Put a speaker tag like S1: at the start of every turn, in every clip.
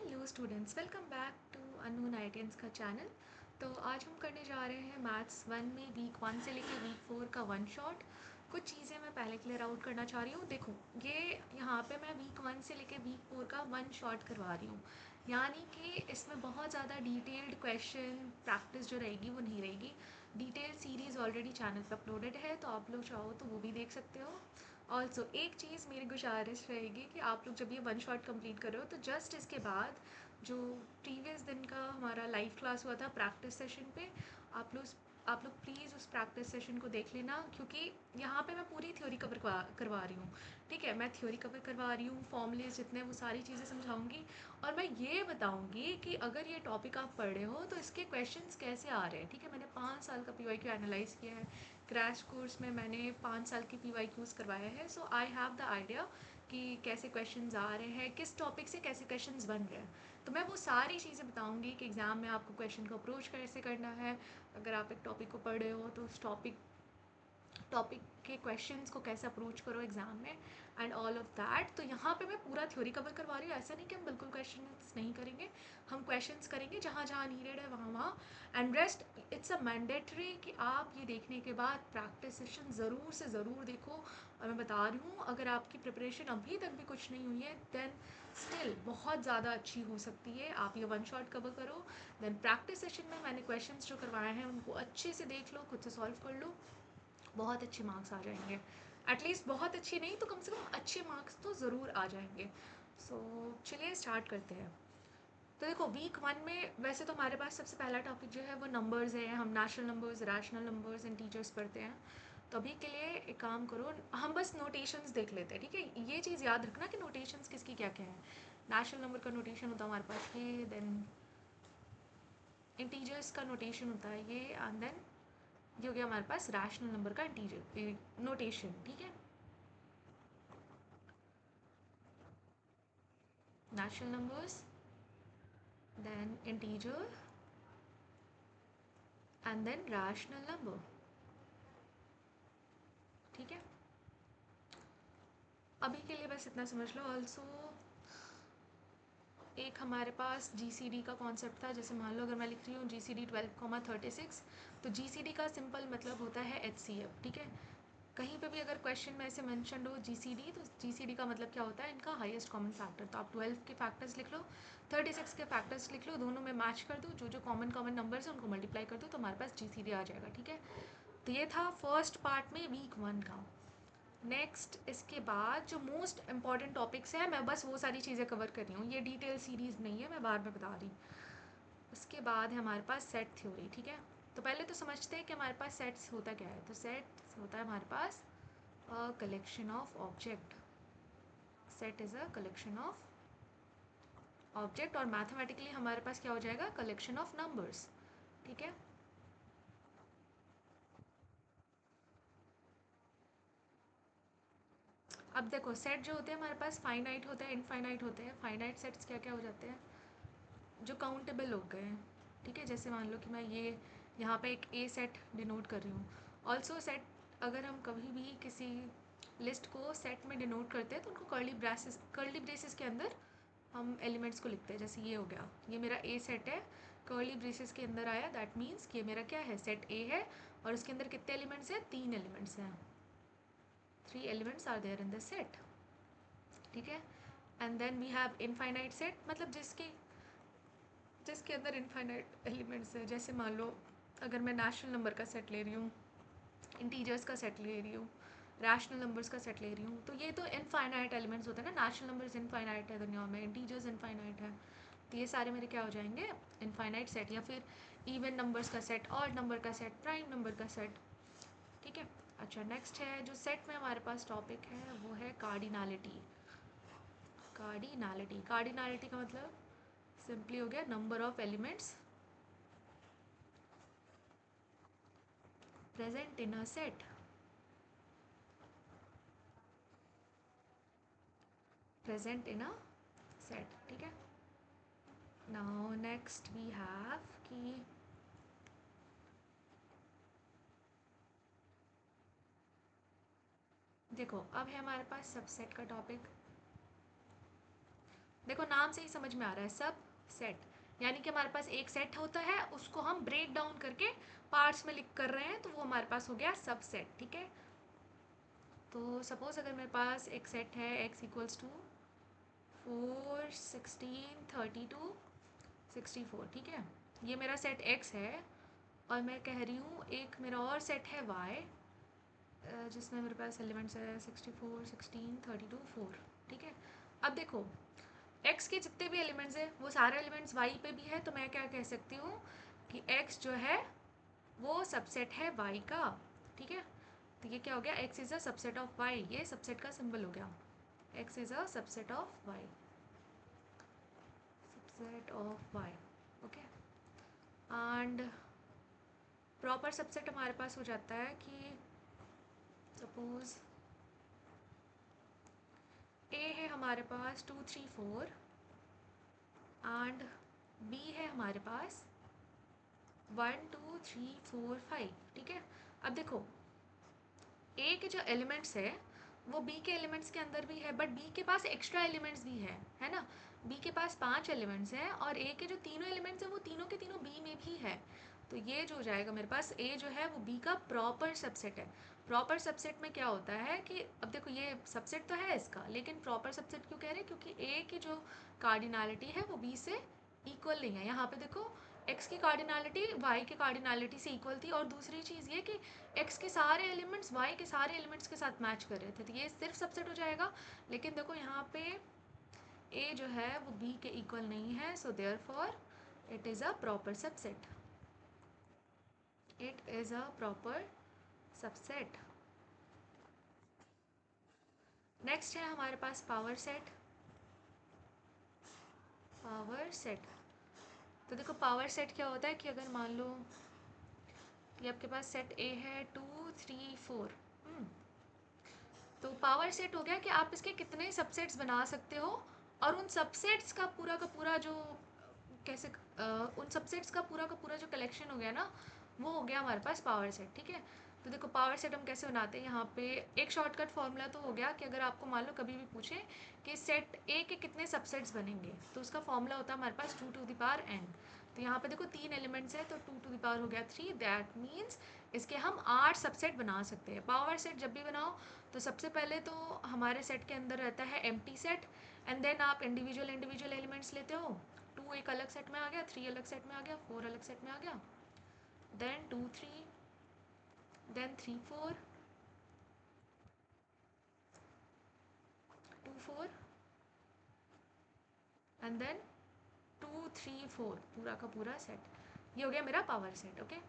S1: Hello students, welcome back to unknown ideas का चैनल। तो आज हम करने जा रहे हैं मैथ्स वन में वीक 1 से लेकर वीक 4 का वन शॉट। कुछ चीज़ें मैं पहले क्लियर आउट करना चाह रही हूँ। देखो, ये यहाँ पे मैं वीक 1 से लेकर वीक 4 का वन शॉट करवा रही हूँ, यानी कि इसमें बहुत ज़्यादा डिटेल्ड क्वेश्चन प्रैक्टिस जो रहेगी वो नहीं रहेगी। डिटेल सीरीज़ ऑलरेडी चैनल पर अपलोडेड है, तो आप लोग चाहो तो वो भी देख सकते हो। ऑल्सो एक चीज़ मेरी गुजारिश रहेगी कि आप लोग जब ये वन शॉट कंप्लीट कर रहे हो तो जस्ट इसके बाद जो प्रीवियस दिन का हमारा लाइव क्लास हुआ था प्रैक्टिस सेशन पे, आप लोग प्लीज़ उस प्रैक्टिस सेशन को देख लेना, क्योंकि यहाँ पे मैं पूरी थ्योरी कवर करवा रही हूँ। ठीक है, मैं थ्योरी कवर करवा रही हूँ, फॉर्मूलेज जितने वो सारी चीज़ें समझाऊंगी, और मैं ये बताऊंगी कि अगर ये टॉपिक आप पढ़ रहे हो तो इसके क्वेश्चंस कैसे आ रहे हैं। ठीक है, मैंने 5 साल का PYQ एनालाइज किया है, क्रैश कोर्स में मैंने 5 साल के PYQs करवाया है, सो आई हैव द आइडिया कि कैसे क्वेश्चंस आ रहे हैं, किस टॉपिक से कैसे क्वेश्चंस बन रहे हैं। तो मैं वो सारी चीज़ें बताऊंगी कि एग्ज़ाम में आपको क्वेश्चन को अप्रोच कैसे करना है, अगर आप एक टॉपिक को पढ़ रहे हो तो उस टॉपिक के क्वेश्चंस को कैसे अप्रोच करो एग्ज़ाम में, एंड ऑल ऑफ दैट। तो यहाँ पे मैं पूरा थ्योरी कवर करवा रही हूँ, ऐसा नहीं कि हम बिल्कुल क्वेश्चंस नहीं करेंगे, हम क्वेश्चंस करेंगे जहाँ जहाँ नीडेड है वहाँ वहाँ, and rest it's a mandatory कि आप ये देखने के बाद प्रैक्टिस सेशन ज़रूर से ज़रूर देखो। और मैं बता रही हूँ, अगर आपकी प्रिपरेशन अभी तक भी कुछ नहीं हुई है देन स्टिल बहुत ज़्यादा अच्छी हो सकती है। आप ये वन शॉट कवर करो, देन प्रैक्टिस सेशन में मैंने क्वेश्चंस जो करवाए हैं उनको अच्छे से देख लो, खुद से सॉल्व कर लो, बहुत अच्छे मार्क्स आ जाएंगे। एटलीस्ट बहुत अच्छे नहीं तो कम से कम अच्छे मार्क्स तो ज़रूर आ जाएंगे। सो चलिए स्टार्ट करते हैं। तो देखो, वीक 1 में वैसे तो हमारे पास सबसे पहला टॉपिक जो है वो नंबर्स है। हम natural numbers, rational numbers and teachers पढ़ते हैं। तो अभी के लिए एक काम करो, हम बस नोटेशंस देख लेते हैं। ठीक है, ये चीज़ याद रखना कि नोटेशंस किसकी क्या क्या है। नेचुरल नंबर का नोटेशन होता है हमारे पास ये, देन इंटीजर्स का नोटेशन होता है ये, एंड देन ये हो गया हमारे पास रैशनल नंबर का इंटीजर नोटेशन। ठीक है, natural numbers, then integer, and then rational number. ठीक है, अभी के लिए बस इतना समझ लो। ऑल्सो एक हमारे पास GCD का कॉन्सेप्ट था। जैसे मान लो अगर मैं लिख रही हूँ GCD 12,36, तो GCD का सिंपल मतलब होता है HCF। ठीक है, कहीं पे भी अगर क्वेश्चन में ऐसे मैंशन हो GCD, तो GCD का मतलब क्या होता है, इनका हाईएस्ट कॉमन फैक्टर। तो आप 12 के फैक्टर्स लिख लो, 36 के फैक्टर्स लिख लो, दोनों में मैच कर दो, जो जो कॉमन कॉमन नंबर्स हैं उनको मल्टीप्लाई कर दो, तो हमारे पास GCD आ जाएगा। ठीक है, तो ये था फर्स्ट पार्ट में वीक 1 का। नेक्स्ट इसके बाद जो मोस्ट इंपॉर्टेंट टॉपिक्स हैं, मैं बस वो सारी चीज़ें कवर कर रही हूँ, ये डिटेल सीरीज़ नहीं है, मैं बार बार बता रही हूँ। उसके बाद है हमारे पास सेट थ्योरी। ठीक है, तो पहले तो समझते हैं कि हमारे पास सेट्स होता क्या है। तो सेट्स होता है हमारे पास a collection of object. Set is a collection of object, और मैथमेटिकली हमारे पास क्या हो जाएगा, कलेक्शन ऑफ नंबर्स। ठीक है, अब देखो, सेट जो होते हैं हमारे पास फाइनाइट होते हैं, इनफाइनाइट होते हैं। फाइनाइट सेट्स क्या क्या हो जाते हैं, जो काउंटेबल हो गए हैं। ठीक है, जैसे मान लो कि मैं ये यहाँ पे एक ए सेट डिनोट कर रही हूँ। ऑल्सो सेट, अगर हम कभी भी किसी लिस्ट को सेट में डिनोट करते हैं तो उनको कर्ली ब्रेसेस के अंदर हम एलिमेंट्स को लिखते हैं। जैसे ये हो गया, ये मेरा ए सेट है, कर्ली ब्रेसेस के अंदर आया, दैट मीन्स कि ये मेरा क्या है, सेट ए है, और उसके अंदर कितने एलिमेंट्स हैं, 3 एलिमेंट्स हैं। 3 elements are there in the set. ठीक है, and then we have infinite set, मतलब जिसके अंदर इनफाइनाइट एलिमेंट्स है। जैसे मान लो अगर मैं नेचुरल नंबर का सेट ले रही हूँ, इंटीजर्स का सेट ले रही हूँ, रैशनल नंबर्स का सेट ले रही हूँ, तो ये तो इनफाइनाइट एलिमेंट्स होते हैं ना। नेचुरल नंबर्स इनफाइनाइट है दुनिया में, इंटीजर्स इनफाइनाइट है, तो ये सारे मेरे क्या हो जाएंगे, इनफाइनाइट सेट। या फिर इवन नंबर्स का सेट, ऑड नंबर का सेट, प्राइम नंबर का सेट। ठीक है, अच्छा नेक्स्ट है जो सेट में हमारे पास टॉपिक है वो है कार्डिनलिटी। कार्डिनलिटी का मतलब सिंपली हो गया number of elements present in a set. Present in a set. ठीक है, नाउ नेक्स्ट वी हैव कि देखो, अब है हमारे पास सबसेट का टॉपिक। देखो नाम से ही समझ में आ रहा है, सब सेट, यानी कि हमारे पास एक सेट होता है, उसको हम ब्रेक डाउन करके पार्ट्स में लिख कर रहे हैं, तो वो हमारे पास हो गया सब सेट। ठीक है, तो सपोज अगर मेरे पास एक सेट है x इक्वल्स टू 4, 16, 32, 64। ठीक है, ये मेरा सेट x है, और मैं कह रही हूँ एक मेरा और सेट है y, जिसमें मेरे पास एलिमेंट्स है 64, 16, 32, 4। ठीक है, अब देखो x के जितने भी एलिमेंट्स हैं वो सारे एलिमेंट्स y पे भी है, तो मैं क्या कह सकती हूँ कि x जो है वो सबसेट है y का। ठीक है, तो ये क्या हो गया, x is a subset of y, ये सबसेट का सिंबल हो गया, x is a subset of y, subset of y। Okay, and proper subset हमारे पास हो जाता है कि सपोज a है हमारे पास 2, 3, 4 एंड b है हमारे पास 1, 2, 3, 4, 5। ठीक है, अब देखो ए के जो एलिमेंट्स है वो बी के एलिमेंट्स के अंदर भी है, बट बी के पास एक्स्ट्रा एलिमेंट्स भी है ना। बी के पास 5 एलिमेंट्स हैं, और ए के जो तीनों एलिमेंट्स हैं वो तीनों के तीनों बी में भी है। तो ये जो हो जाएगा मेरे पास, ए जो है वो बी का प्रॉपर सबसेट है। प्रॉपर सबसेट में क्या होता है कि अब देखो ये सबसेट तो है इसका, लेकिन प्रॉपर सबसेट क्यों कह रहे हैं, क्योंकि ए की जो कार्डिनलिटी है वो बी से इक्वल नहीं है। यहाँ पे देखो x की कार्डिनलिटी y के कार्डिनलिटी से इक्वल थी, और दूसरी चीज़ ये कि x के सारे एलिमेंट्स y के सारे एलिमेंट्स के साथ मैच कर रहे थे, तो ये सिर्फ सबसेट हो जाएगा। लेकिन देखो यहाँ पे a जो है वो b के इक्वल नहीं है, so therefore it is a proper subset, it is a proper subset. Next है हमारे पास पावर सेट। पावर सेट, तो देखो पावर सेट क्या होता है कि अगर मान लो कि आपके पास सेट ए है 2, 3, 4, तो पावर सेट हो गया कि आप इसके कितने सबसेट्स बना सकते हो, और उन सबसेट्स का पूरा जो कैसे उन सबसेट्स का पूरा जो कलेक्शन हो गया ना, वो हो गया हमारे पास पावर सेट। ठीक है, तो देखो पावर सेट हम कैसे बनाते हैं, यहाँ पे एक शॉर्टकट फॉर्मूला तो हो गया कि अगर आपको मान लो कभी भी पूछे कि सेट ए के कितने सबसेट्स बनेंगे, तो उसका फॉर्मूला होता है हमारे पास 2 टू द पावर n। तो यहाँ पे देखो 3 एलिमेंट्स है, तो 2 टू द पावर हो गया 3, दैट मीन्स इसके हम 8 सबसेट बना सकते हैं। पावर सेट जब भी बनाओ तो सबसे पहले तो हमारे सेट के अंदर रहता है एम्प्टी सेट, एंड देन आप इंडिविजुअल एलिमेंट्स लेते हो। 2 एक अलग सेट में आ गया, 3 अलग सेट में आ गया, 4 अलग सेट में आ गया, देन 2, 3, देन 3, 4, 2, 4, एंड देन 2, 3, 4, पूरा का पूरा सेट। ये हो गया मेरा पावर सेट। ओके,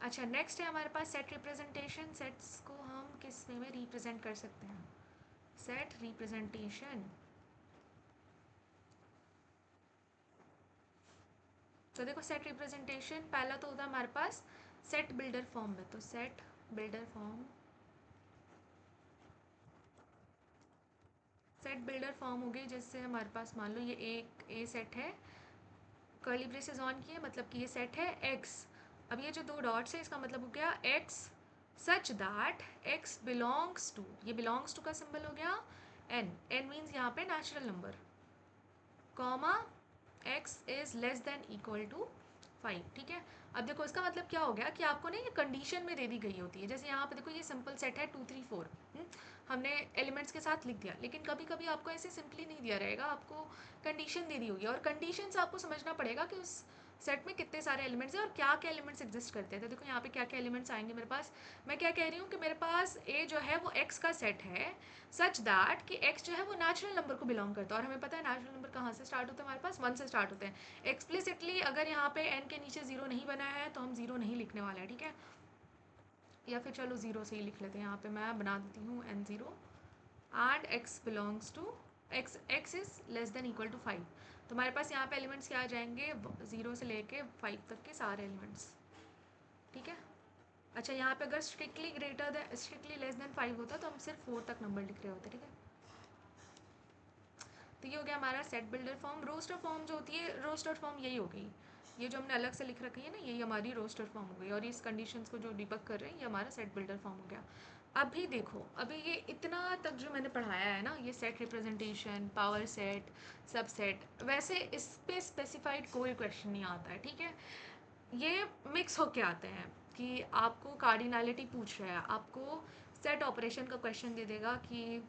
S1: अच्छा नेक्स्ट है हमारे पास सेट रिप्रेजेंटेशन। सेट्स को हम किस वे में रिप्रेजेंट कर सकते हैं, सेट रिप्रेजेंटेशन। तो देखो सेट रिप्रेजेंटेशन पहला तो होता है हमारे पास सेट बिल्डर फॉर्म में, तो set builder form, set builder form हो गई, जैसे हमारे पास मान लो ये एक ए सेट है, कर्ली ब्रेसेस ऑन किए, मतलब कि ये सेट है x। अब ये जो दो डॉट्स है इसका मतलब हो गया x such that x belongs to, ये बिलोंग्स टू का सिंबल हो गया n, n मीन्स यहाँ पे natural number, comma x is less than equal to 5। ठीक है, अब देखो इसका मतलब क्या हो गया कि आपको ना ये कंडीशन में दे दी गई होती है। जैसे यहाँ पे देखो ये सिंपल सेट है 2, 3, 4, हमने एलिमेंट्स के साथ लिख दिया, लेकिन कभी कभी आपको ऐसे सिंपली नहीं दिया रहेगा, आपको कंडीशन दे दी होगी, और कंडीशन से आपको समझना पड़ेगा कि उस सेट में कितने सारे एलिमेंट्स हैं और क्या क्या एलिमेंट्स एग्जिस्ट करते हैं। तो देखो यहाँ पे क्या क्या एलिमेंट्स आएंगे मेरे पास। मैं क्या कह रही हूँ कि मेरे पास ए जो है वो एक्स का सेट है, सच दैट कि एक्स जो है वो नेचुरल नंबर को बिलोंग करता है, और हमें पता है नेचुरल नंबर कहाँ से स्टार्ट होते हैं, हमारे पास 1 से स्टार्ट होते हैं। एक्सप्लिसिटली अगर यहाँ पे n के नीचे 0 नहीं बनाया है तो हम 0 नहीं लिखने वाले हैं। ठीक है, या फिर चलो 0 से ही लिख लेते हैं, यहाँ पे मैं बना देती हूँ n0 and x belongs to x is less than equal to 5। तो हमारे पास यहाँ पे एलिमेंट्स क्या आ जाएंगे, 0 से लेके 5 तक के सारे एलिमेंट्स। ठीक है, अच्छा यहाँ पे अगर स्ट्रिक्टली लेस देन 5 होता तो हम सिर्फ 4 तक नंबर लिख रहे होते। ठीक है, तो ये हो गया हमारा set builder form. Roster form जो होती है, रोस्टर फॉर्म यही हो गई, ये जो हमने अलग से लिख रखी है ना, यही हमारी रोस्टर फॉर्म हो गई, और इस कंडीशंस को जो डिबग कर रहे हैं ये हमारा सेट बिल्डर फॉर्म हो गया। अभी देखो, अभी ये इतना तक जो मैंने पढ़ाया है ना, ये set representation, power set, subset, वैसे इस पे स्पेसिफाइड कोई क्वेश्चन नहीं आता है, ठीक है। ये मिक्स होके आते हैं कि आपको कार्डिनैलिटी पूछ रहा है, आपको सेट ऑपरेशन का क्वेश्चन दे देगा कि,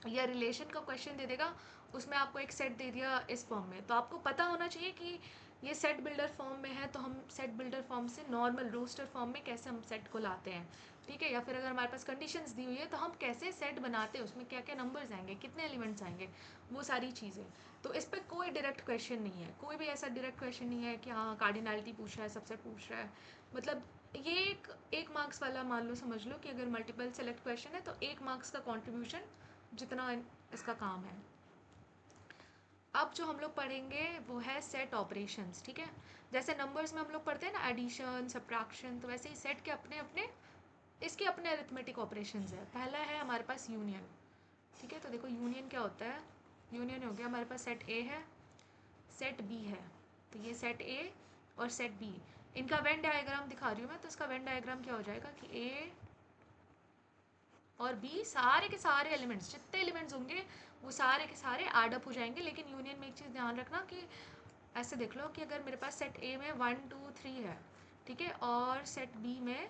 S1: या रिलेशन का क्वेश्चन दे देगा, उसमें आपको एक सेट दे दिया इस फॉर्म में, तो आपको पता होना चाहिए कि ये सेट बिल्डर फॉर्म में है, तो हम सेट बिल्डर फॉर्म से नॉर्मल रोस्टर फॉर्म में कैसे हम सेट को लाते हैं, ठीक है। या फिर अगर हमारे पास कंडीशंस दी हुई है तो हम कैसे सेट बनाते हैं, उसमें क्या क्या नंबर्स आएंगे, कितने एलिमेंट्स आएंगे, वो सारी चीज़ें। तो इस पर कोई डायरेक्ट क्वेश्चन नहीं है, कोई भी ऐसा डायरेक्ट क्वेश्चन नहीं है कि हाँ कार्डिनैलिटी पूछ रहा है, सबसे पूछ रहा है। मतलब ये एक मार्क्स वाला मान लो, समझ लो कि अगर मल्टीपल सेलेक्ट क्वेश्चन है तो 1 मार्क्स का कॉन्ट्रीब्यूशन जितना इसका काम है। अब जो हम लोग पढ़ेंगे वो है सेट ऑपरेशंस, ठीक है। जैसे नंबर्स में हम लोग पढ़ते हैं ना एडिशन, सब्ट्रैक्शन, तो वैसे ही सेट के अपने अपने, इसके अपने अरिथमेटिक ऑपरेशंस है। पहला है हमारे पास यूनियन, ठीक है। तो देखो यूनियन क्या होता है, यूनियन हो गया हमारे पास सेट ए है, सेट बी है, तो ये सेट ए और सेट बी, इनका वेन डायग्राम दिखा रही हूँ मैं, तो इसका वेन डायग्राम क्या हो जाएगा कि ए और बी सारे के सारे एलिमेंट्स, जितने एलिमेंट्स होंगे वो सारे के सारे ऐड अप हो जाएंगे। लेकिन यूनियन में एक चीज़ ध्यान रखना कि ऐसे देख लो कि अगर मेरे पास सेट ए में 1 2 3 है, ठीक है, और सेट बी में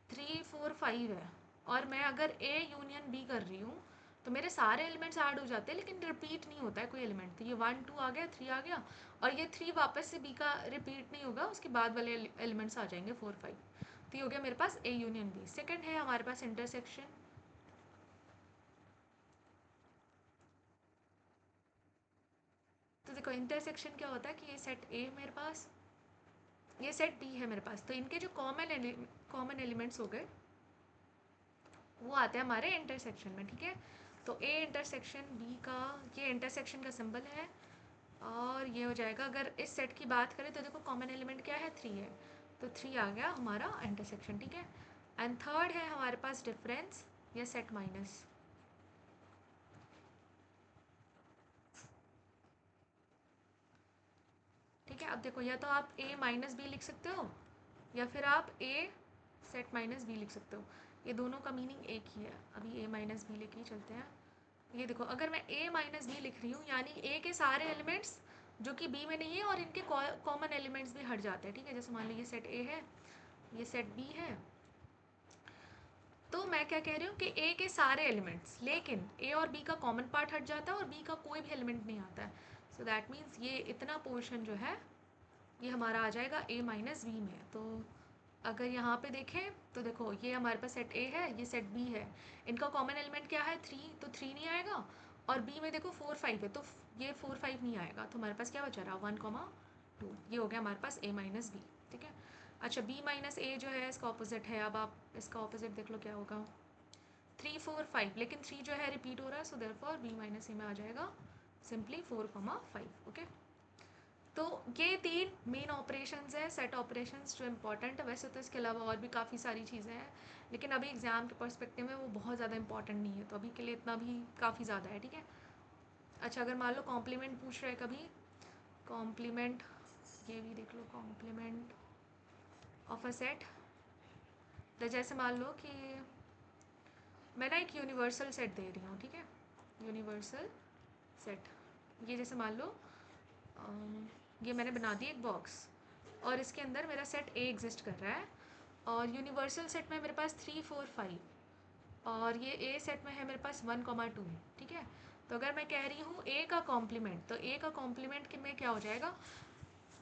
S1: 3 4 5 है, और मैं अगर ए यूनियन बी कर रही हूँ, तो मेरे सारे एलिमेंट्स ऐड हो जाते हैं लेकिन रिपीट नहीं होता है कोई एलिमेंट। तो ये 1 2 आ गया, 3 आ गया, और ये 3 वापस से बी का रिपीट नहीं होगा, उसके बाद वाले एलिमेंट्स आ जाएंगे 4 5। तो ये हो गया मेरे पास ए यूनियन बी। सेकंड है हमारे पास इंटरसेक्शन। तो देखो इंटरसेक्शन क्या होता है कि ये सेट ए मेरे पास, ये सेट बी है मेरे पास, तो इनके जो कॉमन एलिमेंट्स हो गए वो आते हैं हमारे इंटरसेक्शन में, ठीक है। तो ए इंटरसेक्शन बी का, ये इंटरसेक्शन का सिंबल है, और ये हो जाएगा, अगर इस सेट की बात करें तो देखो कॉमन एलिमेंट क्या है, 3 है, तो 3 आ गया हमारा इंटरसेक्शन, ठीक है। एंड थर्ड है हमारे पास डिफरेंस या सेट माइनस। ठीक है, अब देखो या तो आप ए माइनस बी लिख सकते हो, या फिर आप ए सेट माइनस बी लिख सकते हो, ये दोनों का मीनिंग एक ही है। अभी ए माइनस बी लेके ही चलते हैं। ये देखो अगर मैं ए माइनस बी लिख रही हूँ, यानी ए के सारे एलिमेंट्स जो कि बी में नहीं है, और इनके कॉमन एलिमेंट्स भी हट जाते हैं, ठीक है। जैसे मान लो ये सेट ए है, ये सेट बी है, तो मैं क्या कह रही हूँ कि ए के सारे एलिमेंट्स, लेकिन ए और बी का कॉमन पार्ट हट जाता है और बी का कोई भी एलिमेंट नहीं आता है। सो दैट मीन्स ये इतना पोर्शन जो है ये हमारा आ जाएगा ए माइनस बी में। तो अगर यहाँ पे देखें तो देखो ये हमारे पास सेट ए है, ये सेट बी है, इनका कॉमन एलिमेंट क्या है, 3, तो 3 नहीं आएगा, और बी में देखो 4 5 है, तो ये 4 5 नहीं आएगा, तो हमारे पास क्या बचा रहा, 1 2, ये हो गया हमारे पास ए माइनस बी, ठीक है। अच्छा बी माइनस ए जो है इसका ऑपोजिट है, अब आप इसका ऑपोजिट देख लो क्या होगा, 3 4 5, लेकिन 3 जो है रिपीट हो रहा है, सो देयरफॉर बी माइनस ए में आ जाएगा सिंपली 4 5, ओके। तो ये 3 मेन ऑपरेशंस हैं सेट ऑपरेशंस जो इंपॉर्टेंट है। वैसे तो इसके अलावा और भी काफ़ी सारी चीज़ें हैं, लेकिन अभी एग्ज़ाम के पर्सपेक्टिव में वो बहुत ज़्यादा इंपॉर्टेंट नहीं है, तो अभी के लिए इतना भी काफ़ी ज़्यादा है, ठीक है। अच्छा अगर मान लो कॉम्प्लीमेंट पूछ रहे हैं कभी, कॉम्प्लीमेंट, ये भी देख लो कॉम्प्लीमेंट ऑफ अ सेट, तो जैसे मान लो कि मैं ना एक यूनिवर्सल सेट दे रही हूँ, ठीक है, यूनिवर्सल सेट, ये जैसे मान लो ये मैंने बना दी एक बॉक्स, और इसके अंदर मेरा सेट ए एग्जिस्ट कर रहा है, और यूनिवर्सल सेट में मेरे पास 3 4 5, और ये ए सेट में है मेरे पास 1 2, ठीक है। तो अगर मैं कह रही हूँ ए का कॉम्प्लीमेंट, तो ए का कॉम्प्लीमेंट में क्या हो जाएगा,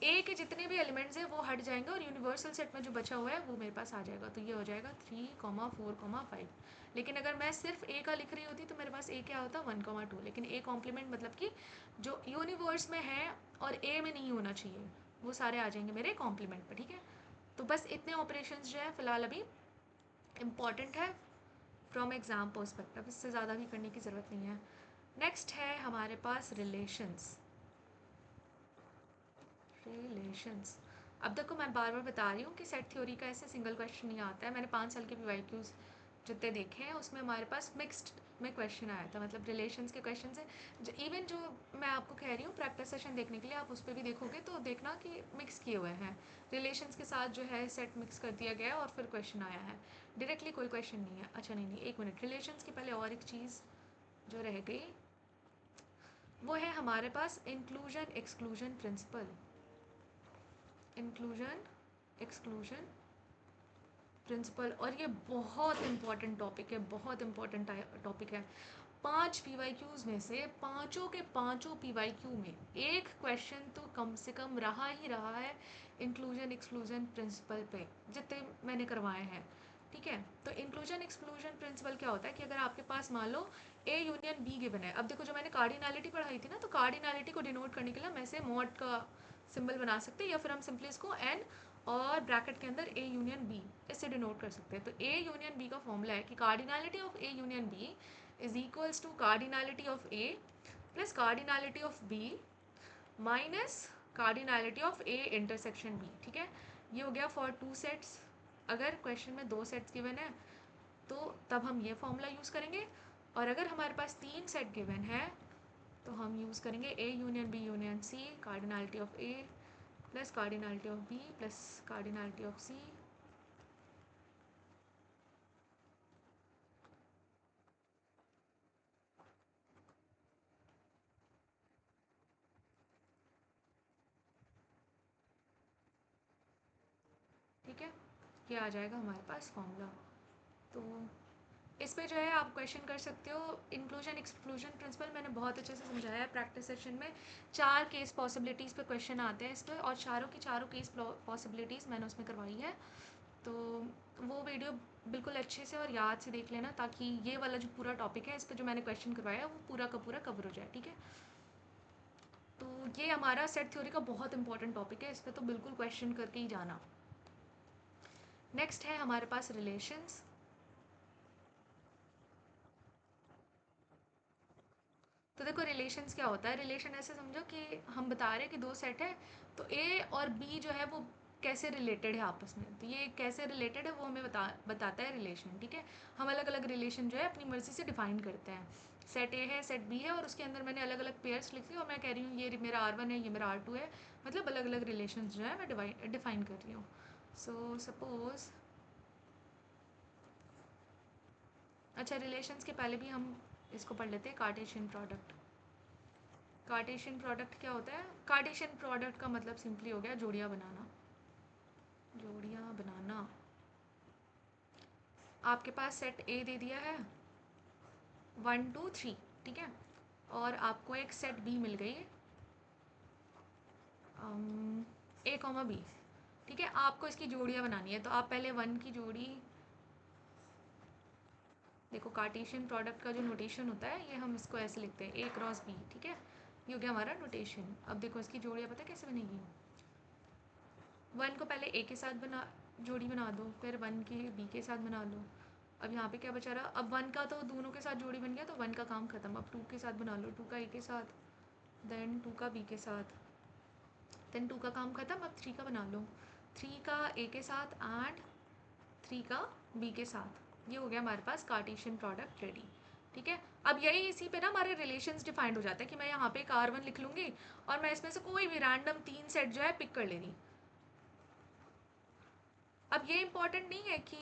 S1: ए के जितने भी एलिमेंट्स हैं वो हट जाएंगे, और यूनिवर्सल सेट में जो बचा हुआ है वो मेरे पास आ जाएगा, तो ये हो जाएगा 3 4 5। लेकिन अगर मैं सिर्फ ए का लिख रही होती तो मेरे पास ए क्या होता, 1 2, लेकिन ए कॉम्प्लीमेंट मतलब कि जो यूनिवर्स में है और ए में नहीं होना चाहिए वो सारे आ जाएंगे मेरे कॉम्प्लीमेंट पर, ठीक है। तो बस इतने ऑपरेशंस जो है फ़िलहाल अभी इम्पॉर्टेंट है फ्रॉम एग्ज़ाम पर्सपेक्टिव, इससे ज़्यादा भी करने की ज़रूरत नहीं है। नेक्स्ट है हमारे पास रिलेशंस। रिलेशंस, अब देखो मैं बार बार बता रही हूँ कि सेट थ्योरी का ऐसे सिंगल क्वेश्चन नहीं आता है, मैंने 5 साल के PYQs जितने देखे हैं उसमें हमारे पास मिक्स्ड में क्वेश्चन आया था, मतलब रिलेशंस के क्वेश्चन से। इवन जो मैं आपको कह रही हूँ प्रैक्टिस सेशन देखने के लिए, आप उस पर भी देखोगे तो देखना कि मिक्स किए हुए हैं रिलेशंस के साथ, जो है सेट मिक्स कर दिया गया है और फिर क्वेश्चन आया है। डायरेक्टली कोई क्वेश्चन नहीं है। अच्छा नहीं, एक मिनट, रिलेशंस के पहले और एक चीज़ जो रह गई वो है हमारे पास inclusion exclusion principle. Inclusion exclusion principle, और ये बहुत इंपॉर्टेंट टॉपिक है, बहुत इंपॉर्टेंट टॉपिक है। 5 PYQs में से पांचों के पांचों PYQ में एक क्वेश्चन तो कम से कम रहा ही रहा है इंक्लूजन एक्सक्लूजन प्रिंसिपल पे, जितने मैंने करवाए हैं। ठीक है, तो इंक्लूजन एक्सक्लूजन प्रिंसिपल क्या होता है कि अगर आपके पास मान लो ए यूनियन बी गिवन है। अब देखो, जो मैंने कार्डिनैलिटी पढ़ाई थी ना, तो कार्डिनैलिटी को डिनोट करने के लिए हम ऐसे मॉड का सिंबल बना सकते हैं, या फिर हम सिंपली इसको एन और ब्रैकेट के अंदर ए यूनियन बी इससे डिनोट कर सकते हैं। तो ए यूनियन बी का फॉर्मूला है कि cardinality of A union B is equals to cardinality of A plus cardinality of B minus cardinality of A intersection B. ठीक है, ये हो गया फॉर 2 सेट्स। अगर क्वेश्चन में 2 सेट्स गिवन है तो तब हम ये फॉर्मूला यूज़ करेंगे, और अगर हमारे पास 3 सेट गिवन है तो हम यूज़ करेंगे A union B union C, cardinality of A plus cardinality of B plus cardinality of C. ठीक है, ये आ जाएगा हमारे पास फॉर्मूला। तो इस पे जो है आप क्वेश्चन कर सकते हो। इंक्लूजन एक्सक्लूजन प्रिंसिपल मैंने बहुत अच्छे से समझाया है प्रैक्टिस सेशन में। 4 केस पॉसिबिलिटीज़ पे क्वेश्चन आते हैं इस पर, और चारों की चारों केस पॉसिबिलिटीज़ मैंने उसमें करवाई है। तो वो वीडियो बिल्कुल अच्छे से और याद से देख लेना, ताकि ये वाला जो पूरा टॉपिक है इस पर जो मैंने क्वेश्चन करवाया है वो पूरा का पूरा कवर हो जाए। ठीक है, तो ये हमारा सेट थ्योरी का बहुत इंपॉर्टेंट टॉपिक है, इस पर तो बिल्कुल क्वेश्चन करके ही जाना। नेक्स्ट है हमारे पास रिलेशंस। तो देखो, रिलेशंस क्या होता है। रिलेशन ऐसे समझो कि हम बता रहे हैं कि 2 सेट है, तो ए और बी जो है वो कैसे रिलेटेड है आपस में। तो ये कैसे रिलेटेड है वो हमें बताता है रिलेशन। ठीक है, हम अलग अलग रिलेशन जो है अपनी मर्जी से डिफाइन करते हैं। सेट ए है, सेट बी है, और उसके अंदर मैंने अलग अलग पेयर्स लिखी और मैं कह रही हूँ ये मेरा R1 है, ये मेरा R2 है, मतलब अलग अलग रिलेशन जो है मैं डिफाइन कर रही हूँ। सो सपोज, अच्छा रिलेशंस के पहले भी हम इसको पढ़ लेते हैं, कार्टेशियन प्रोडक्ट। कार्टेशियन प्रोडक्ट क्या होता है? कार्टेशियन प्रोडक्ट का मतलब सिंपली हो गया जोड़ियाँ बनाना। जोड़ियाँ बनाना। आपके पास सेट ए दे दिया है 1 2 3, ठीक है, और आपको एक सेट बी मिल गई ए कॉमा बी। ठीक है, आपको इसकी जोड़ियाँ बनानी है, तो आप पहले 1 की जोड़ी, देखो कार्टेशियन प्रोडक्ट का जो नोटेशन होता है ये हम इसको ऐसे लिखते हैं ए क्रॉस बी। ठीक है, ये हो गया हमारा नोटेशन। अब देखो इसकी जोड़ियाँ पता है कैसे बनेगी। 1 को पहले ए के साथ जोड़ी बना दो, फिर 1 के बी के साथ बना लो। अब यहाँ पे क्या बचा रहा, अब 1 का तो दोनों के साथ जोड़ी बन गया, तो 1 का काम खत्म। अब 2 के साथ बना लो, 2 का ए के साथ, देन 2 का बी के साथ, देन 2 का काम खत्म। अब 3 का बना लो, 3 का ए के साथ एंड 3 का बी के साथ। ये हो गया हमारे पास कार्टेशियन प्रोडक्ट रेडी। ठीक है, अब यही इसी पे ना हमारे रिलेशंस डिफाइंड हो जाते हैं कि मैं यहाँ पे एक R1 लिख लूँगी और मैं इसमें से कोई भी रैंडम 3 सेट जो है पिक कर ले रही। अब ये इंपॉर्टेंट नहीं है कि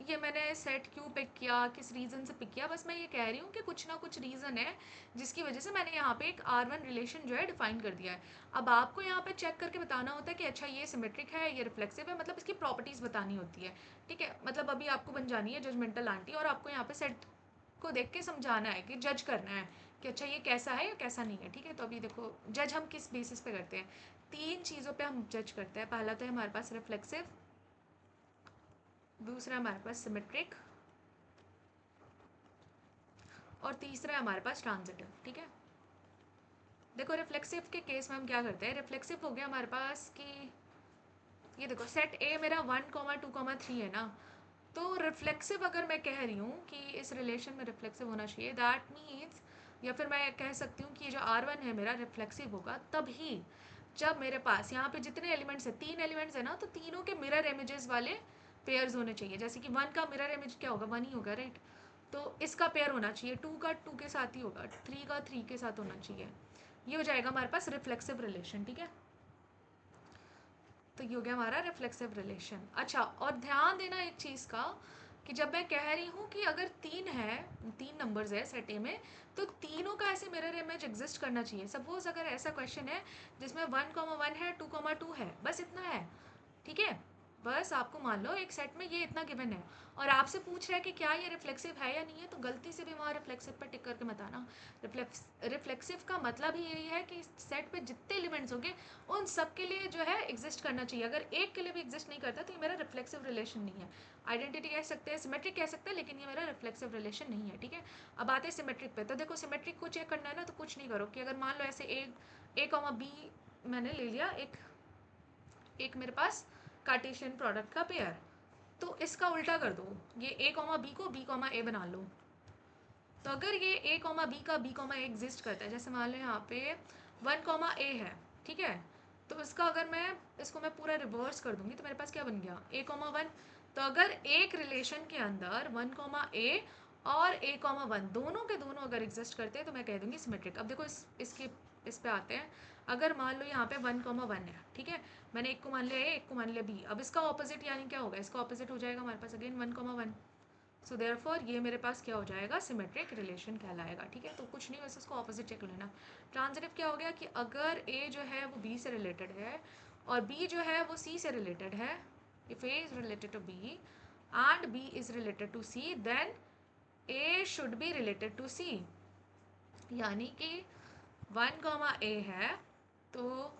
S1: ये मैंने सेट क्यों पिक किया, किस रीज़न से पिक किया, बस मैं ये कह रही हूँ कि कुछ ना कुछ रीज़न है जिसकी वजह से मैंने यहाँ पे एक R1 रिलेशन जो है डिफाइन कर दिया है। अब आपको यहाँ पे चेक करके बताना होता है कि अच्छा ये सिमेट्रिक है, ये रिफ्लेक्सिव है, मतलब इसकी प्रॉपर्टीज़ बतानी होती है। ठीक है, मतलब अभी आपको बन जानी है जजमेंटल आंटी, और आपको यहाँ पे सेट को देख के समझाना है कि जज करना है कि अच्छा ये कैसा है या कैसा नहीं है। ठीक है, तो अभी देखो जज हम किस बेसिस पे करते हैं। 3 चीज़ों पे हम जज करते हैं। पहला तो है हमारे पास रिफ्लेक्सिव, दूसरा हमारे पास सिमेट्रिक, और तीसरा है हमारे पास ट्रांजिटिव। ठीक है, देखो रिफ्लेक्सिव के केस में हम क्या करते हैं। रिफ्लेक्सिव हो गया हमारे पास कि ये देखो सेट ए मेरा 1 2 3 है ना, तो रिफ्लेक्सिव अगर मैं कह रही हूँ कि इस रिलेशन में रिफ्लेक्सिव होना चाहिए, दैट मीन्स, या फिर मैं कह सकती हूँ कि ये जो R1 है मेरा रिफ्लेक्सिव होगा तभी जब मेरे पास यहाँ पे जितने एलिमेंट्स हैं, 3 एलिमेंट्स है ना, तो तीनों के मिरर इमेजेस वाले पेयर्स होने चाहिए, जैसे कि 1 का मिरर इमेज क्या होगा, 1 ही होगा, राइट। तो इसका पेयर होना चाहिए, 2 का 2 के साथ ही होगा, 3 का 3 के साथ होना चाहिए। ये हो जाएगा हमारे पास रिफ्लेक्सिव रिलेशन, ठीक है। तो ये हो गया हमारा रिफ्लेक्सिव रिलेशन। अच्छा, और ध्यान देना एक चीज़ का कि जब मैं कह रही हूँ कि अगर 3 है, 3 नंबर्स है सेट ए में, तो तीनों का ऐसे मिरर इमेज एग्जिस्ट करना चाहिए। सपोज अगर ऐसा क्वेश्चन है जिसमें 1,1 है, 2,2 है, बस इतना है, ठीक है। बस आपको मान लो एक सेट में ये इतना गिवन है और आपसे पूछ रहा है कि क्या ये रिफ्लेक्सिव है या नहीं है, तो गलती से भी वहाँ रिफ्लेक्सिव पर टिक करके मत आना। रिफ्लेक्सिव का मतलब ही यही है कि सेट पे जितने एलिमेंट्स होंगे उन सब के लिए जो है एग्जिस्ट करना चाहिए। अगर एक के लिए भी एग्जिस्ट नहीं करता तो ये मेरा रिफ्लेक्सिव रिलेशन नहीं है। आइडेंटिटी कह सकते हैं, सिमेट्रिक कह सकते हैं, लेकिन ये मेरा रिफ्लेक्सिव रिलेशन नहीं है, ठीक है। अब आते हैं सिमेट्रिक पे। तो देखो सिमेट्रिक को चेक करना है ना, तो कुछ नहीं करो कि अगर मान लो ऐसे ए कॉमा बी मैंने ले लिया, एक मेरे पास कार्टेशियन प्रोडक्ट का पेयर, तो इसका उल्टा कर दो, ये ए कॉमा बी को बी कॉमा ए बना लो। तो अगर ये ए कॉमा बी का बी कॉमा ए एग्जिस्ट करता है, जैसे मान लो यहाँ पे 1 कॉमा ए है, ठीक है, तो इसका अगर मैं इसको मैं पूरा रिवर्स कर दूंगी तो मेरे पास क्या बन गया, ए कॉमा 1। तो अगर एक रिलेशन के अंदर 1 कॉमा ए और ए कॉमा 1 दोनों के दोनों अगर एग्जिस्ट करते हैं तो मैं कह दूंगी सिमेट्रिक। अब देखो इस पे आते हैं। अगर मान लो यहाँ पे 1 कॉमा 1 है, ठीक है, मैंने एक को मान लिया ए, एक को मान लिया बी, अब इसका ऑपोजिट यानी क्या होगा, इसका ऑपोजिट हो जाएगा हमारे पास अगेन 1 कॉमा 1। सो देयरफॉर ये मेरे पास क्या हो जाएगा, सिमेट्रिक रिलेशन कहलाएगा, ठीक है। तो कुछ नहीं, बस इसको ऑपोजिट चेक लेना। ट्रांजिटिव क्या हो गया कि अगर ए जो है वो बी से रिलेटेड है और बी जो है वो सी से रिलेटेड है, if A is related to B and B is related to C, then A should be related to C. यानी कि 1 कॉमा ए है, तो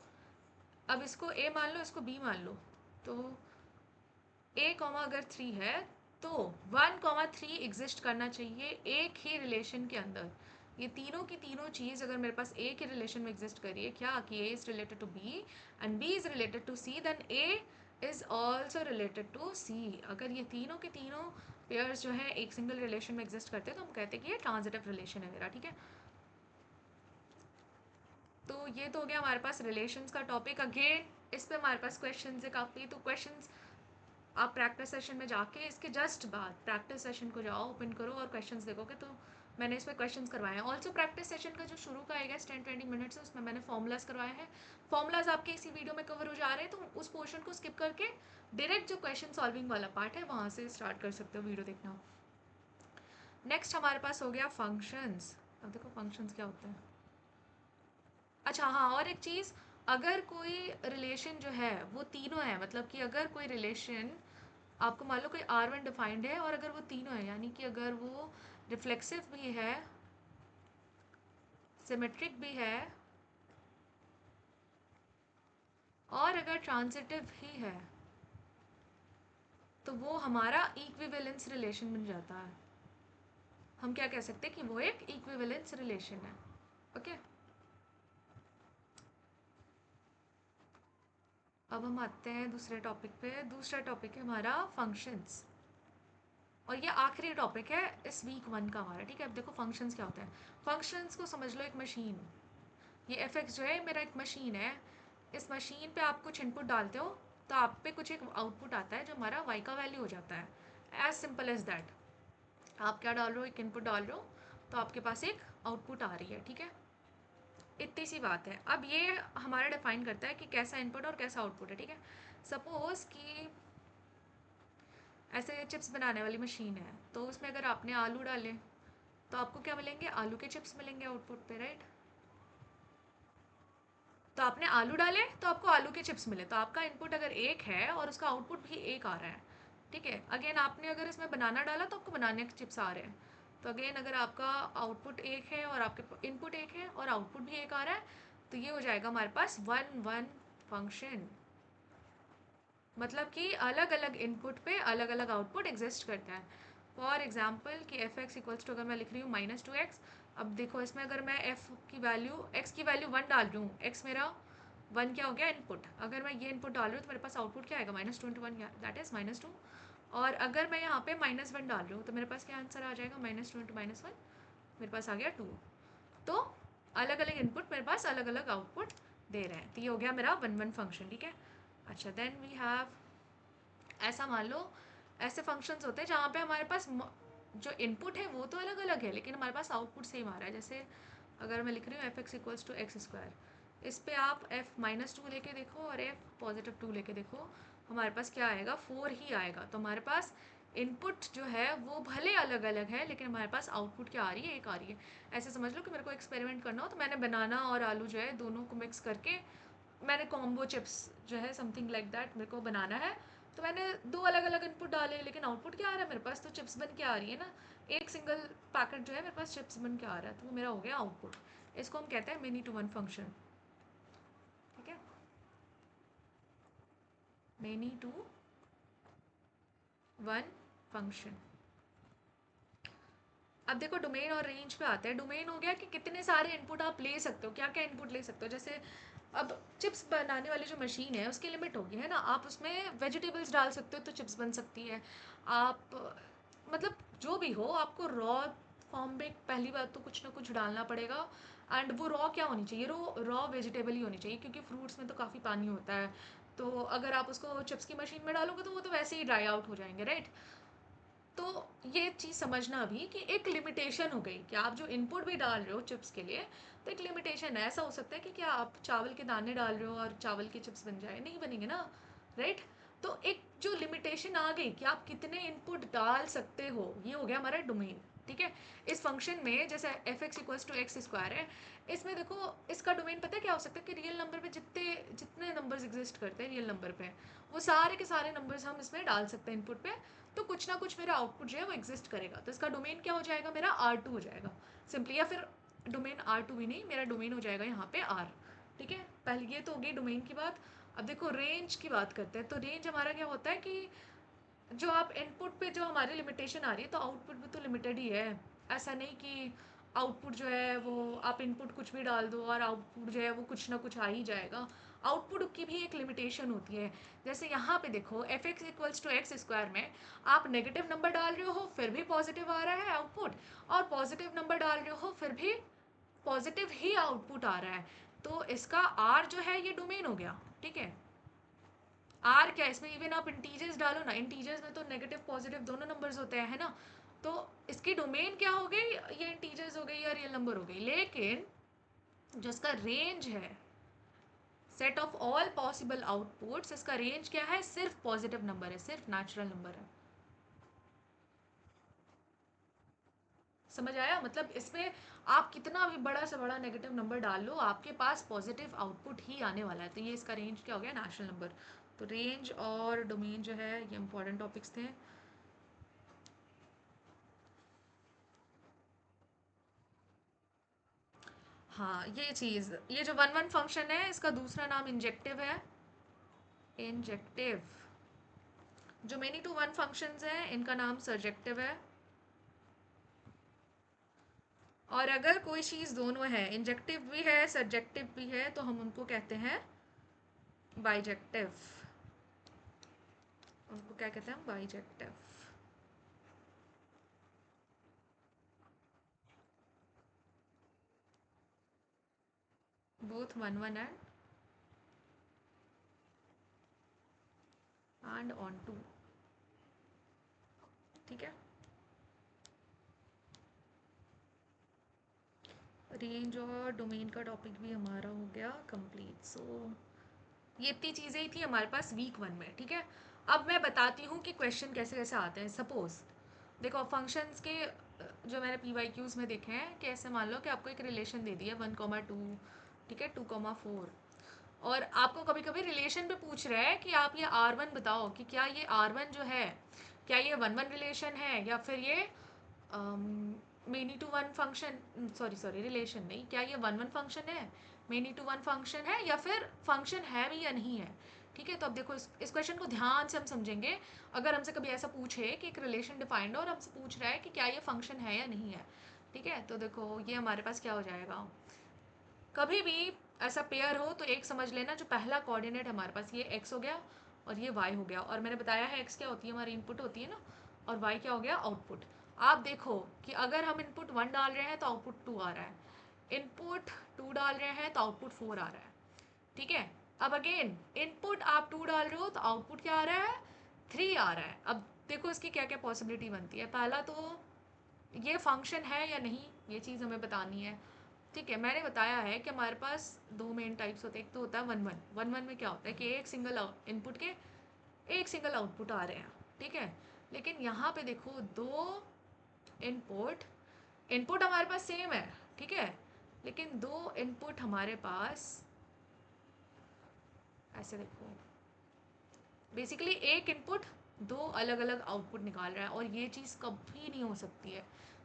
S1: अब इसको ए मान लो, इसको बी मान लो, तो ए कॉमा अगर 3 है तो 1 कॉमा 3 एग्जिस्ट करना चाहिए एक ही रिलेशन के अंदर। ये तीनों की तीनों चीज़ अगर मेरे पास ए के रिलेशन में एग्जिस्ट करी है, क्या कि A is related to B and B is related to C, then A is also related to C. अगर ये तीनों के तीनों पेयर्स जो है एक सिंगल रिलेशन में एग्जिस्ट करते हैं तो हम कहते हैं कि ये ट्रांजिटिव रिलेशन है मेरा, ठीक है। तो ये तो हो गया हमारे पास रिलेशंस का टॉपिक। अगेन इस पे हमारे पास क्वेश्चन है काफ़ी, तो क्वेश्चंस आप प्रैक्टिस सेशन में जाके इसके जस्ट बाद प्रैक्टिस सेशन को जाओ, ओपन करो और क्वेश्चंस देखोगे तो मैंने इसमें क्वेश्चंस करवाए हैं। ऑल्सो प्रैक्टिस सेशन का जो शुरू का आएगा 10-20 मिनट्स है, उसमें मैंने फॉर्मूलाज करवाए हैं। फॉर्मूलाज आपके इसी वीडियो में कवर हो जा रहे हैं, तो उस पोर्शन को स्किप करके डायरेक्ट जो क्वेश्चन सॉल्विंग वाला पार्ट है वहाँ से स्टार्ट कर सकते हो वीडियो देखना। नेक्स्ट हमारे पास हो गया फंक्शंस। अब देखो फंक्शंस क्या होते हैं। अच्छा हाँ, और एक चीज़, अगर कोई रिलेशन जो है वो तीनों है, मतलब कि अगर कोई रिलेशन आपको मान लो कोई R1 डिफाइंड है और अगर वो तीनों है, यानी कि अगर वो रिफ्लेक्सिव भी है, सिमेट्रिक भी है और अगर ट्रांजिटिव ही है, तो वो हमारा इक्विवेलेंस रिलेशन बन जाता है। हम क्या कह सकते हैं कि वो एक इक्विवेलेंस रिलेशन है, ओके। अब हम आते हैं दूसरे टॉपिक पे। दूसरा टॉपिक है हमारा फंक्शंस, और ये आखिरी टॉपिक है इस वीक 1 का हमारा, ठीक है। अब देखो फंक्शंस क्या होते हैं। फंक्शंस को समझ लो एक मशीन, ये एफ एक्स जो है मेरा एक मशीन है। इस मशीन पे आप कुछ इनपुट डालते हो तो आप पे कुछ एक आउटपुट आता है जो हमारा वाई का वैल्यू हो जाता है। As simple as that. आप क्या डाल रहे हो, एक इनपुट डाल रहे हो तो आपके पास एक आउटपुट आ रही है, ठीक है। इतनी सी बात है। अब ये हमारा डिफाइन करता है कि कैसा इनपुट और कैसा आउटपुट है, ठीक है। सपोज कि ऐसे चिप्स बनाने वाली मशीन है, तो उसमें अगर आपने आलू डाले तो आपको क्या मिलेंगे, आलू के चिप्स मिलेंगे आउटपुट पे, राइट। तो आपने आलू डाले तो आपको आलू के चिप्स मिले, तो आपका इनपुट अगर एक है और उसका आउटपुट भी एक आ रहा है, ठीक है। अगेन आपने अगर इसमें बनाना डाला तो आपको बनाने के चिप्स आ रहे हैं। तो अगेन अगर आपका आउटपुट एक है और आपके इनपुट एक है और आउटपुट भी एक आ रहा है, तो ये हो जाएगा हमारे पास 1-1 फंक्शन। मतलब कि अलग अलग इनपुट पे अलग अलग आउटपुट एग्जिस्ट करता है। फॉर एग्जाम्पल कि एफ एक्स इक्वल्स टू, अगर मैं लिख रही हूँ -2x, अब देखो इसमें अगर मैं एफ की वैल्यू, एक्स की वैल्यू 1 डाल रही हूँ, एक्स मेरा 1 क्या हो गया इनपुट, अगर मैं ये इनपुट डाल रही हूँ तो मेरे पास आउटपुट क्या आएगा, -2 × 1, दैट इज़ -2। और अगर मैं यहाँ पे -1 डाल रही हूँ तो मेरे पास क्या आंसर आ जाएगा, -2 × -1, मेरे पास आ गया 2। तो अलग अलग इनपुट मेरे पास अलग अलग आउटपुट दे रहे हैं, तो ये हो गया मेरा 1-1 फंक्शन, ठीक है। अच्छा, देन वी हैव, ऐसा मान लो ऐसे फंक्शंस होते हैं जहाँ पे हमारे पास जो इनपुट है वो तो अलग अलग है लेकिन हमारे पास आउटपुट सेम आ रहा है। जैसे अगर मैं लिख रही हूँ f x equals to x square, इस पे आप एफ माइनस टू लेके देखो और एफ पॉजिटिव टू लेके देखो, हमारे पास क्या आएगा, फोर ही आएगा। तो हमारे पास इनपुट जो है वो भले अलग अलग है लेकिन हमारे पास आउटपुट क्या आ रही है, एक आ रही है। ऐसे समझ लो कि मेरे को एक्सपेरिमेंट करना हो तो मैंने बनाना और आलू जो है दोनों को मिक्स करके मैंने कॉम्बो चिप्स जो है समथिंग लाइक दैट मेरे को बनाना है। तो मैंने दो अलग अलग इनपुट डाले लेकिन आउटपुट क्या आ रहा है मेरे पास, तो चिप्स बन के आ रही है ना। एक सिंगल पैकेट जो है मेरे पास चिप्स बन के आ रहा है, तो वो मेरा हो गया आउटपुट। इसको हम कहते हैं मेनी टू वन फंक्शन। ठीक है, मेनी टू वन फंक्शन। अब देखो डोमेन और रेंज पे आते हैं। डोमेन हो गया कि कितने सारे इनपुट आप ले सकते हो, क्या क्या इनपुट ले सकते हो। जैसे अब चिप्स बनाने वाली जो मशीन है उसकी लिमिट होगी, है ना। आप उसमें वेजिटेबल्स डाल सकते हो तो चिप्स बन सकती है। आप मतलब जो भी हो, आपको रॉ फॉर्म में पहली बात तो कुछ ना कुछ डालना पड़ेगा। एंड वो रॉ क्या होनी चाहिए, रॉ वेजिटेबल ही होनी चाहिए, क्योंकि फ्रूट्स में तो काफ़ी पानी होता है। तो अगर आप उसको चिप्स की मशीन में डालोगे तो वो तो वैसे ही ड्राई आउट हो जाएंगे, राइट। तो ये चीज़ समझना अभी कि एक लिमिटेशन हो गई कि आप जो इनपुट भी डाल रहे हो चिप्स के लिए, तो एक लिमिटेशन है। ऐसा हो सकता है कि क्या आप चावल के दाने डाल रहे हो और चावल के चिप्स बन जाए, नहीं बनेंगे ना, राइट। तो एक जो लिमिटेशन आ गई कि आप कितने इनपुट डाल सकते हो, ये हो गया हमारा डोमेन। ठीक है, इस फंक्शन में जैसे f x equals to x square है, इसमें देखो इसका डोमेन पता है क्या हो सकता है कि रियल नंबर पे जितने जितने नंबर्स एग्जिस्ट करते हैं रियल नंबर पे, वो सारे के सारे नंबर्स हम इसमें डाल सकते हैं इनपुट पे। तो कुछ ना कुछ मेरा आउटपुट जो है वो एग्जिस्ट करेगा। तो इसका डोमेन क्या हो जाएगा, मेरा R2 हो जाएगा सिंपली, या फिर डोमेन R2 भी नहीं, मेरा डोमेन हो जाएगा यहाँ पे R। ठीक है, पहले ये तो हो गई डोमेन की बात। अब देखो रेंज की बात करते हैं। तो रेंज हमारा क्या होता है कि जो आप इनपुट पे जो हमारी लिमिटेशन आ रही है, तो आउटपुट भी तो लिमिटेड ही है। ऐसा नहीं कि आउटपुट जो है वो आप इनपुट कुछ भी डाल दो और आउटपुट जो है वो कुछ ना कुछ आ ही जाएगा। आउटपुट की भी एक लिमिटेशन होती है। जैसे यहाँ पे देखो f x equals to x square में आप नेगेटिव नंबर डाल रहे हो फिर भी पॉजिटिव आ रहा है आउटपुट, और पॉजिटिव नंबर डाल रहे हो फिर भी पॉजिटिव ही आउटपुट आ रहा है। तो इसका आर जो है ये डोमेन हो गया। ठीक है, आर क्या, इसमें इवन आप इंटीजर्स डालो ना, इंटीजर्स में तो नेगेटिव पॉजिटिव दोनों नंबर्स होते हैं, है ना। तो इसकी डोमेन क्या हो गई, ये इंटीजर्स हो गई या रियल नंबर हो गई। लेकिन जो इसका रेंज है, set of all possible outputs, इसका रेंज क्या है, सिर्फ पॉजिटिव नंबर है, सिर्फ नेचुरल नंबर है। समझ आया, मतलब इसमें आप कितना भी बड़ा से बड़ा नेगेटिव नंबर डाल लो, आपके पास पॉजिटिव आउटपुट ही आने वाला है। तो ये इसका रेंज क्या हो गया, नेचुरल नंबर। तो रेंज और डोमेन जो है ये इंपॉर्टेंट टॉपिक्स थे। हाँ, ये चीज़, ये जो वन वन फंक्शन है इसका दूसरा नाम इंजेक्टिव है। इंजेक्टिव। जो मेनी टू वन फंक्शंस हैं इनका नाम सर्जेक्टिव है। और अगर कोई चीज़ दोनों है, इंजेक्टिव भी है सर्जेक्टिव भी है, तो हम उनको कहते हैं बाइजेक्टिव। उनको क्या कहते हैं हम, bijective. Both one one and onto. ठीक है, रेंज और डोमेन का टॉपिक भी हमारा हो गया कंप्लीट। सो ये इतनी चीज़ें ही थी हमारे पास वीक वन में। ठीक है, अब मैं बताती हूँ कि क्वेश्चन कैसे कैसे आते हैं। सपोज देखो फंक्शंस के जो मैंने पी वाई क्यूज़ में देखे हैं कि ऐसे मान लो कि आपको एक रिलेशन दे दिया 1,2, ठीक है, 2,4, और आपको कभी कभी रिलेशन पे पूछ रहा है कि आप ये R1 बताओ कि क्या ये R1 जो है, क्या ये वन वन रिलेशन है या फिर ये many to one function, sorry sorry relation नहीं, क्या ये वन वन फंक्शन है, मेनी टू वन फंक्शन है, या फिर फंक्शन है भी या नहीं है। ठीक है, तो अब देखो इस क्वेश्चन को ध्यान से हम समझेंगे। अगर हमसे कभी ऐसा पूछे कि एक रिलेशन डिफाइंड हो और हमसे पूछ रहा है कि क्या ये फंक्शन है या नहीं है, ठीक है, तो देखो ये हमारे पास क्या हो जाएगा। कभी भी ऐसा पेयर हो तो एक समझ लेना, जो पहला कोऑर्डिनेट हमारे पास ये x हो गया और ये y हो गया, और मैंने बताया है x क्या होती है, हमारी इनपुट होती है ना, और y क्या हो गया, आउटपुट। आप देखो कि अगर हम इनपुट 1 डाल रहे हैं तो आउटपुट 2 आ रहा है, इनपुट 2 डाल रहे हैं तो आउटपुट 4 आ रहा है। ठीक है, अब अगेन इनपुट आप 2 डाल रहे हो तो आउटपुट क्या आ रहा है, 3 आ रहा है। अब देखो इसकी क्या क्या पॉसिबिलिटी बनती है। पहला तो ये फंक्शन है या नहीं, ये चीज़ हमें बतानी है। ठीक है, मैंने बताया है कि हमारे पास दो मेन टाइप्स होते हैं। एक तो होता है वन वन। वन वन में क्या होता है कि एक सिंगल इनपुट के एक सिंगल आउटपुट आ रहे हैं। ठीक है, लेकिन यहाँ पे देखो दो इनपुट, इनपुट हमारे पास सेम है। ठीक है, लेकिन दो इनपुट हमारे पास ऐसे देखो, बेसिकली एक इनपुट दो अलग अलग आउटपुट निकाल रहा है, और ये चीज़ कभी नहीं हो सकती है।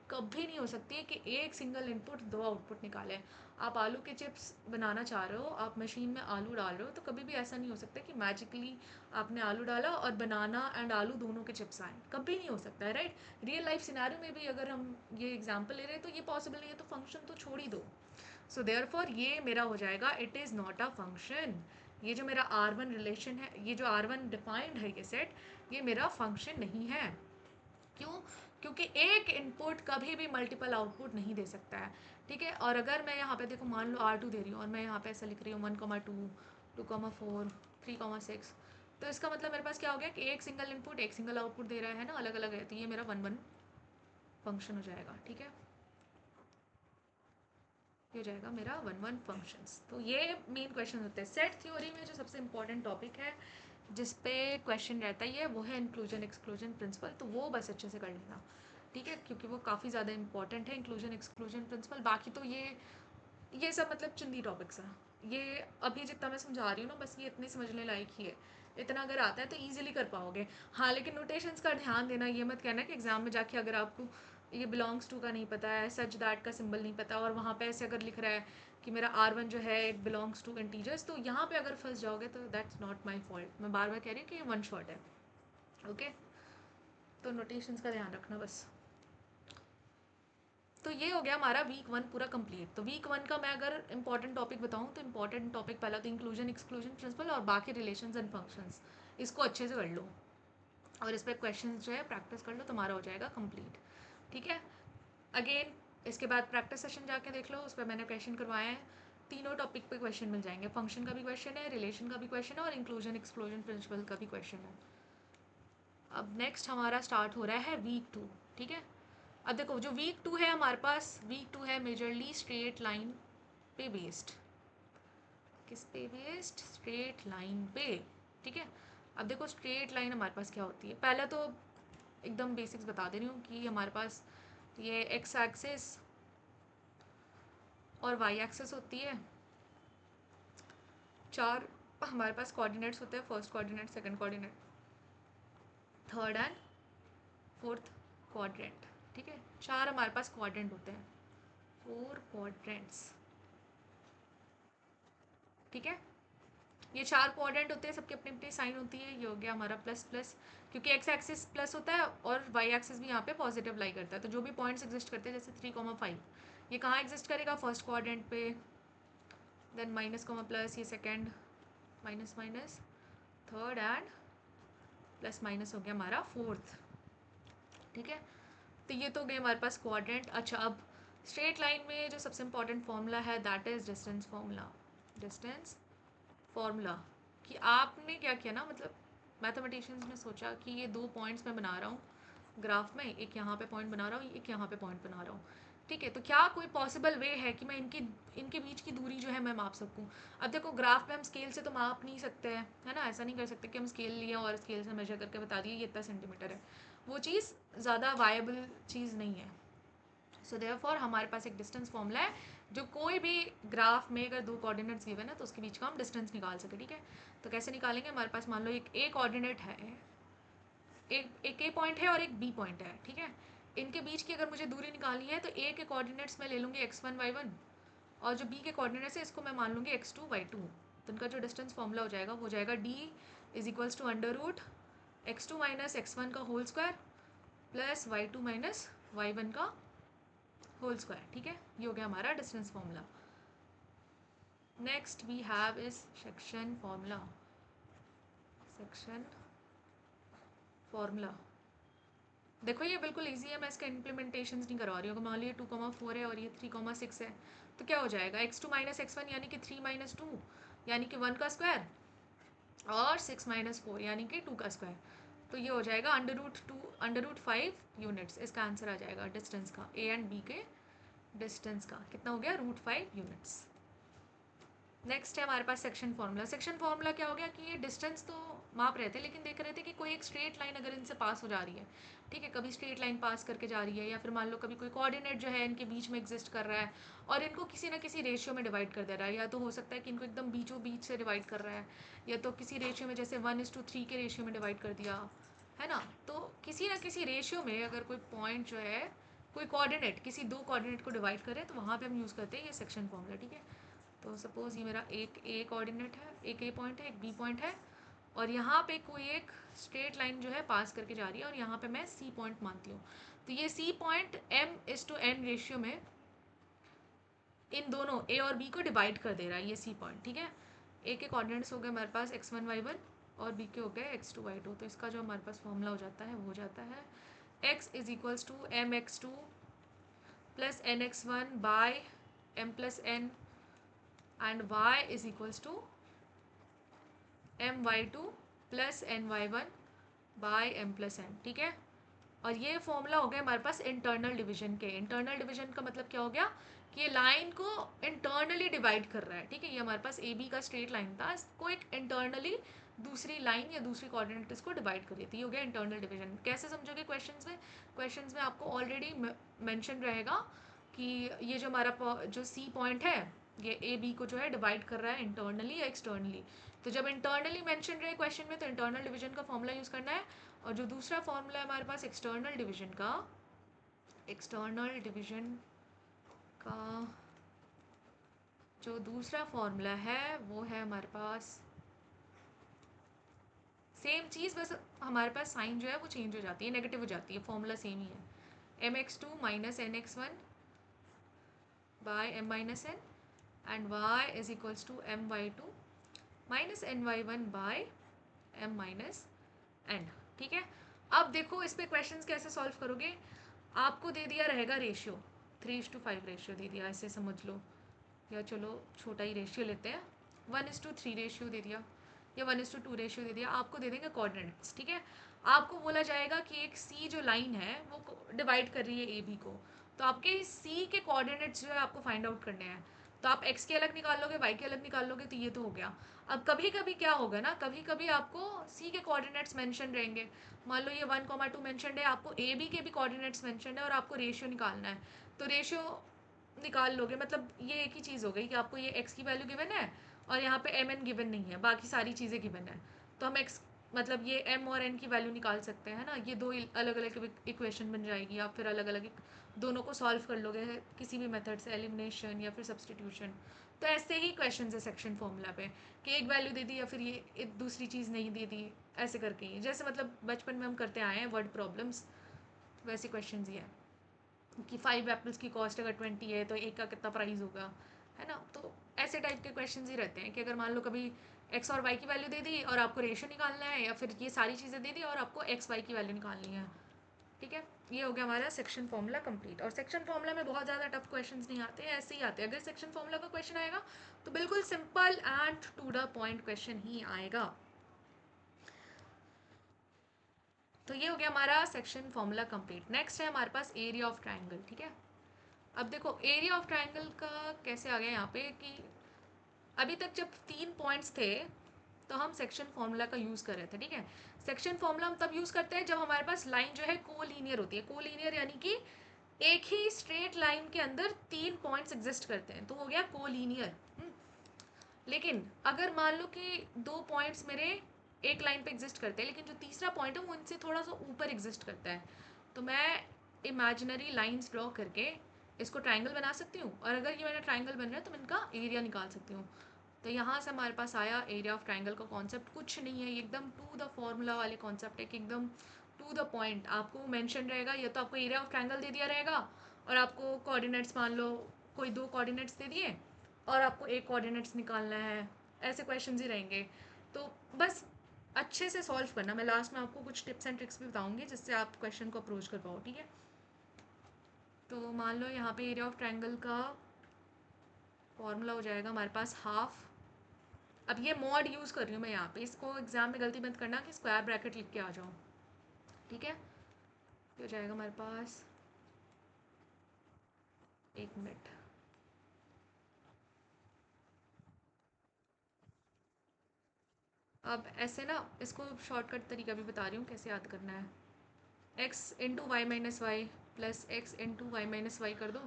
S1: कभी नहीं हो सकती है कि एक सिंगल इनपुट दो आउटपुट निकाले। आप आलू के चिप्स बनाना चाह रहे हो, आप मशीन में आलू डाल रहे हो, तो कभी भी ऐसा नहीं हो सकता कि मैजिकली आपने आलू डाला और बनाना एंड आलू दोनों के चिप्स आए। कभी नहीं हो सकता है, राइट। रियल लाइफ सिनेरियो में भी अगर हम ये एग्जाम्पल ले रहे हैं तो ये पॉसिबल नहीं है, तो फंक्शन तो छोड़ ही दो। सो देयरफॉर ये मेरा हो जाएगा it is not a function. ये जो मेरा R1 रिलेशन है, ये जो R1 डिफाइंड है ये सेट, ये मेरा फंक्शन नहीं है। क्यों? क्योंकि एक इनपुट कभी भी मल्टीपल आउटपुट नहीं दे सकता है। ठीक है, और अगर मैं यहाँ पे देखो मान लो R2 दे रही हूँ और मैं यहाँ पे ऐसा लिख रही हूँ 1,2, 2,4, 3,6, तो इसका मतलब मेरे पास क्या हो गया कि एक सिंगल इनपुट एक सिंगल आउटपुट दे रहा है ना, अलग अलग है, तो ये मेरा वन वन फंक्शन हो जाएगा। ठीक है, ये हो जाएगा मेरा वन वन फंक्शंस। तो ये मेन क्वेश्चन होते हैं सेट थ्योरी में। जो सबसे इंपॉर्टेंट टॉपिक है जिस पे क्वेश्चन रहता ही है वो है इंक्लूजन एक्सक्लूजन प्रिंसिपल, तो वो बस अच्छे से कर लेना। ठीक है, क्योंकि वो काफ़ी ज़्यादा इंपॉर्टेंट है इंक्लूजन एक्सक्लूजन प्रिंसिपल। बाकी तो ये सब मतलब चुंदी टॉपिक्स हैं। ये अभी जितना मैं समझा रही हूँ ना, बस ये इतने समझने लायक ही है। इतना अगर आता है तो ईजिली कर पाओगे। हाँ, लेकिन नोटेशंस का ध्यान देना, ये मत कहना कि एग्जाम में जाके अगर आपको ये बिलोंग्स टू का नहीं पता है, सच दैट का सिंबल नहीं पता, और वहाँ पे ऐसे अगर लिख रहा है कि मेरा R1 जो है इट बिलोंग्स टू इंटीजर्स, तो यहाँ पे अगर फंस जाओगे तो दैट्स नॉट माई फॉल्ट। मैं बार बार कह रही हूँ कि ये वन शॉट है। ओके, तो नोटेशंस का ध्यान रखना बस। तो ये हो गया हमारा वीक वन पूरा कंप्लीट। तो वीक वन का मैं अगर इंपॉर्टेंट टॉपिक बताऊँ तो इंपॉर्टेंट टॉपिक पहला तो इंक्लूजन एक्सक्लूजन प्रिंसिपल, और बाकी रिलेशंस एंड फंक्शंस, इसको अच्छे से कर लो और इस पर क्वेश्चन जो है प्रैक्टिस कर लो, तुम्हारा हो जाएगा कंप्लीट। ठीक है, अगेन इसके बाद प्रैक्टिस सेशन जाके देख लो, उस पर मैंने क्वेश्चन करवाए हैं। तीनों टॉपिक पे क्वेश्चन मिल जाएंगे, फंक्शन का भी क्वेश्चन है, रिलेशन का भी क्वेश्चन है, और इंक्लूजन एक्सक्लूजन प्रिंसिपल का भी क्वेश्चन है। अब नेक्स्ट हमारा स्टार्ट हो रहा है वीक टू। ठीक है, अब देखो जो वीक टू है हमारे पास, वीक टू है मेजरली स्ट्रेट लाइन पे बेस्ड। किस पे बेस्ड? स्ट्रेट लाइन पे। ठीक है, अब देखो स्ट्रेट लाइन हमारे पास क्या होती है। पहले तो एकदम बेसिक्स बता दे रही हूँ कि हमारे पास ये एक्स एक्सिस और वाई एक्सिस होती है। चार हमारे पास कोऑर्डिनेट्स होते हैं, first coordinate, second coordinate, third and fourth quadrant. ठीक है, चार हमारे पास क्वाड्रेंट होते हैं, फोर क्वाड्रेंट्स। ठीक है, ये चार क्वाड्रेंट होते हैं, सबकी अपनी अपनी साइन होती है। ये हो गया हमारा प्लस प्लस, क्योंकि एक्स एक्सिस प्लस होता है और वाई एक्सिस भी यहाँ पे पॉजिटिव लाई करता है। तो जो भी पॉइंट्स एग्जिस्ट करते हैं जैसे 3,5, ये कहाँ एग्जिस्ट करेगा? फर्स्ट क्वाड्रेंट पे। देन माइनस कॉमा प्लस, ये second, minus minus third, and plus minus हो गया हमारा फोर्थ। ठीक है, तो ये तो गए हमारे पास क्वाड्रेंट। अच्छा, अब स्ट्रेट लाइन में जो सबसे इंपॉर्टेंट फॉर्मूला है that is distance formula. Distance formula कि आपने क्या किया ना, मतलब मैथमेटिशियंस ने सोचा कि ये दो पॉइंट्स मैं बना रहा हूँ ग्राफ में, एक यहाँ पे पॉइंट बना रहा हूँ, एक यहाँ पे पॉइंट बना रहा हूँ। ठीक है, तो क्या कोई पॉसिबल वे है कि मैं इनके बीच की दूरी जो है मैं माप सकूँ? अब देखो ग्राफ पे हम स्केल से तो माप नहीं सकते हैं, है ना। ऐसा नहीं कर सकते कि हम स्केल लिए और स्केल से मेजर करके बता दिए ये इतना सेंटीमीटर है। वो चीज़ ज़्यादा वायबल चीज़ नहीं है। सो देयरफॉर हमारे पास एक डिस्टेंस फॉर्मूला है, जो कोई भी ग्राफ में अगर दो कोऑर्डिनेट्स गिवन है तो उसके बीच का हम डिस्टेंस निकाल सके। ठीक है, तो कैसे निकालेंगे? हमारे पास मान लो एक ए कोऑर्डिनेट है, एक ए पॉइंट है और एक बी पॉइंट है। ठीक है, इनके बीच की अगर मुझे दूरी निकालनी है तो ए के कोऑर्डिनेट्स मैं ले लूँगी x1 y1, और जो बी के कोऑर्डिनेट्स है इसको मैं मान लूँगी x2 y2। तो इनका जो डिस्टेंस फॉर्मूला हो जाएगा वो हो जाएगा d is equals to under root x2 minus x1 का whole square plus y2 minus y1 का होल स्क्वायर। ठीक है, ये हो गया हमारा distance formula. Next we have is section formula. Section formula देखो ये बिल्कुल इजी है, मैं इसका इम्प्लीमेंटेशंस नहीं करवा रही हूँ। मान लीजिए 2,4 है और ये 3,6 है, तो क्या हो जाएगा? x2 माइनस x1 यानी कि 3 माइनस 2 यानी कि 1 का स्क्वायर, और 6 माइनस 4 यानी कि 2 का स्क्वायर। तो ये हो जाएगा √5 यूनिट्स, इसका आंसर आ जाएगा डिस्टेंस का, ए एंड बी के डिस्टेंस का कितना हो गया, √5 यूनिट्स। नेक्स्ट है हमारे पास सेक्शन फार्मूला। सेक्शन फार्मूला क्या हो गया कि ये डिस्टेंस तो माप रहे थे, लेकिन देख रहे थे कि कोई एक स्ट्रेट लाइन अगर इनसे पास हो जा रही है, ठीक है, कभी स्ट्रेट लाइन पास करके जा रही है, या फिर मान लो कभी कोई कोऑर्डिनेट जो है इनके बीच में एग्जिस्ट कर रहा है और इनको किसी ना किसी रेशियो में डिवाइड कर दे रहा है, या तो हो सकता है कि इनको एकदम बीचों बीच से डिवाइड कर रहा है, या तो किसी रेशियो में जैसे 1:3 के रेशियो में डिवाइड कर दिया है ना। तो किसी ना किसी रेशियो में अगर कोई पॉइंट जो है कोई कोऑर्डिनेट किसी दो कोऑर्डिनेट को डिवाइड करे, तो वहाँ पे हम यूज़ करते हैं ये सेक्शन फॉर्मूला, ठीक है। तो सपोज़ ये मेरा एक ए कोऑर्डिनेट है, एक ए पॉइंट है, एक बी पॉइंट है, और यहाँ पे कोई एक स्ट्रेट लाइन जो है पास करके जा रही है, और यहाँ पे मैं सी पॉइंट मानती हूँ। तो ये सी पॉइंट m:n रेशियो में इन दोनों ए और बी को डिवाइड कर दे रहा है, ये सी पॉइंट, ठीक है। ए के कोऑर्डिनेट्स हो गए हमारे पास x1 y1 और बी के हो गए x2 y2। तो इसका जो हमारे पास फॉर्मूला हो जाता है वो हो जाता है x = mx2 + nx1 by m+n and y = my2 + ny1 by m+n, ठीक है। और ये फॉर्मूला हो गया हमारे पास इंटरनल डिवीजन के। इंटरनल डिवीजन का मतलब क्या हो गया कि ये लाइन को इंटरनली डिवाइड कर रहा है, ठीक है। ये हमारे पास ए बी का स्ट्रेट लाइन था, इसको एक इंटरनली दूसरी लाइन या दूसरी कोऑर्डिनेट इसको डिवाइड कर देती है, ये हो गया इंटरनल डिवीजन। कैसे समझोगे क्वेश्चंस में? क्वेश्चंस में आपको ऑलरेडी मेंशन रहेगा कि ये जो हमारा जो सी पॉइंट है ये ए बी को जो है डिवाइड कर रहा है इंटरनली या एक्सटर्नली। तो जब इंटरनली मेंशन रहे क्वेश्चन में तो इंटरनल डिवीजन का फॉर्मूला यूज़ करना है। और जो दूसरा फॉर्मूला है हमारे पास एक्सटर्नल डिवीजन का जो दूसरा फॉर्मूला है वो है हमारे पास सेम चीज़, बस हमारे पास साइन जो है वो चेंज हो जाती है, नेगेटिव हो जाती है, फॉर्मूला सेम ही है। mx2 - nx1 by m - n and y = my2 - ny1 by m - n, ठीक है। अब देखो इस पे क्वेश्चंस कैसे सॉल्व करोगे। आपको दे दिया रहेगा रेशियो, 3:5 रेशियो दे दिया, ऐसे समझ लो, या चलो छोटा ही रेशियो लेते हैं, 1:3 रेशियो दे दिया या 1:2 रेशियो दे दिया। आपको दे देंगे कोऑर्डिनेट्स, ठीक है। आपको बोला जाएगा कि एक सी जो लाइन है वो डिवाइड कर रही है ए बी को, तो आपके सी के कोऑर्डिनेट्स जो है आपको फाइंड आउट करने हैं। तो आप एक्स के अलग निकाल लोगे, वाई के अलग निकाल लोगे, तो ये तो हो गया। अब कभी कभी क्या होगा ना, कभी कभी आपको सी के कोऑर्डिनेट्स मेंशन रहेंगे। मान लो ये 1,2 मेंशन है, आपको ए बी के भी कोऑर्डिनेट्स मेंशन है और आपको रेशियो निकालना है। तो रेशियो निकाल लोगे, मतलब ये एक ही चीज़ हो गई कि आपको ये एक्स की वैल्यू गिवन है और यहाँ पे एम एन गिवन नहीं है, बाकी सारी चीज़ें गिवन है। तो हम एक्स मतलब ये एम और एन की वैल्यू निकाल सकते हैं ना। ये दो अलग अलग इक्वेशन बन जाएगी, आप फिर अलग अलग दोनों को सॉल्व कर लोगे किसी भी मेथड से, एलिमिनेशन या फिर सब्सटीट्यूशन। तो ऐसे ही क्वेश्चन है सेक्शन फॉर्मूला पे कि एक वैल्यू दे दी या फिर ये दूसरी चीज़ नहीं दे दी, ऐसे करके ही जैसे मतलब बचपन में हम करते आए हैं वर्ड प्रॉब्लम्स, वैसे क्वेश्चन ही है कि 5 एप्पल्स की कॉस्ट अगर 20 है तो एक का कितना प्राइस होगा, है ना। तो ऐसे टाइप के क्वेश्चन ही रहते हैं कि अगर मान लो कभी एक्स और वाई की वैल्यू दे दी और आपको रेशियो निकालना है, या फिर ये सारी चीज़ें दे दी और आपको एक्स वाई की वैल्यू निकालनी है, ठीक है। ये हो गया हमारा सेक्शन फॉर्मूला कंप्लीट। और सेक्शन फॉर्मूला में बहुत ज़्यादा टफ क्वेश्चंस नहीं आते हैं, ऐसे ही आते हैं। अगर सेक्शन फॉर्मूला का क्वेश्चन आएगा तो बिल्कुल simple and to the point question ही आएगा। तो ये हो गया हमारा सेक्शन फॉर्मूला कंप्लीट। नेक्स्ट है हमारे पास एरिया ऑफ ट्राइंगल, ठीक है। अब देखो एरिया ऑफ ट्राइंगल का कैसे आ गया यहाँ पे कि अभी तक जब 3 पॉइंट्स थे तो हम सेक्शन फॉर्मूला का यूज़ कर रहे थे, ठीक है। सेक्शन फॉर्मूला हम तब यूज़ करते हैं जब हमारे पास लाइन जो है कोलीनियर होती है। कोलीनियर यानी कि एक ही स्ट्रेट लाइन के अंदर 3 पॉइंट्स एग्जिस्ट करते हैं, तो हो गया कोलीनियर। लेकिन अगर मान लो कि 2 पॉइंट्स मेरे एक लाइन पे एग्जिस्ट करते हैं, लेकिन जो तीसरा पॉइंट है वो इनसे थोड़ा सा ऊपर एग्जिस्ट करता है, तो मैं इमेजिनरी लाइंस ड्रॉ करके इसको ट्राइंगल बना सकती हूँ। और अगर ये मेरा ट्राइंगल बन रहा है तो मैं इनका एरिया निकाल सकती हूँ। तो यहाँ से हमारे पास आया एरिया ऑफ ट्राइंगल का कॉन्सेप्ट। कुछ नहीं है, ये एकदम टू द फॉर्मूला वाले कॉन्सेप्ट है कि एकदम टू द पॉइंट आपको मेंशन रहेगा। या तो आपको एरिया ऑफ ट्राइंगल दे दिया रहेगा और आपको कोऑर्डिनेट्स मान लो कोई 2 कोऑर्डिनेट्स दे दिए और आपको एक कोऑर्डिनेट्स निकालना है, ऐसे क्वेश्चन ही रहेंगे। तो बस अच्छे से सॉल्व करना। मैं लास्ट में आपको कुछ टिप्स एंड ट्रिक्स भी बताऊंगी जिससे आप क्वेश्चन को अप्रोच कर पाओ, ठीक है। तो मान लो यहाँ पे एरिया ऑफ ट्राइंगल का फॉर्मूला हो जाएगा हमारे पास हाफ। अब ये मॉड यूज़ कर रही हूँ मैं यहाँ पे, इसको एग्जाम में गलती मत करना कि स्क्वायर ब्रैकेट लिख के आ जाओ, ठीक है, ये हो जाएगा हमारे पास, एक मिनट, अब ऐसे ना इसको शॉर्टकट तरीका भी बता रही हूँ कैसे याद करना है। X into y minus y plus x into y minus y कर दो,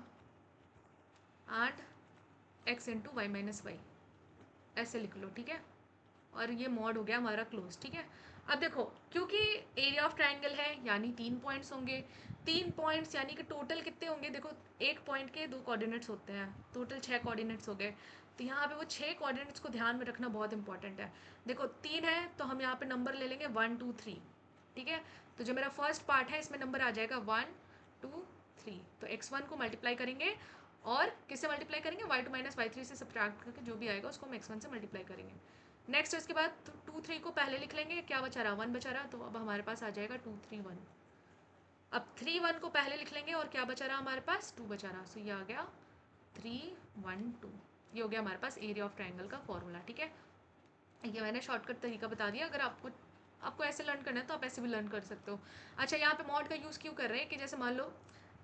S1: and x into y minus y, ऐसे लिख लो, ठीक है। और ये मॉड हो गया हमारा क्लोज, ठीक है। अब देखो, क्योंकि एरिया ऑफ ट्राइंगल है यानी 3 पॉइंट्स होंगे, 3 पॉइंट्स यानी कि टोटल कितने होंगे, देखो एक पॉइंट के 2 कोऑर्डिनेट्स होते हैं, टोटल 6 कोऑर्डिनेट्स हो गए। तो यहाँ पे वो 6 कोऑर्डिनेट्स को ध्यान में रखना बहुत इंपॉर्टेंट है। देखो 3 है तो हम यहाँ पे नंबर ले लेंगे 1 2 3, ठीक है। तो जो मेरा फर्स्ट पार्ट है इसमें नंबर आ जाएगा 1 2 3, तो x1 को मल्टीप्लाई करेंगे और किससे मल्टीप्लाई करेंगे, y2 माइनस वाई थ्री से सब्ट्रैक्ट करके जो भी आएगा उसको हम x1 से मल्टीप्लाई करेंगे। नेक्स्ट इसके बाद 2 3 को पहले लिख लेंगे, क्या बचा रहा, 1 बचा रहा, तो अब हमारे पास आ जाएगा 2 3 1। अब 3 1 को पहले लिख लेंगे और क्या बचा रहा हमारे पास, 2 बचा रहा, सो ये आ गया 3 1 2। ये हो गया हमारे पास एरिया ऑफ ट्राइंगल का फॉर्मूला, ठीक है। ये मैंने शॉर्टकट तरीका बता दिया, अगर आपको ऐसे लर्न करना है तो आप ऐसे भी लर्न कर सकते हो। अच्छा, यहाँ पे मॉड का यूज़ क्यों कर रहे हैं कि जैसे मान लो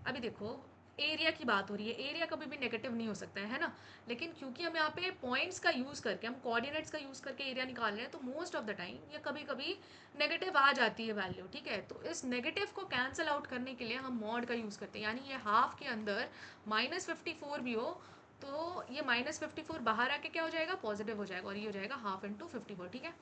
S1: अभी देखो एरिया की बात हो रही है, एरिया कभी भी नेगेटिव नहीं हो सकता है ना। लेकिन क्योंकि हम यहाँ पे पॉइंट्स का यूज़ करके, हम कोऑर्डिनेट्स का यूज़ करके एरिया निकाल रहे हैं, तो मोस्ट ऑफ द टाइम ये कभी कभी नेगेटिव आ जाती है वैल्यू, ठीक है। तो इस नेगेटिव को कैंसिल आउट करने के लिए हम मॉड का यूज़ करते हैं, यानी ये हाफ के अंदर -54 भी हो तो ये -54 बाहर आके क्या हो जाएगा, पॉजिटिव हो जाएगा, और ये हो जाएगा हाफ इंटू 54, ठीक है।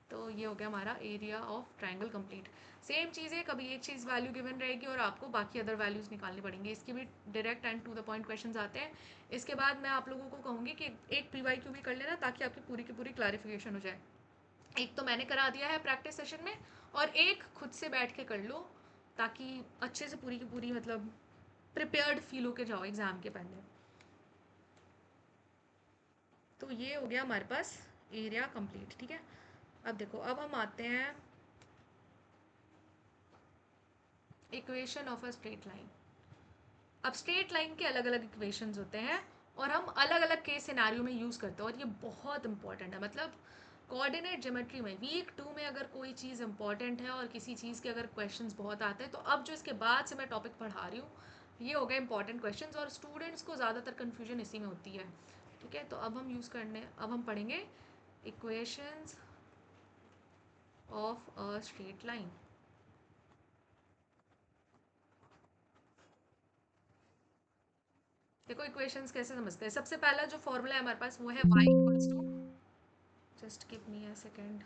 S1: तो ये हो गया हमारा area of triangle complete. Same चीज़ है, कभी एक चीज़ वैल्यू गिवन रहेगी और आपको बाकी अदर वैल्यूज़ निकालनी पड़ेंगी। इसके भी direct and to the point questions आते हैं। इसके बाद मैं आप लोगों को कहूँगी कि एक PYQ भी कर लेना ताकि आपकी पूरी की पूरी क्लैरिफिकेशन हो जाए। एक तो मैंने करा दिया है प्रैक्टिस सेशन में, और एक खुद से बैठ के कर लो ताकि अच्छे से पूरी की पूरी मतलब प्रिपेयर्ड फील होके जाओ एग्ज़ाम के पहले। तो ये हो गया हमारे पास एरिया कंप्लीट, ठीक है। अब देखो, अब हम आते हैं equation of a straight line. अब स्ट्रेट लाइन के अलग अलग इक्वेशंस होते हैं और हम अलग अलग केस सिनारियो में यूज़ करते हैं, और ये बहुत इंपॉर्टेंट है। मतलब कोऑर्डिनेट ज्योमेट्री में वीक 2 में अगर कोई चीज़ इंपॉर्टेंट है और किसी चीज़ के अगर क्वेश्चंस बहुत आते हैं, तो अब जो इसके बाद से मैं टॉपिक पढ़ा रही हूँ ये हो गए इंपॉर्टेंट क्वेश्चंस, और स्टूडेंट्स को ज़्यादातर कन्फ्यूजन इसी में होती है, ठीक है। तो अब हम पढ़ेंगे equations of a straight line. देखो इक्वेशंस कैसे समझते हैं, सबसे पहला जो फॉर्मूला है हमारे पास वो है y equals to, just give me a second,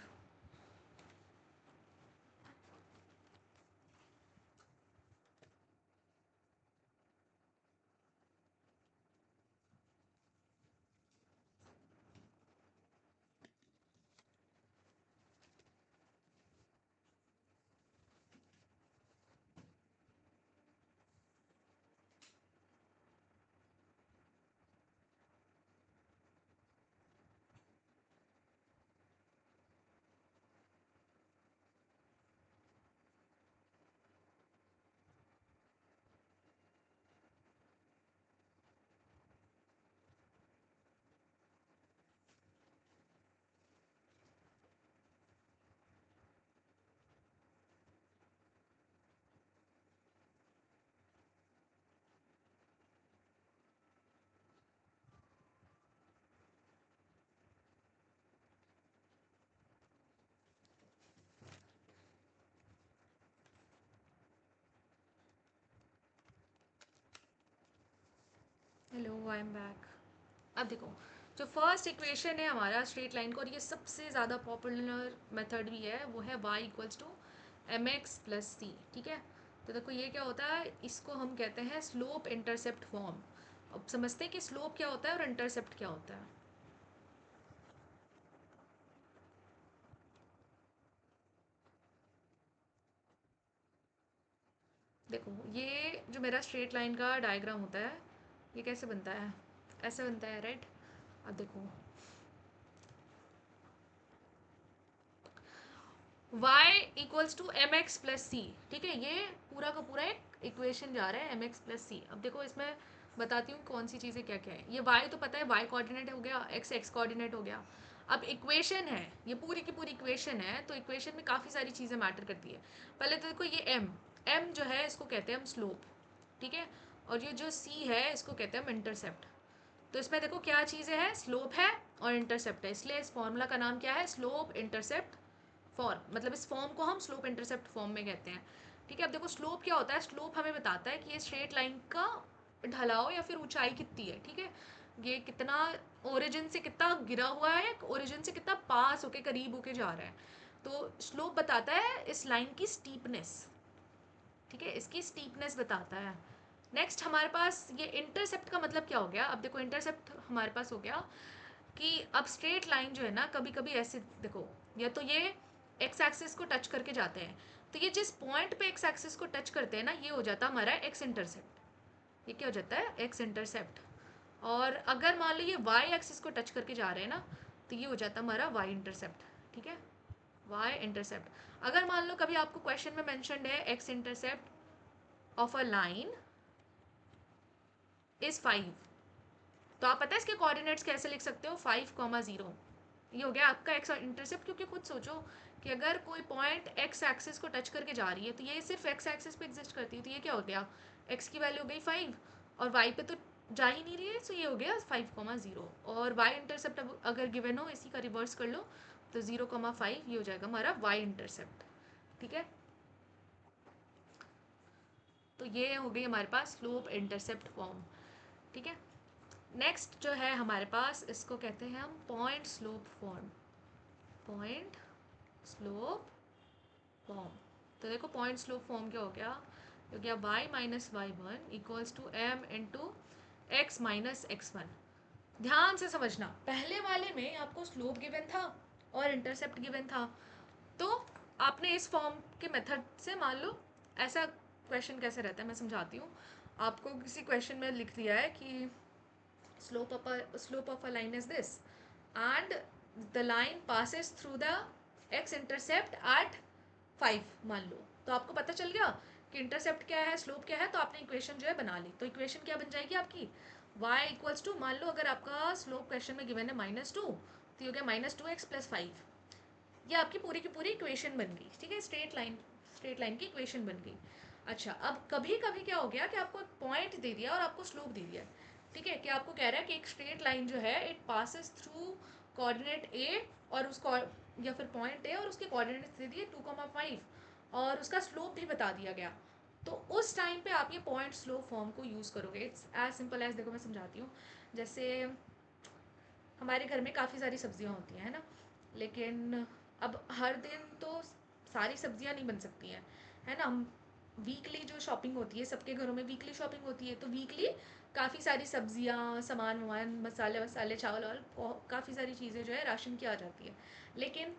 S1: hello I am back. अब देखो, जो फर्स्ट इक्वेशन है हमारा स्ट्रेट लाइन को, और ये सबसे ज़्यादा पॉपुलर मेथड भी है, वो है y equals to m x plus c, ठीक है। तो देखो ये क्या होता है, इसको हम कहते हैं स्लोप इंटरसेप्ट फॉर्म। अब समझते हैं कि स्लोप क्या होता है और इंटरसेप्ट क्या होता है। देखो ये जो मेरा स्ट्रेट लाइन का डायग्राम होता है, ये कैसे बनता है, ऐसे बनता है, राइट। अब देखो y equals to m x plus c, ठीक है। ये पूरा का पूरा एक इक्वेशन जा रहा है एम एक्स प्लस सी। अब देखो इसमें बताती हूँ कौन सी चीज़ें क्या क्या है। ये y तो पता है, y कोऑर्डिनेट हो गया, x x कोऑर्डिनेट हो गया। अब इक्वेशन है, ये पूरी की पूरी इक्वेशन है, तो इक्वेशन में काफ़ी सारी चीज़ें मैटर करती है। पहले तो देखो ये एम जो है इसको कहते हैं हम स्लोप, ठीक है, और ये जो सी है इसको कहते हैं हम इंटरसेप्ट। तो इसमें देखो क्या चीज़ें हैं, स्लोप है और इंटरसेप्ट है, इसलिए इस फॉर्मूला का नाम क्या है, स्लोप इंटरसेप्ट फॉर्म, मतलब इस फॉर्म को हम स्लोप इंटरसेप्ट फॉर्म में कहते हैं। ठीक है, अब देखो स्लोप क्या होता है, स्लोप हमें बताता है कि ये स्ट्रेट लाइन का ढलाव या फिर ऊंचाई कितनी है, ठीक है, ये कितना ओरिजिन से कितना गिरा हुआ है, ओरिजिन से कितना पास होके करीब होके जा रहा है। तो स्लोप बताता है इस लाइन की स्टीपनेस, ठीक है, इसकी स्टीपनेस बताता है। नेक्स्ट हमारे पास ये इंटरसेप्ट का मतलब क्या हो गया, अब देखो इंटरसेप्ट हमारे पास हो गया कि अब स्ट्रेट लाइन जो है ना कभी कभी ऐसे देखो, या तो ये एक्स एक्सिस को टच करके जाते हैं, तो ये जिस पॉइंट पे एक्स एक्सिस को टच करते हैं ना ये हो जाता है हमारा एक्स इंटरसेप्ट, ये क्या हो जाता है, एक्स इंटरसेप्ट। और अगर मान लो ये वाई एक्सिस को टच करके जा रहे हैं ना तो ये हो जाता है हमारा वाई इंटरसेप्ट, ठीक है, वाई इंटरसेप्ट। अगर मान लो कभी आपको क्वेश्चन में मेंशन्ड है x intercept of a line is 5, तो आप पता है इसके कोऑर्डिनेट्स कैसे लिख सकते हो, 5,0, ये हो गया आपका एक्स इंटरसेप्ट। क्योंकि खुद सोचो कि अगर कोई पॉइंट एक्स एक्सिस को टच करके जा रही है तो ये सिर्फ एक्स एक्सिस पे एग्जिस्ट करती है, तो ये क्या हो गया, एक्स की वैल्यू हो गई 5 और वाई पे तो जा ही नहीं रही है, तो ये हो गया 5,0। और वाई इंटरसेप्ट अगर गिवन हो इसी का रिवर्स कर लो तो 0,5, ये हो जाएगा हमारा वाई इंटरसेप्ट, ठीक है। तो ये हो गई हमारे पास स्लोप इंटरसेप्ट फॉर्म, ठीक है। नेक्स्ट जो है हमारे पास इसको कहते हैं हम point slope form, point slope form. तो देखो पॉइंट स्लोप फॉर्म क्या हो गया, हो गया y minus y one equals to m into x minus x one. ध्यान से समझना, पहले वाले में आपको स्लोप गिवन था और इंटरसेप्ट गिवन था, तो आपने इस फॉर्म के मेथड से मान लो, ऐसा क्वेश्चन कैसे रहता है मैं समझाती हूँ आपको। किसी क्वेश्चन में लिख दिया है कि slope of a line is this and the line passes through the x intercept at 5 मान लो, तो आपको पता चल गया कि इंटरसेप्ट क्या है स्लोप क्या है, तो आपने इक्वेशन जो है बना ली। तो इक्वेशन क्या बन जाएगी आपकी, y इक्वल्स टू, मान लो अगर आपका स्लोप क्वेश्चन में गिवन है -2, तो ये हो गया -2x + 5, ये आपकी पूरी की पूरी इक्वेशन बन गई, ठीक है, स्ट्रेट लाइन की इक्वेशन बन गई। अच्छा, अब कभी कभी क्या हो गया कि आपको एक पॉइंट दे दिया और आपको स्लोप दे दिया, ठीक है, कि आपको कह रहा है कि एक स्ट्रेट लाइन जो है इट पासिस थ्रू कोऑर्डिनेट ए और उसको, या फिर पॉइंट ए और उसके कोऑर्डिनेट्स दे दिए 2,5 और उसका स्लोप भी बता दिया गया, तो उस टाइम पे आप ये पॉइंट स्लोप फॉर्म को यूज़ करोगे। इट्स एज सिंपल एज, देखो मैं समझाती हूँ, जैसे हमारे घर में काफ़ी सारी सब्जियां होती हैं, है ना, लेकिन अब हर दिन तो सारी सब्जियां नहीं बन सकती हैं, है ना। हम वीकली जो शॉपिंग होती है, सबके घरों में वीकली शॉपिंग होती है, तो वीकली काफ़ी सारी सब्जियां, सामान वामान, मसाले वसाले, चावल वावल, काफ़ी सारी चीज़ें जो है राशन की आ जाती है। लेकिन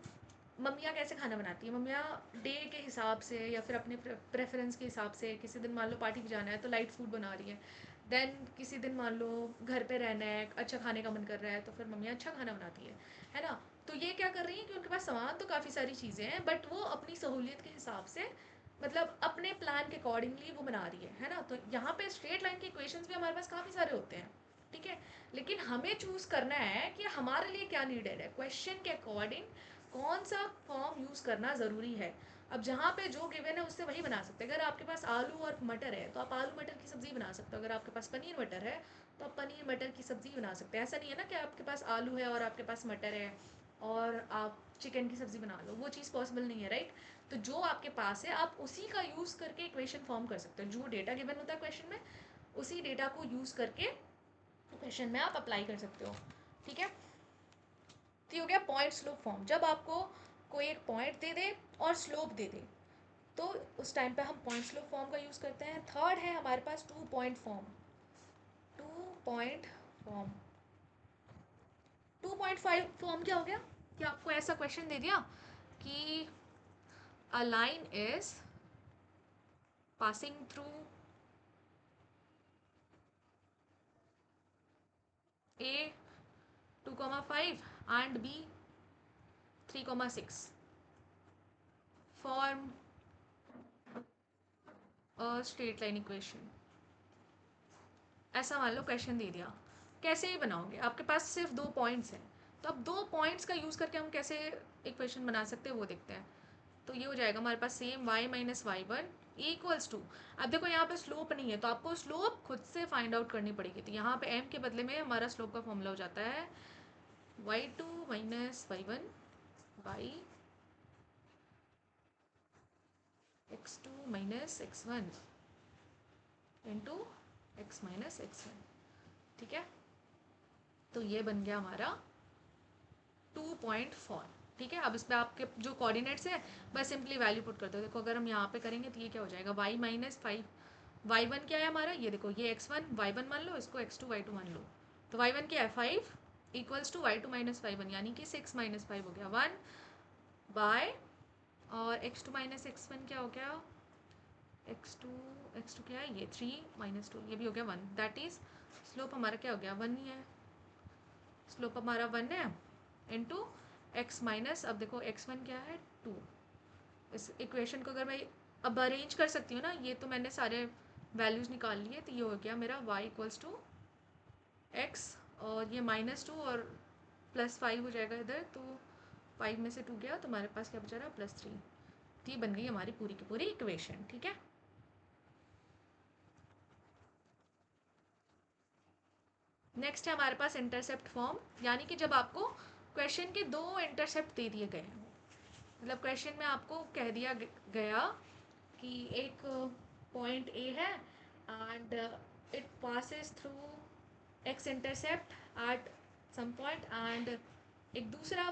S1: मम्मियाँ कैसे खाना बनाती हैं, मम्मियाँ डे के हिसाब से या फिर अपने प्रेफरेंस के हिसाब से, किसी दिन मान लो पार्टी पे जाना है तो लाइट फूड बना रही है, देन किसी दिन मान लो घर पे रहना है, अच्छा खाने का मन कर रहा है, तो फिर मम्मियाँ अच्छा खाना बनाती है ना। तो ये क्या कर रही हैं कि उनके पास सामान तो काफ़ी सारी चीज़ें हैं, बट वो अपनी सहूलियत के हिसाब से, मतलब अपने प्लान के अकॉर्डिंगली वो बना रही है ना। तो यहाँ पे स्ट्रेट लाइन के इक्वेशंस भी हमारे पास काफ़ी सारे होते हैं, ठीक है, लेकिन हमें चूज़ करना है कि हमारे लिए क्या नीडेड है, क्वेश्चन के अकॉर्डिंग कौन सा फॉर्म यूज़ करना ज़रूरी है। अब जहाँ पे जो गिवन है उससे वही बना सकते हैं। अगर आपके पास आलू और मटर है तो आप आलू मटर की सब्ज़ी बना सकते हो, अगर आपके पास पनीर मटर है तो आप पनीर मटर की सब्ज़ी बना सकते हैं। ऐसा नहीं है ना कि आपके पास आलू है और आपके पास मटर है और आप चिकन की सब्ज़ी बना लो, वो चीज़ पॉसिबल नहीं है, राइट। तो जो आपके पास है आप उसी का यूज़ करके इक्वेशन फॉर्म कर सकते हो, जो डेटा गिवन होता है क्वेश्चन में उसी डेटा को यूज़ करके क्वेश्चन में आप अप्लाई कर सकते हो, ठीक है। तो ये हो गया पॉइंट स्लोप फॉर्म, जब आपको कोई एक पॉइंट दे दे और स्लोप दे दे तो उस टाइम पे हम पॉइंट स्लोप फॉर्म का यूज़ करते हैं। थर्ड है हमारे पास 2 point form, 2 point form. 2.5 form क्या हो गया कि आपको ऐसा क्वेश्चन दे दिया कि a line is passing through a 2,5 and B 3,6 form a straight line equation। ऐसा मान लो क्वेश्चन दे दिया, कैसे ही बनाओगे, आपके पास सिर्फ 2 पॉइंट्स हैं, तो अब दो पॉइंट्स का यूज़ करके हम कैसे इक्वेशन बना सकते हैं वो देखते हैं। तो ये हो जाएगा हमारे पास same y minus y one equals to, अब देखो यहाँ पे स्लोप नहीं है तो आपको स्लोप खुद से फाइंड आउट करनी पड़ेगी। तो यहाँ पे m के बदले में हमारा स्लोप का फॉर्मूला हो जाता है y2 minus y one by x2 minus x1 into x minus x1। ठीक है, तो ये बन गया हमारा 2.4। ठीक है, अब इस पर आपके जो कोऑर्डिनेट्स है बस सिंपली वैल्यू पुट करते हो। देखो अगर हम यहाँ पे करेंगे तो ये क्या हो जाएगा y minus five, y one क्या है हमारा, ये देखो ये x1 y1 मान लो, इसको x2 y2 मान लो। तो y1 क्या है 5 equals to y2 minus five one, यानी कि 6 माइनस फाइव हो गया 1 बाय, और x2 माइनस x1 क्या हो गया, x2 क्या है ये 3 माइनस 2, ये भी हो गया 1। दैट इज स्लोप हमारा क्या हो गया 1 ही है, स्लोप हमारा 1 है इंटू एक्स माइनस, अब देखो x1 क्या है 2। इस इक्वेशन को अगर मैं अब अरेंज कर सकती हूँ ना, ये तो मैंने सारे वैल्यूज़ निकाल लिए, तो ये हो गया मेरा y इक्वल्स टू एक्स, और ये -2 और +5 हो जाएगा इधर, तो 5 में से 2 गया तो हमारे पास क्या बचा रहा +3। तो ये बन गई हमारी पूरी की पूरी इक्वेशन। ठीक है, नेक्स्ट है हमारे पास इंटरसेप्ट फॉर्म, यानी कि जब आपको क्वेश्चन के दो इंटरसेप्ट दे दिए गए हैं, मतलब क्वेश्चन में आपको कह दिया गया कि एक पॉइंट ए है and it passes through x intercept at some point, and एक दूसरा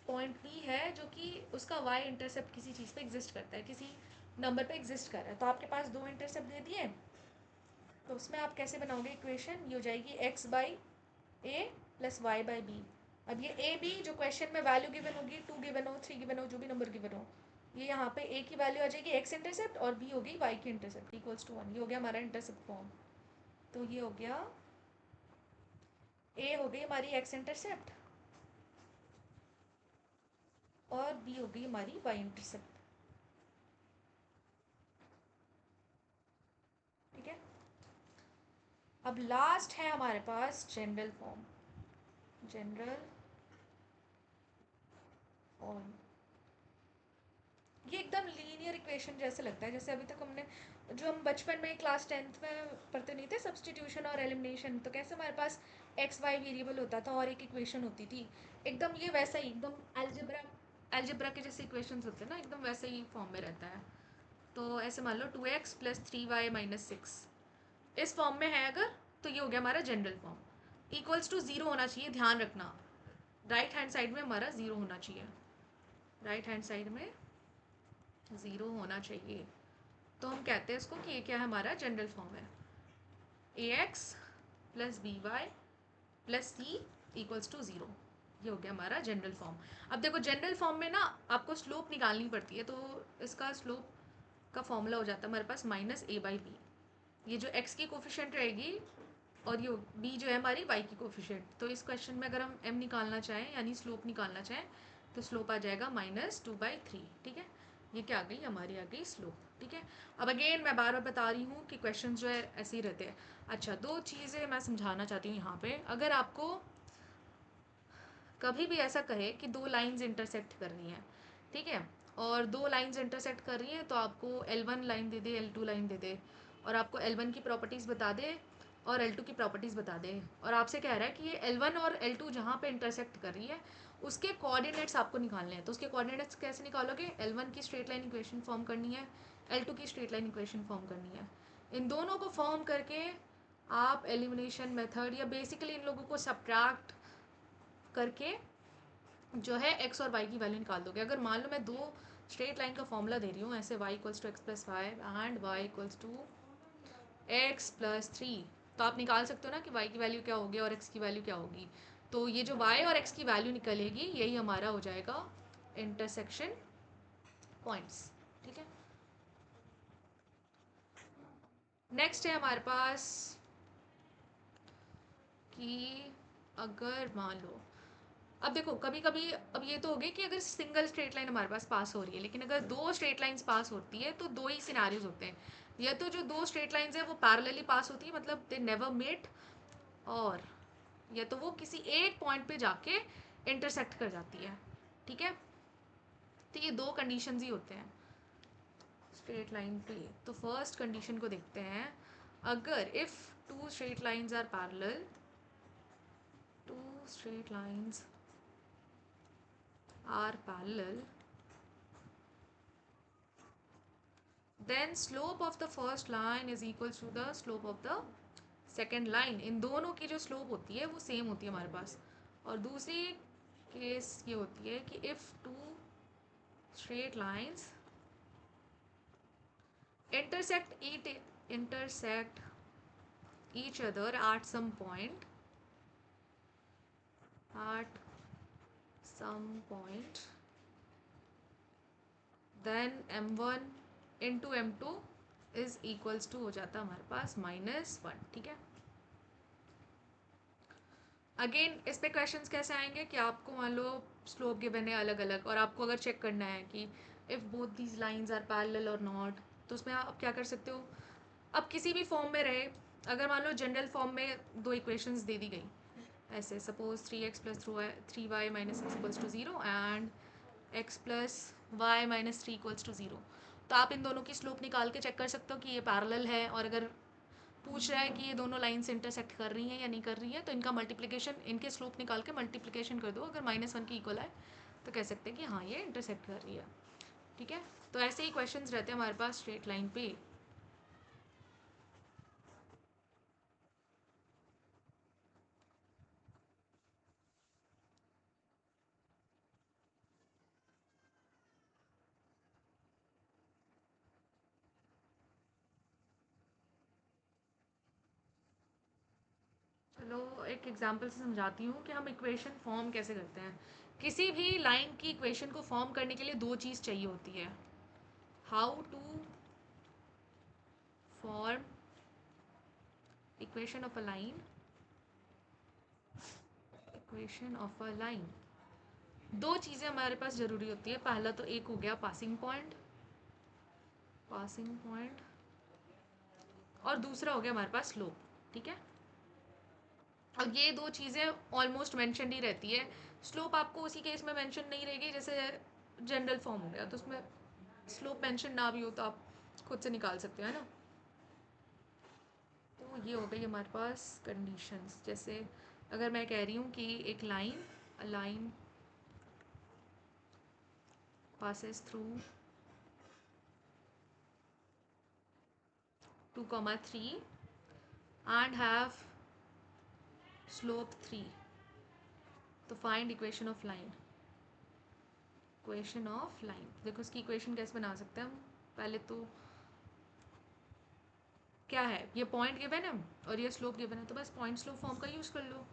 S1: पॉइंट बी है जो कि उसका वाई इंटरसेप्ट किसी चीज़ पे एग्जिस्ट करता है, किसी नंबर पे एग्जिस्ट कर रहा है। तो आपके पास दो इंटरसेप्ट दे दिए, तो उसमें आप कैसे बनाओगे इक्वेशन, ये हो जाएगी x by a plus y by b. अब ये ए बी जो क्वेश्चन में वैल्यू गिवन होगी, 2 गिवन हो 3 गिवन हो जो भी नंबर गिवन हो, ये यहाँ पे ए की वैल्यू आ जाएगी एक्स इंटरसेप्ट और बी होगी वाई की इंटरसेप्ट इक्वल्स टू 1। ये हो गया हमारा इंटरसेप्ट फॉर्म। तो ये हो गया ए हो गई हमारी एक्स इंटरसेप्ट और बी हो गई हमारी वाई इंटरसेप्ट। ठीक है, अब लास्ट है हमारे पास जनरल फॉर्म। जनरल फॉर्म ये एकदम लीनियर इक्वेशन जैसे लगता है, जैसे अभी तक हमने जो हम बचपन में क्लास 10th में पढ़ते नहीं थे सब्सटीट्यूशन और एलिमिनेशन, तो कैसे हमारे पास एक्स वाई वेरिएबल होता था और एक इक्वेशन होती थी, एकदम ये वैसा ही एकदम एल्जेब्रा के जैसे इक्वेशंस होते हैं ना, एकदम वैसे ही फॉर्म में रहता है। तो ऐसे मान लो 2x प्लस 3y माइनस 6 इस फॉर्म में है अगर, तो ये हो गया हमारा general form. Equals to zero होना चाहिए, ध्यान रखना राइट हैंड साइड में हमारा ज़ीरो होना चाहिए, राइट हैंड साइड में ज़ीरो होना चाहिए। तो हम कहते हैं इसको कि ये क्या है हमारा जनरल फॉर्म है, a x plus b y plus c equals to zero. ये हो गया हमारा जनरल फॉर्म। अब देखो जनरल फॉर्म में ना आपको स्लोप निकालनी पड़ती है, तो इसका स्लोप का फॉर्मूला हो जाता है हमारे पास माइनस ए बाई बी। ये जो एक्स की कोफिशिएंट रहेगी और ये बी जो है हमारी वाई की कोफिशिएंट, तो इस क्वेश्चन में अगर हम एम निकालना चाहें यानी स्लोप निकालना चाहें तो स्लोप आ जाएगा -2/3। ठीक है, ये क्या आ गई हमारी आ गई स्लोप। ठीक है, अब अगेन मैं बार बार बता रही हूँ कि क्वेश्चन जो है ऐसे ही रहते हैं। अच्छा, दो चीज़ें मैं समझाना चाहती हूँ यहाँ पे, अगर आपको कभी भी ऐसा कहे कि दो लाइंस इंटरसेक्ट कर रही हैं, ठीक है, और दो लाइंस इंटरसेक्ट कर रही हैं, तो आपको L1 लाइन दे दे L2 लाइन दे दे और आपको L1 की प्रॉपर्टीज़ बता दे और L2 की प्रॉपर्टीज़ बता दे, और आपसे कह रहा है कि ये L1 और L2 जहाँ पे इंटरसेक्ट कर रही है उसके कोऑर्डिनेट्स आपको निकालने हैं। तो उसके कोऑर्डिनेट्स कैसे निकालोगे, L1 की स्ट्रेट लाइन इक्वेशन फॉर्म करनी है, L2 की स्ट्रेट लाइन इक्वेशन फॉर्म करनी है। इन दोनों को फॉर्म करके आप एलिमिनेशन मेथड या बेसिकली इन लोगों को सब्ट्रैक्ट करके जो है एक्स और वाई की वैल्यू निकाल दोगे। अगर मान लो मैं दो स्ट्रेट लाइन का फॉर्मूला दे रही हूँ ऐसे, y equals to x plus five and y equals to x plus three, तो आप निकाल सकते हो ना कि y की वैल्यू क्या होगी और x की वैल्यू क्या होगी। तो ये जो y और x की वैल्यू निकलेगी यही हमारा हो जाएगा इंटरसेक्शन पॉइंट्स। ठीक है, नेक्स्ट है हमारे पास कि अगर मान लो, अब देखो कभी कभी, अब ये तो हो गई कि अगर सिंगल स्ट्रेट लाइन हमारे पास पास हो रही है, लेकिन अगर दो स्ट्रेट लाइंस पास होती है तो दो ही सिनारियोज होते हैं। या तो जो दो स्ट्रेट लाइंस है वो पैरेलली पास होती है, मतलब दे नेवर मेट, और या तो वो किसी एक पॉइंट पे जाके इंटरसेक्ट कर जाती है, ठीक है। तो ये दो कंडीशंस ही होते हैं स्ट्रेट लाइन पे। तो फर्स्ट कंडीशन को देखते हैं, अगर if two straight lines are parallel, two straight lines are parallel, then slope of the first line is equals to the slope of the second line। इन दोनों की जो स्लोप होती है वो सेम होती है हमारे पास। और दूसरी केस ये होती है कि if two straight lines intersect each other at some point, then m1 into m2 is equals to हो जाता है हमारे पास -1, ठीक है। अगेन इस पे क्वेश्चंस कैसे आएंगे कि आपको मान लो स्लोप गिवन है अलग अलग, और आपको अगर चेक करना है कि if both these lines are parallel और नॉट, तो उसमें आप क्या कर सकते हो, अब किसी भी फॉर्म में रहे, अगर मान लो जनरल फॉर्म में दो इक्वेशंस दे दी गई ऐसे, suppose 3x + 3y - x equals to 0 and x + y - 3 equals to 0, तो आप इन दोनों की स्लोप निकाल के चेक कर सकते हो कि ये पैरेलल है, और अगर पूछ रहा है कि ये दोनों लाइन्स इंटरसेक्ट कर रही हैं या नहीं कर रही है, तो इनका मल्टीप्लिकेशन, इनके स्लोप निकाल के मल्टीप्लिकेशन कर दो, अगर -1 की इक्वल आए तो कह सकते हैं कि हाँ ये इंटरसेक्ट कर रही है, ठीक है। तो ऐसे ही क्वेश्चंस रहते हैं हमारे पास स्ट्रेट लाइन पे। चलो एक एग्जांपल से समझाती हूँ कि हम इक्वेशन फॉर्म कैसे करते हैं। किसी भी लाइन की इक्वेशन को फॉर्म करने के लिए दो चीज़ चाहिए होती है, how to form equation of a line, equation of a line. दो चीज़ें हमारे पास ज़रूरी होती है, पहला तो एक हो गया पासिंग पॉइंट, और दूसरा हो गया हमारे पास स्लोप, ठीक है। अब ये दो चीज़ें ऑलमोस्ट मेंशन ही रहती है, स्लोप आपको उसी केस में मेंशन नहीं रहेगी जैसे जनरल फॉर्म हो गया, तो उसमें स्लोप मेंशन ना भी हो तो आप खुद से निकाल सकते हो, है ना। तो ये हो गई हमारे पास कंडीशंस। जैसे अगर मैं कह रही हूँ कि एक line passes through 2, 3 and have slope 3, तो find equation of line. Equation of line देखो इसकी इक्वेशन कैसे बना सकते हैं हम। पहले तो क्या है, ये पॉइंट गिवन है और ये स्लोप गिवन है, तो बस पॉइंट स्लोप फॉर्म का यूज़ कर लो।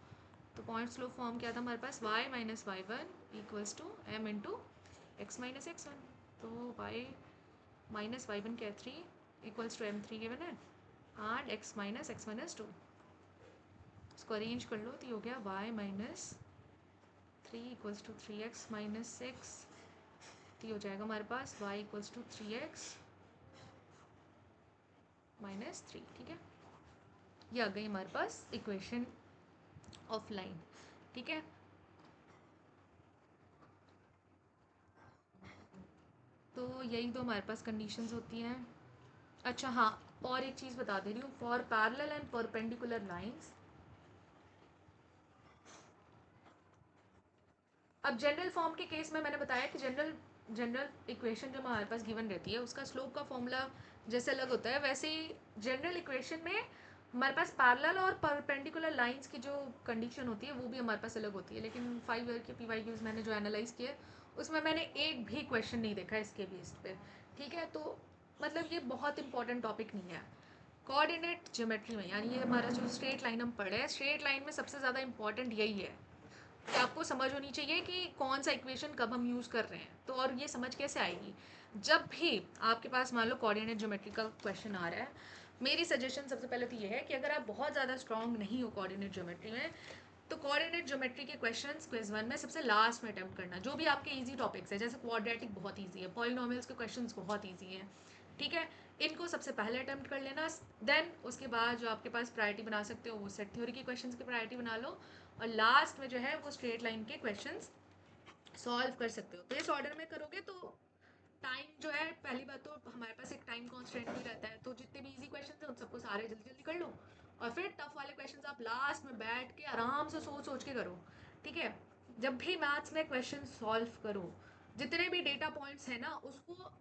S1: तो पॉइंट स्लोप फॉर्म क्या था हमारे पास, y - y1 equals to m into x - x1। तो y - y1 क्या है 3 इक्वल्स टू m3 गिवन है, एंड x - x1 इज 2। इसको अरेंज कर लो तो ये हो गया y - 3 इक्वल्स टू 3x - 6, तो ये हो जाएगा हमारे पास y इक्वल्स टू 3x - 3, ठीक है। ये आ गई हमारे पास इक्वेशन ऑफ लाइन, ठीक है। तो यही तो हमारे पास कंडीशंस होती हैं। अच्छा हाँ, और एक चीज़ बता दे रही हूँ, for parallel and perpendicular lines, अब जनरल फॉर्म के केस में मैंने बताया कि जनरल इक्वेशन जो हमारे पास गिवन रहती है उसका स्लोप का फॉर्मूला जैसे अलग होता है, वैसे ही जनरल इक्वेशन में हमारे पास पैरेलल और परपेंडिकुलर लाइंस की जो कंडीशन होती है वो भी हमारे पास अलग होती है। लेकिन 5 ईयर के PYQs मैंने जो एनालाइज किए उसमें मैंने एक भी क्वेश्चन नहीं देखा इसके बेस्ड पे, ठीक है। तो मतलब ये बहुत इंपॉर्टेंट टॉपिक नहीं है कोऑर्डिनेट ज्योमेट्री में, यानी ये हमारा जो स्ट्रेट लाइन हम पढ़े हैं, स्ट्रेट लाइन में सबसे ज़्यादा इंपॉर्टेंट यही है कि आपको समझ होनी चाहिए कि कौन सा इक्वेशन कब हम यूज़ कर रहे हैं। तो और ये समझ कैसे आएगी, जब भी आपके पास मान लो कोऑर्डिनेट ज्योमेट्री का क्वेश्चन आ रहा है, मेरी सजेशन सबसे पहले तो ये है कि अगर आप बहुत ज़्यादा स्ट्रॉन्ग नहीं हो कोऑर्डिनेट ज्योमेट्री में, तो कोऑर्डिनेट ज्योमेट्री के क्वेश्चंस क्विज 1 में सबसे लास्ट में अटैम्प्ट करना, जो भी आपके इजी टॉपिक्स है, जैसे क्वाड्रेटिक बहुत इजी है, पॉलिनोमियल्स के क्वेश्चंस बहुत इजी हैं, ठीक है। इनको सबसे पहले अटैम्प्ट कर लेना, देन उसके बाद जो आपके पास प्रायोरिटी बना सकते हो वो सेट थ्योरी के क्वेश्चंस की प्रायोरिटी बना लो, और लास्ट में जो है वो स्ट्रेट लाइन के क्वेश्चंस सॉल्व कर सकते हो। तो इस ऑर्डर में करोगे तो टाइम जो है, पहली बात तो हमारे पास एक टाइम कॉन्स्टेंट भी रहता है, तो जितने भी इजी क्वेश्चन हैं उन सबको सारे जल्दी जल्दी कर लो, और फिर टफ वाले क्वेश्चंस आप लास्ट में बैठ के आराम से सोच सोच के करो। ठीक है, जब भी मैथ्स में क्वेश्चन सॉल्व करो, जितने भी डेटा पॉइंट्स हैं ना उसको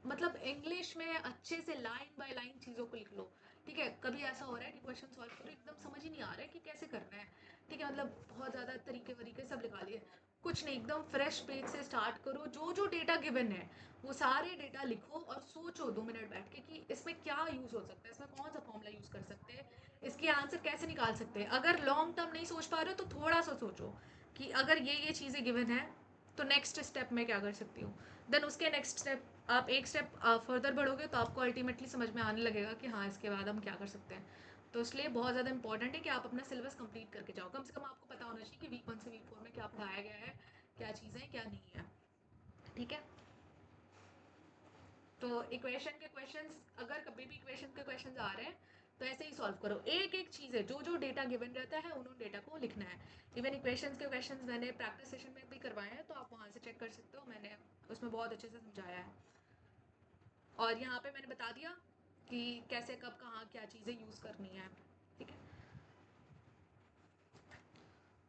S1: मतलब इंग्लिश में अच्छे से लाइन बाय लाइन चीज़ों को लिख लो। ठीक है, कभी ऐसा हो रहा है कि क्वेश्चन सॉल्व करो एकदम समझ ही नहीं आ रहा है कि कैसे करना है। ठीक है, मतलब बहुत ज़्यादा तरीके वरीके सब लिखा लिए, कुछ नहीं, एकदम फ्रेश पेज से स्टार्ट करो, जो जो डेटा गिवन है वो सारे डेटा लिखो और सोचो 2 मिनट बैठ के कि इसमें क्या यूज़ हो सकता है, इसमें कौन सा फॉर्मूला यूज़ कर सकते हैं, इसके आंसर कैसे निकाल सकते हैं। अगर लॉन्ग टर्म नहीं सोच पा रहे हो तो थोड़ा सा सोचो कि अगर ये चीज़ें गिवन है तो नेक्स्ट स्टेप में क्या कर सकती हूँ। देन उसके नेक्स्ट स्टेप, आप एक स्टेप फर्दर बढ़ोगे तो आपको अल्टीमेटली समझ में आने लगेगा कि हाँ इसके बाद हम क्या कर सकते हैं। तो इसलिए बहुत ज़्यादा इंपॉर्टेंट है कि आप अपना सिलेबस कंप्लीट करके जाओ, कम से कम आपको पता होना चाहिए कि वीक 1 से वीक 4 में क्या पढ़ाया गया है, क्या चीज़ें क्या नहीं है। ठीक है, तो इक्वेशन के क्वेश्चंस, अगर कभी भी इक्वेशन के क्वेश्चंस आ रहे हैं तो ऐसे ही सॉल्व करो, एक एक चीज़ है, जो जो डेटा गिवन रहता है उन डेटा को लिखना है। इवन इक्वेशंस के क्वेश्चंस मैंने प्रैक्टिस सेशन में भी करवाए हैं, तो आप वहाँ से चेक कर सकते हो, मैंने उसमें बहुत अच्छे से समझाया है। और यहाँ पे मैंने बता दिया कि कैसे कब कहाँ क्या चीज़ें यूज़ करनी है। ठीक है,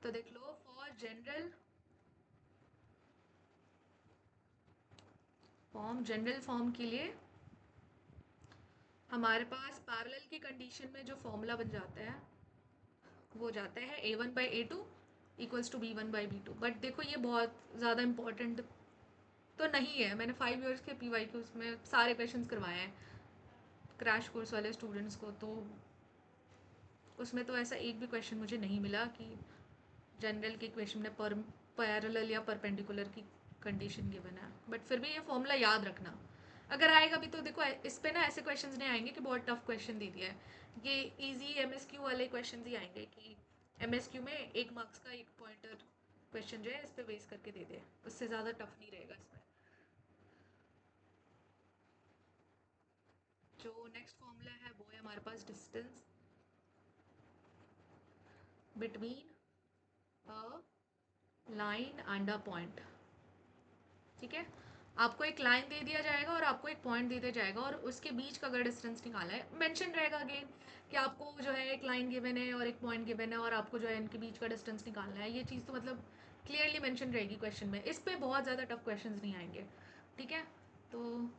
S1: तो देख लो, फॉर जनरल फॉर्म के लिए हमारे पास पैरेलल की कंडीशन में जो फॉर्मूला बन जाता है वो जाता है a1/a2 equals to b1/b2। But देखो ये बहुत ज़्यादा इंपॉर्टेंट तो नहीं है, मैंने 5 इयर्स के PYQs में सारे क्वेश्चन करवाए हैं क्रैश कोर्स वाले स्टूडेंट्स को, तो उसमें तो ऐसा एक भी क्वेश्चन मुझे नहीं मिला कि जनरल के इक्वेशन में पैरेलल या परपेंडिकुलर की कंडीशन गिवन है। बट फिर भी ये फॉर्मूला याद रखना, अगर आएगा भी तो देखो इस पे ना ऐसे क्वेश्चंस नहीं आएंगे कि बहुत टफ क्वेश्चन दे दिया है, ये इजी MSQ वाले क्वेश्चन ही आएंगे कि MSQ में 1 मार्क्स का एक पॉइंटर क्वेश्चन जो है इस पे बेस करके दे दे, उससे ज़्यादा टफ नहीं रहेगा इसमें। जो नेक्स्ट फॉर्मूला है वो है हमारे पास distance between a line and a point. ठीक है, आपको एक लाइन दे दिया जाएगा और आपको एक पॉइंट दे दिया जाएगा, और उसके बीच का अगर डिस्टेंस निकालना है, मेंशन रहेगा अगेन कि आपको जो है एक लाइन गिवन है और एक पॉइंट गिवन है और आपको जो है इनके बीच का डिस्टेंस निकालना है, ये चीज़ तो मतलब क्लियरली मेंशन रहेगी क्वेश्चन में, इस पर बहुत ज़्यादा टफ क्वेश्चन नहीं आएंगे। ठीक है, तो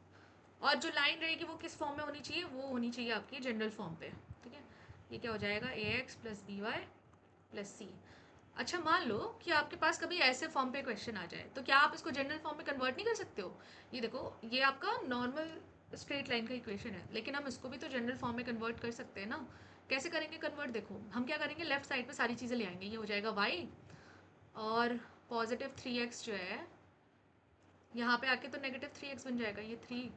S1: और जो लाइन रहेगी वो किस फॉर्म में होनी चाहिए, वो होनी चाहिए आपकी जनरल फॉर्म पे। ठीक है, ये क्या हो जाएगा, ax + by + c। अच्छा, मान लो कि आपके पास कभी ऐसे फॉर्म पे क्वेश्चन आ जाए, तो क्या आप इसको जनरल फॉर्म में कन्वर्ट नहीं कर सकते हो। ये देखो, ये आपका नॉर्मल स्ट्रेट लाइन का इक्वेशन है, लेकिन हम इसको भी तो जनरल फॉर्म में कन्वर्ट कर सकते हैं ना। कैसे करेंगे कन्वर्ट, देखो हम क्या करेंगे, लेफ्ट साइड पे सारी चीज़ें ले आएंगे, ये हो जाएगा y, और +3x जो है यहाँ पे आके तो -3x बन जाएगा, ये 3,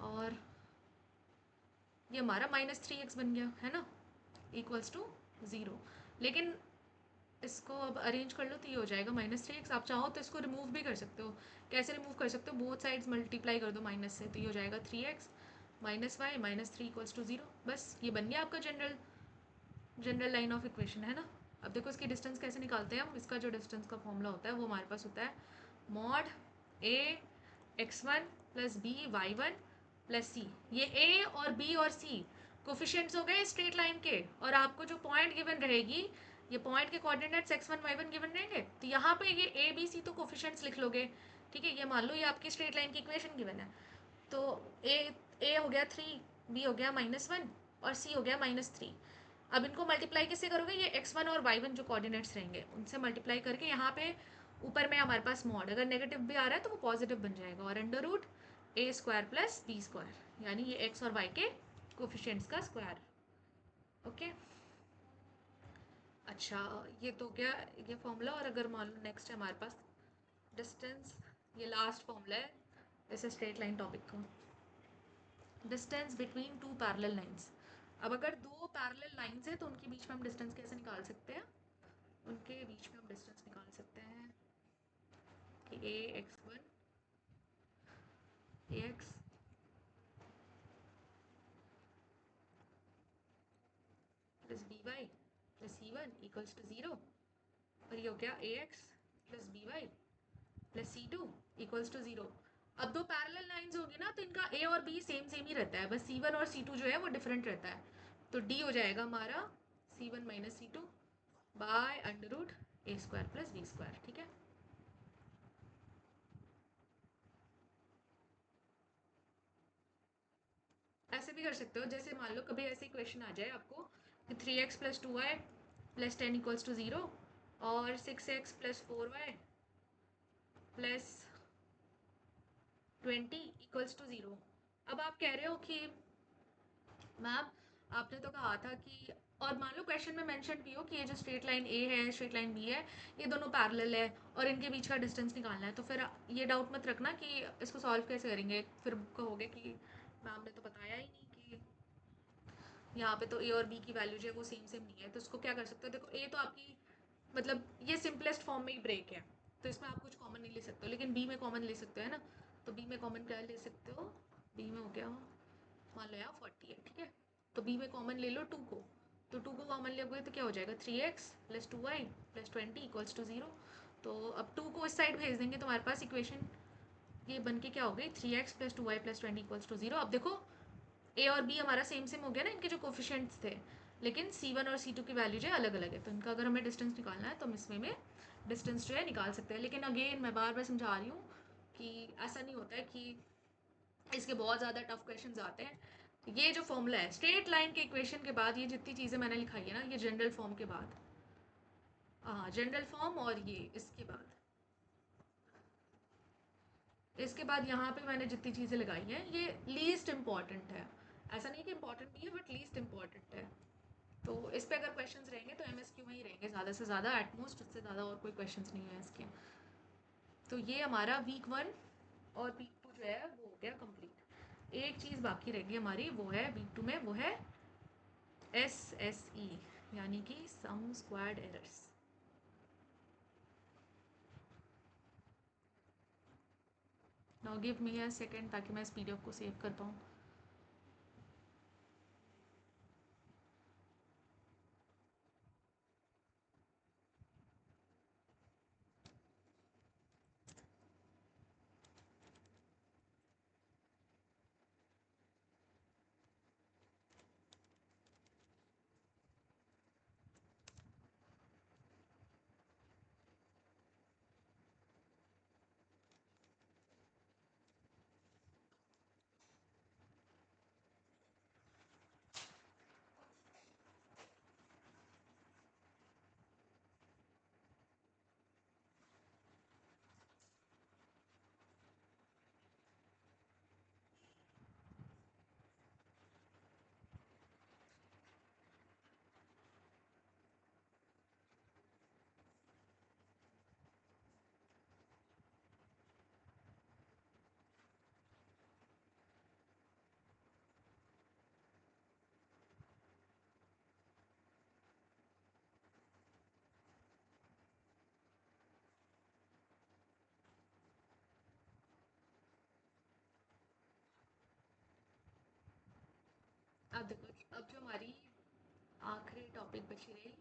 S1: और ये हमारा -3x बन गया है ना, इक्वल्स टू 0। लेकिन इसको अब अरेंज कर लो तो ये हो जाएगा -3x। आप चाहो तो इसको रिमूव भी कर सकते हो, कैसे रिमूव कर सकते हो, बोथ साइड्स मल्टीप्लाई कर दो माइनस से, तो ये हो जाएगा 3x -y -3 इक्वल्स टू 0। बस ये बन गया आपका जनरल लाइन ऑफ इक्वेशन, है ना। अब देखो इसकी डिस्टेंस कैसे निकालते हैं हम, इसका जो डिस्टेंस का फॉर्मूला होता है वो हमारे पास होता है mod a x1 + b y1 + c। ये a और b और c कोफिशिएंट्स हो गए स्ट्रेट लाइन के, और आपको जो पॉइंट गिवन रहेगी, ये पॉइंट के कोऑर्डिनेट्स x1 y1 गिवन रहेंगे, तो यहाँ पे ये a b c तो कोफिशिएंट्स लिख लोगे। ठीक है, ये मान लो ये आपकी स्ट्रेट लाइन की इक्वेशन गिवन है, तो a हो गया 3, b हो गया -1 और c हो गया -3। अब इनको मल्टीप्लाई किससे करोगे, ये x1 और y1 जो कोऑर्डिनेट्स रहेंगे उनसे मल्टीप्लाई करके, यहाँ पे ऊपर में हमारे पास मॉड, अगर नेगेटिव भी आ रहा है तो वो पॉजिटिव बन जाएगा, और √a² + b², यानी ये x और y के कोफिशिएंट्स का स्क्वायर। ओके, अच्छा, ये तो क्या, ये फॉर्मूला। और अगर मान लो नेक्स्ट है हमारे पास डिस्टेंस, ये लास्ट फॉर्मूला है इस स्ट्रेट लाइन टॉपिक का, distance between two parallel lines. अब अगर दो पैरेलल लाइंस हैं तो उनके बीच में हम डिस्टेंस कैसे निकाल सकते हैं, उनके बीच में हम डिस्टेंस निकाल सकते हैं कि ax + by + c1 equals to 0, और ये हो गया a x plus b y plus c two equals to 0। अब दो पैरेलल लाइंस होंगी ना, तो इनका ए और बी सेम सेम ही रहता है, बस सी वन और सी टू जो है वो डिफरेंट रहता है। तो डी हो जाएगा हमारा c one minus c two by under root a square plus b square. ठीक है, ऐसे भी कर सकते हो, जैसे मान लो कभी ऐसे क्वेश्चन आ जाए आपको कि 3x plus 2y plus 10 equals to 0 और 6x plus 4y plus 20 equals to 0। अब आप कह रहे हो कि मैम आपने तो कहा था कि, और मान लो क्वेश्चन में मेंशन भी हो कि ये जो स्ट्रेट लाइन ए है स्ट्रेट लाइन बी है ये दोनों पैरेलल है और इनके बीच का डिस्टेंस निकालना है, तो फिर ये डाउट मत रखना कि इसको सॉल्व कैसे करेंगे, फिर कहोगे कि मैम ने तो बताया ही नहीं कि यहाँ पे तो ए और बी की वैल्यू जो है वो सेम सेम नहीं है। तो उसको क्या कर सकते हो, देखो ए तो आपकी मतलब ये सिंपलेस्ट फॉर्म में ही ब्रेक है, तो इसमें आप कुछ कॉमन नहीं ले सकते हो, लेकिन बी में कॉमन ले सकते हो है ना। तो बी में कॉमन क्या ले सकते हो, बी में हो गया मान लो यहाँ 40 है, ठीक है, तो बी में कॉमन ले लो 2 को, तो 2 को कॉमन लोगे तो क्या हो जाएगा 3x plus 2y plus 20 equals to 0। तो अब 2 को इस साइड भेज देंगे तो हमारे पास इक्वेशन ये बन के क्या हो गई 3x plus 2y plus 20 equals to 0। अब देखो ए और बी हमारा सेम सेम हो गया ना, इनके जो कोफिशिएंट्स थे, लेकिन C1 और C2 की वैल्यू जो है अलग अलग है, तो इनका अगर हमें डिस्टेंस निकालना है तो हम इसमें डिस्टेंस जो है निकाल सकते हैं। लेकिन अगेन मैं बार बार समझा रही हूँ कि ऐसा नहीं होता है कि इसके बहुत ज़्यादा टफ क्वेश्चन आते हैं। ये जो फॉर्मूला है स्ट्रेट लाइन के इक्वेशन के बाद, ये जितनी चीज़ें मैंने लिखाई है ना ये जनरल फॉर्म के बाद, हाँ जनरल फॉर्म, और ये इसके बाद यहाँ पे मैंने जितनी चीज़ें लगाई हैं ये लीस्ट इम्पॉर्टेंट है, ऐसा नहीं कि इम्पॉर्टेंट नहीं है बट लीस्ट इम्पॉर्टेंट है। तो इस पे अगर क्वेश्चंस रहेंगे तो MSQ में ही रहेंगे ज़्यादा से ज़्यादा, एटमोस्ट उससे ज़्यादा और कोई क्वेश्चंस नहीं है इसके। तो ये हमारा वीक 1 और वीक 2 जो है वो हो गया कंप्लीट। एक चीज़ बाकी रह गई हमारी, वो है वीक 2 में, वो है SSE यानी कि sum squared errors. Now give me a second ताकि मैं इस PDF को सेव कर पाऊँ। अब देखो, अब जो हमारी आखिरी टॉपिक बची रही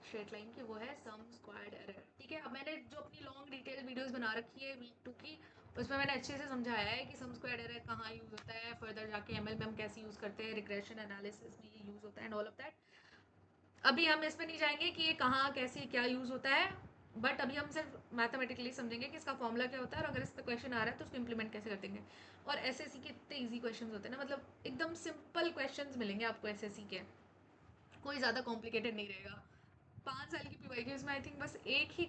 S1: स्ट्रेट लाइन की, वो है सम स्क्वायर्ड एरर। ठीक है, अब मैंने जो अपनी लॉन्ग डिटेल वीडियोस बना रखी है वीक 2 की, उसमें मैंने अच्छे से समझाया है कि सम स्क्वायर्ड एरर कहाँ यूज़ होता है, फर्दर जाके ML में हम कैसे यूज़ करते हैं, रिग्रेशन एनालिसिस में ये यूज़ होता है एंड ऑल ऑफ दैट। अभी हम इसमें नहीं जाएंगे कि ये कहाँ कैसे क्या यूज़ होता है, बट अभी हम सिर्फ मैथमेटिकली समझेंगे कि इसका फॉर्मूला क्या होता है और अगर इस पर क्वेश्चन आ रहा है तो उसको इम्प्लीमेंट कैसे कर देंगे। और SSC के इतने ईजी क्वेश्चन होते हैं ना, मतलब एकदम सिंपल क्वेश्चन मिलेंगे आपको SSC के, कोई ज़्यादा कॉम्प्लिकेटेड नहीं रहेगा। 5 साल की PYQs में आई थिंक बस एक ही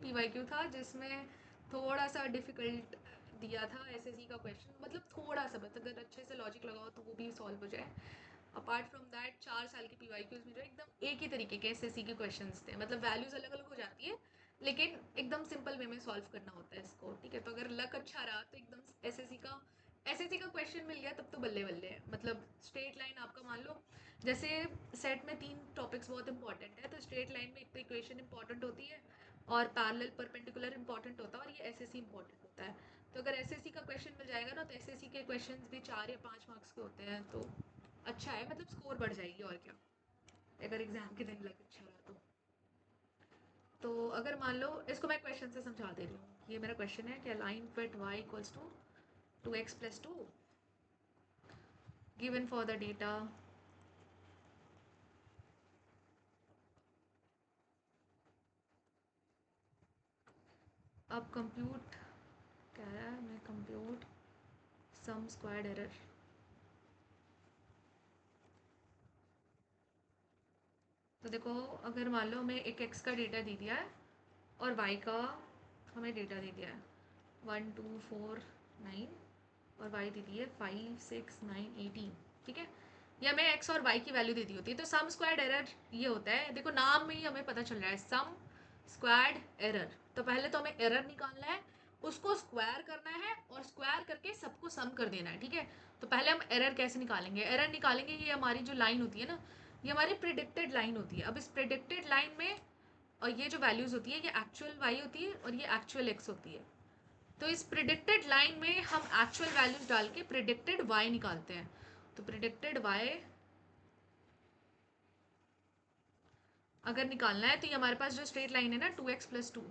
S1: PYQ था जिसमें थोड़ा सा डिफिकल्ट दिया था SSC का क्वेश्चन, मतलब थोड़ा सा, बस अगर अच्छे से लॉजिक लगाओ तो वो भी सॉल्व हो जाए। अपार्ट फ्रॉम दैट 4 साल की PYQs में जो एकदम एक ही तरीके के SSC के क्वेश्चंस थे, मतलब वैल्यूज अलग अलग हो जाती है लेकिन एकदम सिंपल वे में सॉल्व करना होता है इसको। ठीक है, तो अगर लक अच्छा रहा तो एकदम SSC का क्वेश्चन मिल गया तब तो बल्ले बल्ले है। मतलब स्ट्रेट लाइन आपका मान लो, जैसे सेट में 3 टॉपिक्स बहुत इंपॉर्टेंट है, तो स्ट्रेट लाइन में एक तो इक्वेशन इंपॉर्टेंट होती है और पैरेलल परपेंडिकुलर इंपॉर्टेंट होता है और ये SSC इंपॉर्टेंट होता है। तो अगर SSC का क्वेश्चन मिल जाएगा ना तो SSC के क्वेश्चन भी 4 या 5 मार्क्स के होते हैं, तो अच्छा है, मतलब स्कोर बढ़ जाएगी और क्या, अगर एग्जाम के दिन लग अच्छा रहा तो। तो अगर मान लो, इसको मैं क्वेश्चन से समझा दे रही हूँ, ये मेरा क्वेश्चन है कि a line fit y equals to 2x+2 given for the data अब कंप्यूट कह रहा है, मैं कंप्यूट सम स्क्वायर्ड एरर। तो देखो, अगर मान लो हमें एक x का डेटा दे दिया है और y का हमें डेटा दे दिया है 1 2 4 9 और y दे दी है 5 6 9 18, ठीक है। ये हमें x और y की वैल्यू दे दी होती है। तो सम स्क्वायर्ड एरर ये होता है, देखो नाम में ही हमें पता चल रहा है सम स्क्वायर्ड एरर। तो पहले तो हमें एरर निकालना है, उसको स्क्वायर करना है और स्क्वायर करके सबको सम कर देना है, ठीक है। तो पहले हम एरर कैसे निकालेंगे, एरर निकालेंगे, ये हमारी जो लाइन होती है ना, ये हमारी प्रिडिक्टेड लाइन होती है। अब इस प्रिडिक्टेड लाइन में और ये जो वैल्यूज़ होती है ये एक्चुअल y होती है और ये एक्चुअल x होती है। तो इस प्रिडिक्टेड लाइन में हम एक्चुअल वैल्यूज डाल के प्रिडिक्टेड y निकालते हैं। तो प्रिडिक्टेड y अगर निकालना है तो ये हमारे पास जो स्ट्रेट लाइन है ना 2x+2,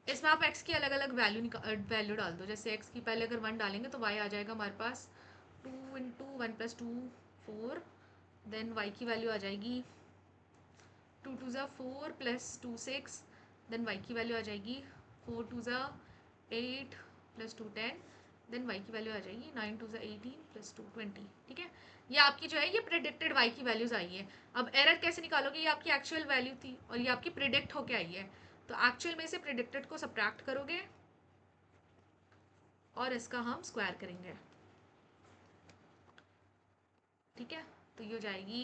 S1: इसमें आप x की अलग अलग वैल्यू डाल दो। जैसे x की पहले अगर 1 डालेंगे तो y आ जाएगा हमारे पास 2 इंटू 1+2 4, देन y की वैल्यू आ जाएगी 2 2 ज़ा 4 प्लस 2 6, देन y की वैल्यू आ जाएगी 4 2 ज़ा 8 प्लस 2 10, देन y की वैल्यू आ जाएगी 9 2 ज़ा 18 प्लस 2 20, ठीक है। ये आपकी जो है ये प्रिडिक्टेड y की वैल्यूज आई है। अब एरर कैसे निकालोगे, ये आपकी एक्चुअल वैल्यू थी और ये आपकी प्रिडिक्ट होके आई है। तो एक्चुअल में से प्रिडिक्टेड को सब्ट्रैक्ट करोगे और इसका हम स्क्वायर करेंगे, ठीक है। तो ये हो जाएगी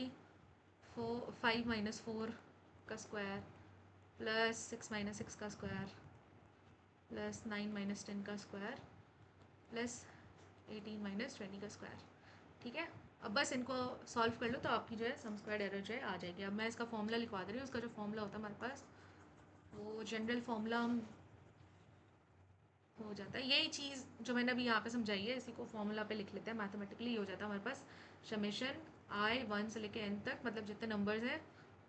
S1: 5 माइनस 4 का स्क्वायर प्लस 6 माइनस 6 का स्क्वायर प्लस 9 माइनस 10 का स्क्वायर प्लस 18 माइनस 20 का स्क्वायर, ठीक है। अब बस इनको सॉल्व कर लो तो आपकी जो है सम स्क्वायर्ड एरर जो है आ जाएगी। अब मैं इसका फॉर्मूला लिखवा दे रही हूँ। उसका जो फॉर्मूला होता है हमारे पास, वो जनरल फॉर्मूला हम हो जाता है, यही चीज़ जो मैंने अभी यहाँ पे समझाई है इसी को फॉर्मूला पे लिख लेते हैं। मैथमेटिकली ये हो जाता है हमारे पास समेशन i 1 से लेके n तक, मतलब जितने नंबर्स हैं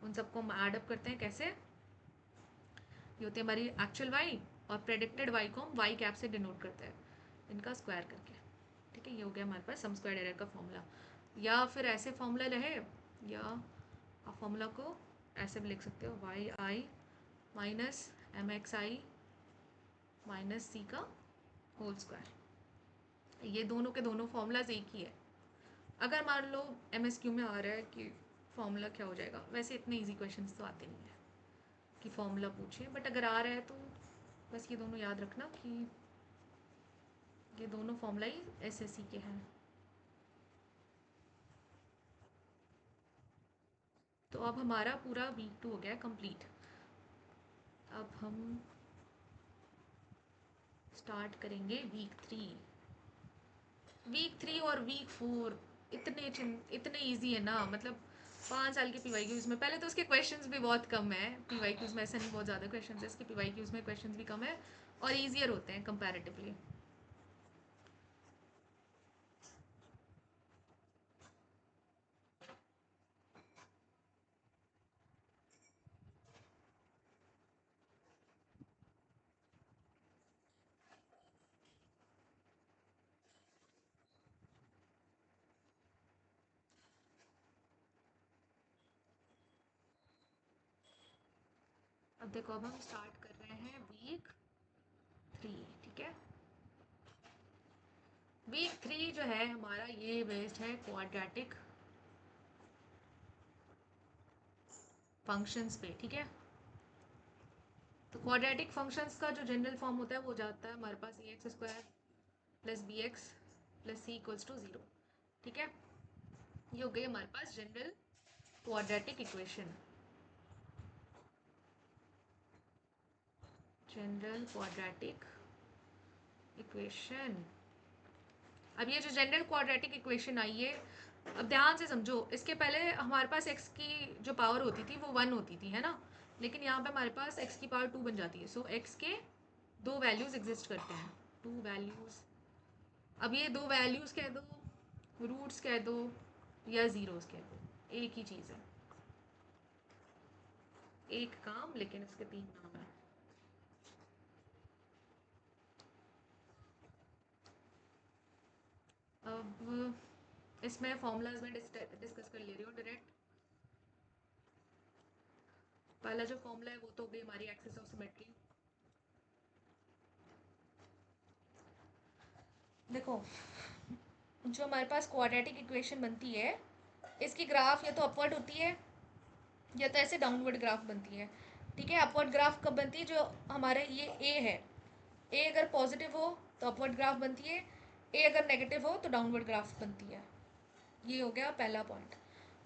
S1: उन सबको हम ऐड अप करते हैं। कैसे, ये होती है हमारी एक्चुअल y और प्रेडिक्टेड y को हम y कैप से डिनोट करते हैं इनका स्क्वायर करके, ठीक है। ये हो गया हमारे पास सम स्क्वायर्ड एरर का फॉर्मूला। या फिर ऐसे फॉर्मूला रहे, या आप फॉर्मूला को ऐसे भी लिख सकते हो वाई आई माइनस एम एक्स आई माइनस सी का होल स्क्वायर। ये दोनों के दोनों फॉर्मूलाज एक ही है। अगर मान लो MSQ में आ रहा है कि फॉर्मूला क्या हो जाएगा, वैसे इतने इजी क्वेश्चंस तो आते नहीं है कि फॉर्मूला पूछे, बट अगर आ रहा है तो बस ये दोनों याद रखना कि ये दोनों फॉर्मूला ही SSC के हैं। तो अब हमारा पूरा वीक 2 हो गया कंप्लीट। अब हम स्टार्ट करेंगे वीक 3। वीक 3 और वीक 4 इतने इजी है ना, मतलब 5 साल के PYQs में, पहले तो उसके क्वेश्चंस भी बहुत कम है। PYQs में ऐसा नहीं बहुत ज़्यादा क्वेश्चंस है, इसके PYQs में क्वेश्चंस भी कम है और ईजियर होते हैं कंपैरेटिवली। अब देखो, अब हम स्टार्ट कर रहे हैं वीक 3, ठीक है। वीक 3 जो है हमारा ये बेस्ड है क्वाड्रेटिक फंक्शंस पे, ठीक है। तो क्वाड्रेटिक फंक्शंस का जो जनरल फॉर्म होता है वो जाता है हमारे पास ax² plus bx plus c equals to 0, ठीक है। ये हो गई हमारे पास general quadratic equation, general quadratic equation. अब ये जो जनरल क्वाड्रेटिक इक्वेशन आई है, अब ध्यान से समझो, इसके पहले हमारे पास x की जो पावर होती थी वो 1 होती थी, है ना। लेकिन यहाँ पे हमारे पास x की पावर 2 बन जाती है। सो x के दो वैल्यूज़ एग्जिस्ट करते हैं, 2 वैल्यूज़। अब ये दो वैल्यूज़ कह दो, रूट्स कह दो या ज़ीरोज़ कह दो, एक ही चीज़ है। एक काम लेकिन इसके 3 नाम है। अब इसमें फॉर्मूलाज में डिस्कस कर ले रही हूँ डायरेक्ट। पहला जो फॉर्मूला है वो तो हो गई हमारी एक्सिस ऑफ सिमेट्री। देखो, जो हमारे पास क्वाड्रेटिक इक्वेशन बनती है, इसकी ग्राफ या तो अपवर्ड होती है या तो ऐसे डाउनवर्ड ग्राफ बनती है। ठीक है, अपवर्ड ग्राफ कब बनती है? जो हमारे ये ए है, ए अगर पॉजिटिव हो तो अपवर्ड ग्राफ बनती है, ए अगर नेगेटिव हो तो डाउनवर्ड ग्राफ बनती है। ये हो गया पहला पॉइंट।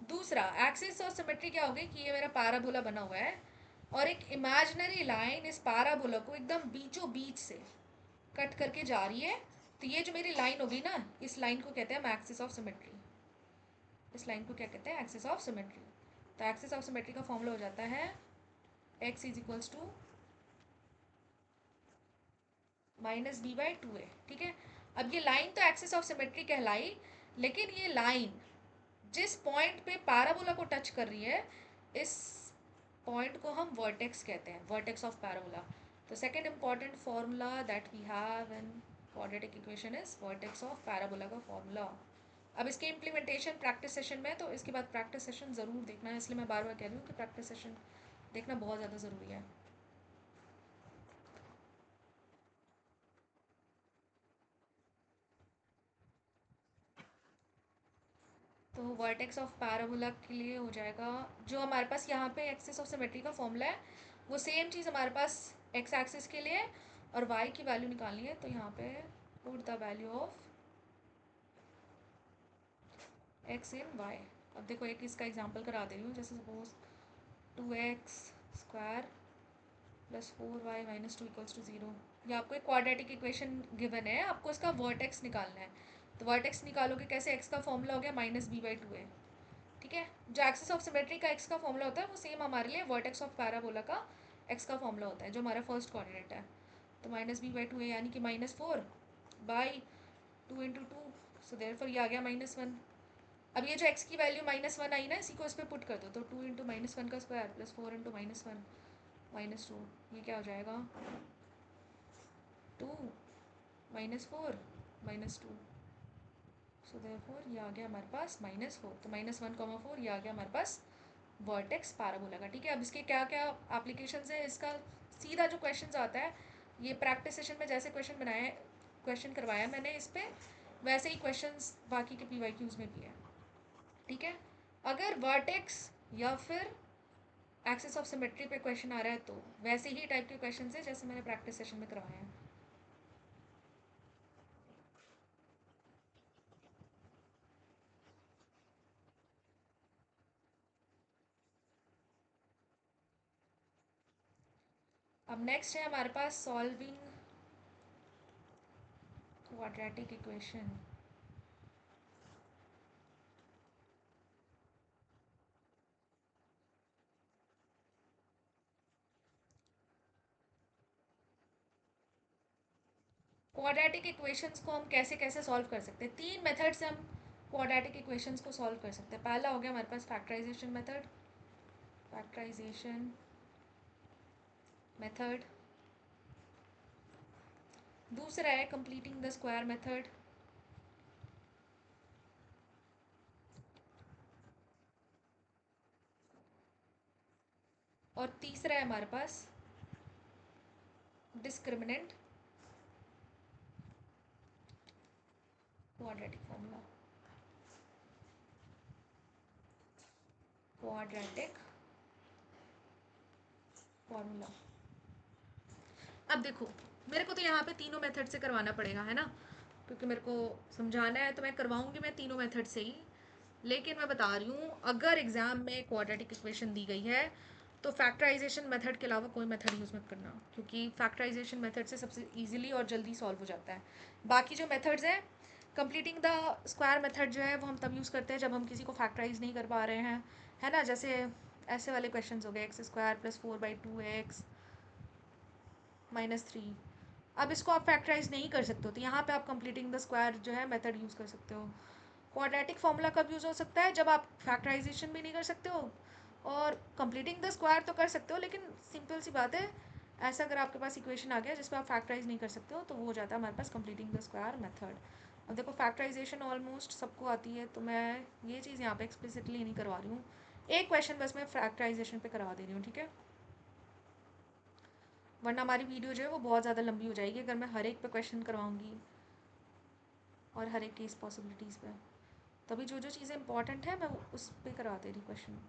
S1: दूसरा, एक्सिस और सिमेट्री क्या हो गई कि ये मेरा पैराबोला बना हुआ है और एक इमेजिनरी लाइन इस पैराबोला को एकदम बीचों बीच से कट करके जा रही है। तो ये जो मेरी लाइन होगी ना, इस लाइन को कहते हैं हम एक्सिस ऑफ सिमेट्री। इस लाइन को क्या कहते हैं? Axis of symmetry. तो एक्सिस ऑफ सिमेट्री का फॉर्मूला हो जाता है x is equals to minus b by two a. ठीक है, अब ये लाइन तो एक्सिस ऑफ सिमेट्री कहलाई, लेकिन ये लाइन जिस पॉइंट पे पैराबोला को टच कर रही है, इस पॉइंट को हम वर्टेक्स कहते हैं, वर्टेक्स ऑफ पैराबोला। तो second important formula that we have in quadratic equation is vertex of parabola का फॉर्मूला। अब इसके इम्प्लीमेंटेशन प्रैक्टिस सेशन में, तो इसके बाद प्रैक्टिस सेशन ज़रूर देखना है, इसलिए मैं बार बार कह रही हूँ कि प्रैक्टिस सेशन देखना बहुत ज़्यादा ज़रूरी है। तो वर्टेक्स ऑफ पैराबोला के लिए हो जाएगा, जो हमारे पास यहाँ पे एक्सिस ऑफ सिमेट्री का फॉर्मूला है वो सेम चीज़ हमारे पास एक्स एक्सिस के लिए, और वाई की वैल्यू निकालनी है। तो यहाँ पे put the value of x in y. अब देखो एक इसका एग्जांपल करा दे रही हूँ, जैसे suppose 2x square plus 4y minus 2 equals to 0। ये आपको एक क्वाड्रेटिक इक्वेशन गिवन है, आपको इसका वर्टेक्स निकालना है। तो वर्टेक्स निकालोगे कैसे? एक्स का फॉर्मूला हो गया माइनस बी बाई टू है। ठीक है, जो एक्सिस ऑफ सिमेट्री का एक्स का फॉर्मूला होता है वो सेम हमारे लिए वर्टेक्स ऑफ पैराबोला का एक्स का फॉर्मूला होता है, जो हमारा फर्स्ट कोऑर्डिनेट है। तो माइनस बी बाई टू है, यानी कि -4 by 2 into two, so therefore ये आ गया -1। अब ये जो एक्स की वैल्यू -1 आई ना, इसी को इस पर पुट कर दो, तो 2 इंटू -1 का स्क्वायर प्लस 4 इंटू -1 -2, ये क्या हो जाएगा? 2 -4 -2, सो देयरफॉर ये आ गया हमारे पास -4। तो -1, 4 ये आ गया हमारे पास वर्टेक्स पैराबोला का। ठीक है, अब इसके क्या क्या एप्लीकेशंस है, इसका सीधा जो क्वेश्चन आता है, ये प्रैक्टिस सेशन में जैसे क्वेश्चन बनाए, क्वेश्चन करवाया मैंने इस पर, वैसे ही क्वेश्चंस बाकी के PYQs में भी है। ठीक है, अगर वर्टेक्स या फिर एक्सिस ऑफ सिमेट्री पे क्वेश्चन आ रहा है तो वैसे ही टाइप के क्वेश्चन है जैसे मैंने प्रैक्टिस सेशन में करवाए हैं। अब नेक्स्ट है हमारे पास solving quadratic equation. Quadratic equations को हम कैसे कैसे सॉल्व कर सकते हैं? 3 मेथड से हम क्वाड्रेटिक इक्वेशंस को सॉल्व कर सकते हैं। पहला हो गया हमारे पास फैक्टराइजेशन मेथड, फैक्टराइजेशन मेथड। दूसरा है कंप्लीटिंग द स्क्वायर मेथड। और तीसरा है हमारे पास discriminant quadratic formula, quadratic formula. अब देखो, मेरे को तो यहाँ पे तीनों मेथड से करवाना पड़ेगा, है ना, क्योंकि मेरे को समझाना है, तो मैं करवाऊंगी मैं तीनों मेथड से ही। लेकिन मैं बता रही हूँ, अगर एग्जाम में क्वाड्रेटिक इक्वेशन दी गई है तो फैक्टराइजेशन मेथड के अलावा कोई मेथड यूज़ मत करना, क्योंकि फैक्टराइजेशन मेथड से सबसे इजीली और जल्दी सॉल्व हो जाता है। बाकी जो मेथड्स हैं, कंप्लीटिंग द स्क्वायर मेथड जो है वो हम तब यूज़ करते हैं जब हम किसी को फैक्टराइज नहीं कर पा रहे हैं, है ना, जैसे ऐसे वाले क्वेश्चन हो गए एक्स स्क्वायर प्लस 4/2x -3। अब इसको आप फैक्टराइज नहीं कर सकते हो, तो यहाँ पे आप कंप्लीटिंग द स्क्वायर जो है मेथड यूज़ कर सकते हो। क्वाड्रेटिक फॉर्मूला कब यूज़ हो सकता है? जब आप फैक्टराइजेशन भी नहीं कर सकते हो और कंप्लीटिंग द स्क्वायर तो कर सकते हो, लेकिन सिंपल सी बात है, ऐसा अगर आपके पास इक्वेशन आ गया जिसपे आप फैक्टराइज नहीं कर सकते हो तो वो हो जाता है हमारे पास कंप्लीटिंग द स्क्वायर मेथड। अब देखो फैक्टराइजेशन ऑलमोस्ट सबको आती है, तो मैं ये चीज़ यहाँ पे एक्सप्लिसिटली नहीं करवा रही हूँ, एक क्वेश्चन बस मैं फैक्टराइजेशन पे करवा दे रही हूँ, ठीक है। वरना हमारी वीडियो जो है वो बहुत ज़्यादा लंबी हो जाएगी अगर मैं हर एक पे क्वेश्चन करवाऊँगी और हर एक केस पॉसिबिलिटीज़ पे। तभी जो जो चीज़ें इंपॉर्टेंट है मैं उस पर करवा दे रही क्वेश्चन।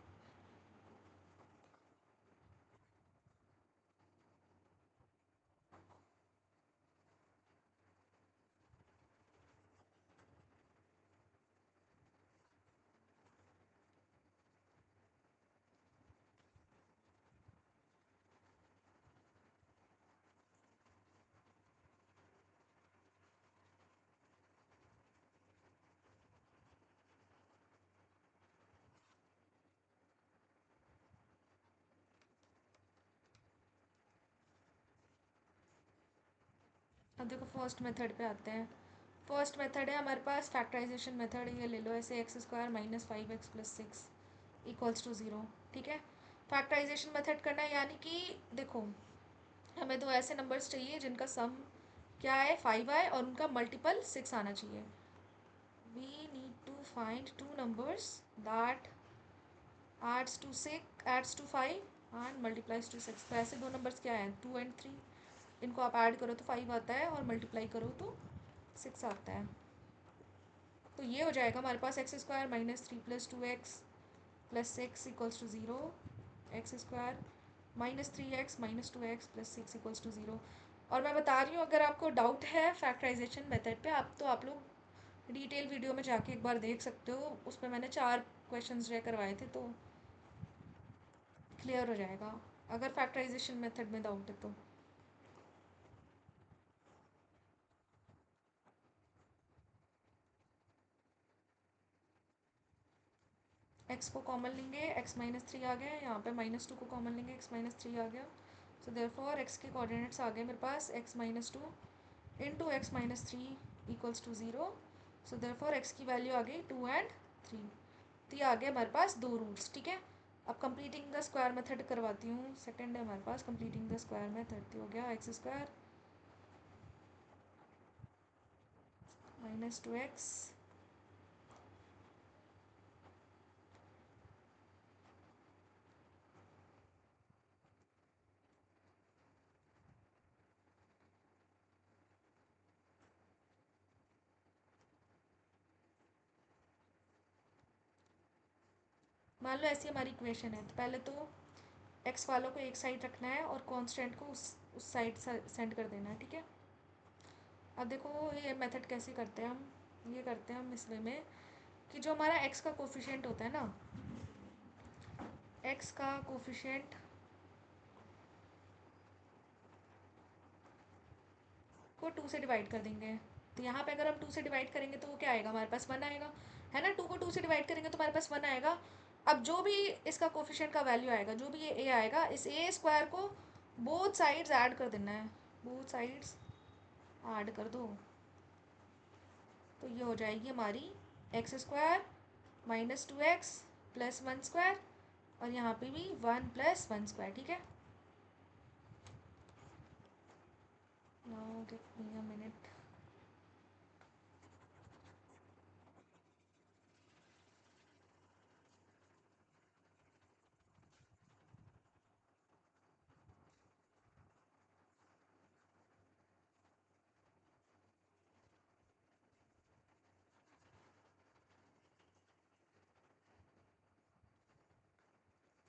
S1: अब देखो फर्स्ट मेथड पे आते हैं। फर्स्ट मेथड है हमारे पास फैक्टराइजेशन मेथड, ये ले लो ऐसे x square minus 5x plus 6 equals to 0, ठीक है। फैक्टराइजेशन मेथड करना है, यानी कि देखो हमें दो ऐसे नंबर्स चाहिए जिनका सम क्या है 5 आए और उनका मल्टीपल 6 आना चाहिए। We need to find two numbers that adds to 5 and multiplies to 6। तो ऐसे दो नंबर्स क्या हैं 2 and 3, इनको आप ऐड करो तो 5 आता है और मल्टीप्लाई करो तो 6 आता है। तो ये हो जाएगा हमारे पास x square minus 3 plus 2x plus 6 equals to 0, x square minus 3x minus 2x plus 6 equals to 0। और मैं बता रही हूँ अगर आपको डाउट है फैक्टराइजेशन मेथड पे आप लोग डिटेल वीडियो में जाके एक बार देख सकते हो, उस पर मैंने 4 क्वेश्चन जो करवाए थे, तो क्लियर हो जाएगा अगर फैक्टराइजेशन मेथड में डाउट है तो। एक्स को कॉमन लेंगे, एक्स माइनस 3 आ गया, यहाँ पे माइनस 2 को कॉमन लेंगे, एक्स माइनस 3 आ गया। सो देयरफॉर एक्स के कोऑर्डिनेट्स आ गए मेरे पास x minus 2 into x minus 3 equals to 0। So therefore x की वैल्यू आ गई 2 एंड 3। तो ये आ गया हमारे पास दो रूट्स, ठीक है। अब कंप्लीटिंग द स्क्वायर मेथड करवाती हूँ, सेकंड है हमारे पास कंप्लीटिंग द स्क्वायर मेथड, तो हो गया एक्स स्क्वायर माइनस 2x मान लो ऐसी हमारी इक्वेशन है, तो पहले तो एक्स वालों को एक साइड रखना है और कांस्टेंट को उस साइड सेंड कर देना है, ठीक है। अब देखो ये मेथड कैसे करते हैं हम, ये करते हैं हम इस वे में कि जो हमारा एक्स का कोफिशिएंट होता है ना, एक्स का कोफिशिएंट को 2 से डिवाइड कर देंगे। तो यहाँ पे अगर हम 2 से डिवाइड करेंगे तो वो क्या आएगा, हमारे पास 1 आएगा, है ना। 2 को 2 से डिवाइड करेंगे तो हमारे पास 1 आएगा। अब जो भी इसका कोफिशिएंट का वैल्यू आएगा, जो भी ये ए आएगा, इस ए स्क्वायर को बोथ साइड्स ऐड कर देना है, बोथ साइड्स ऐड कर दो। तो ये हो जाएगी हमारी x square minus 2x plus 1 square, और यहाँ पे भी 1 प्लस 1 स्क्वायर, ठीक है। Now give me a minute.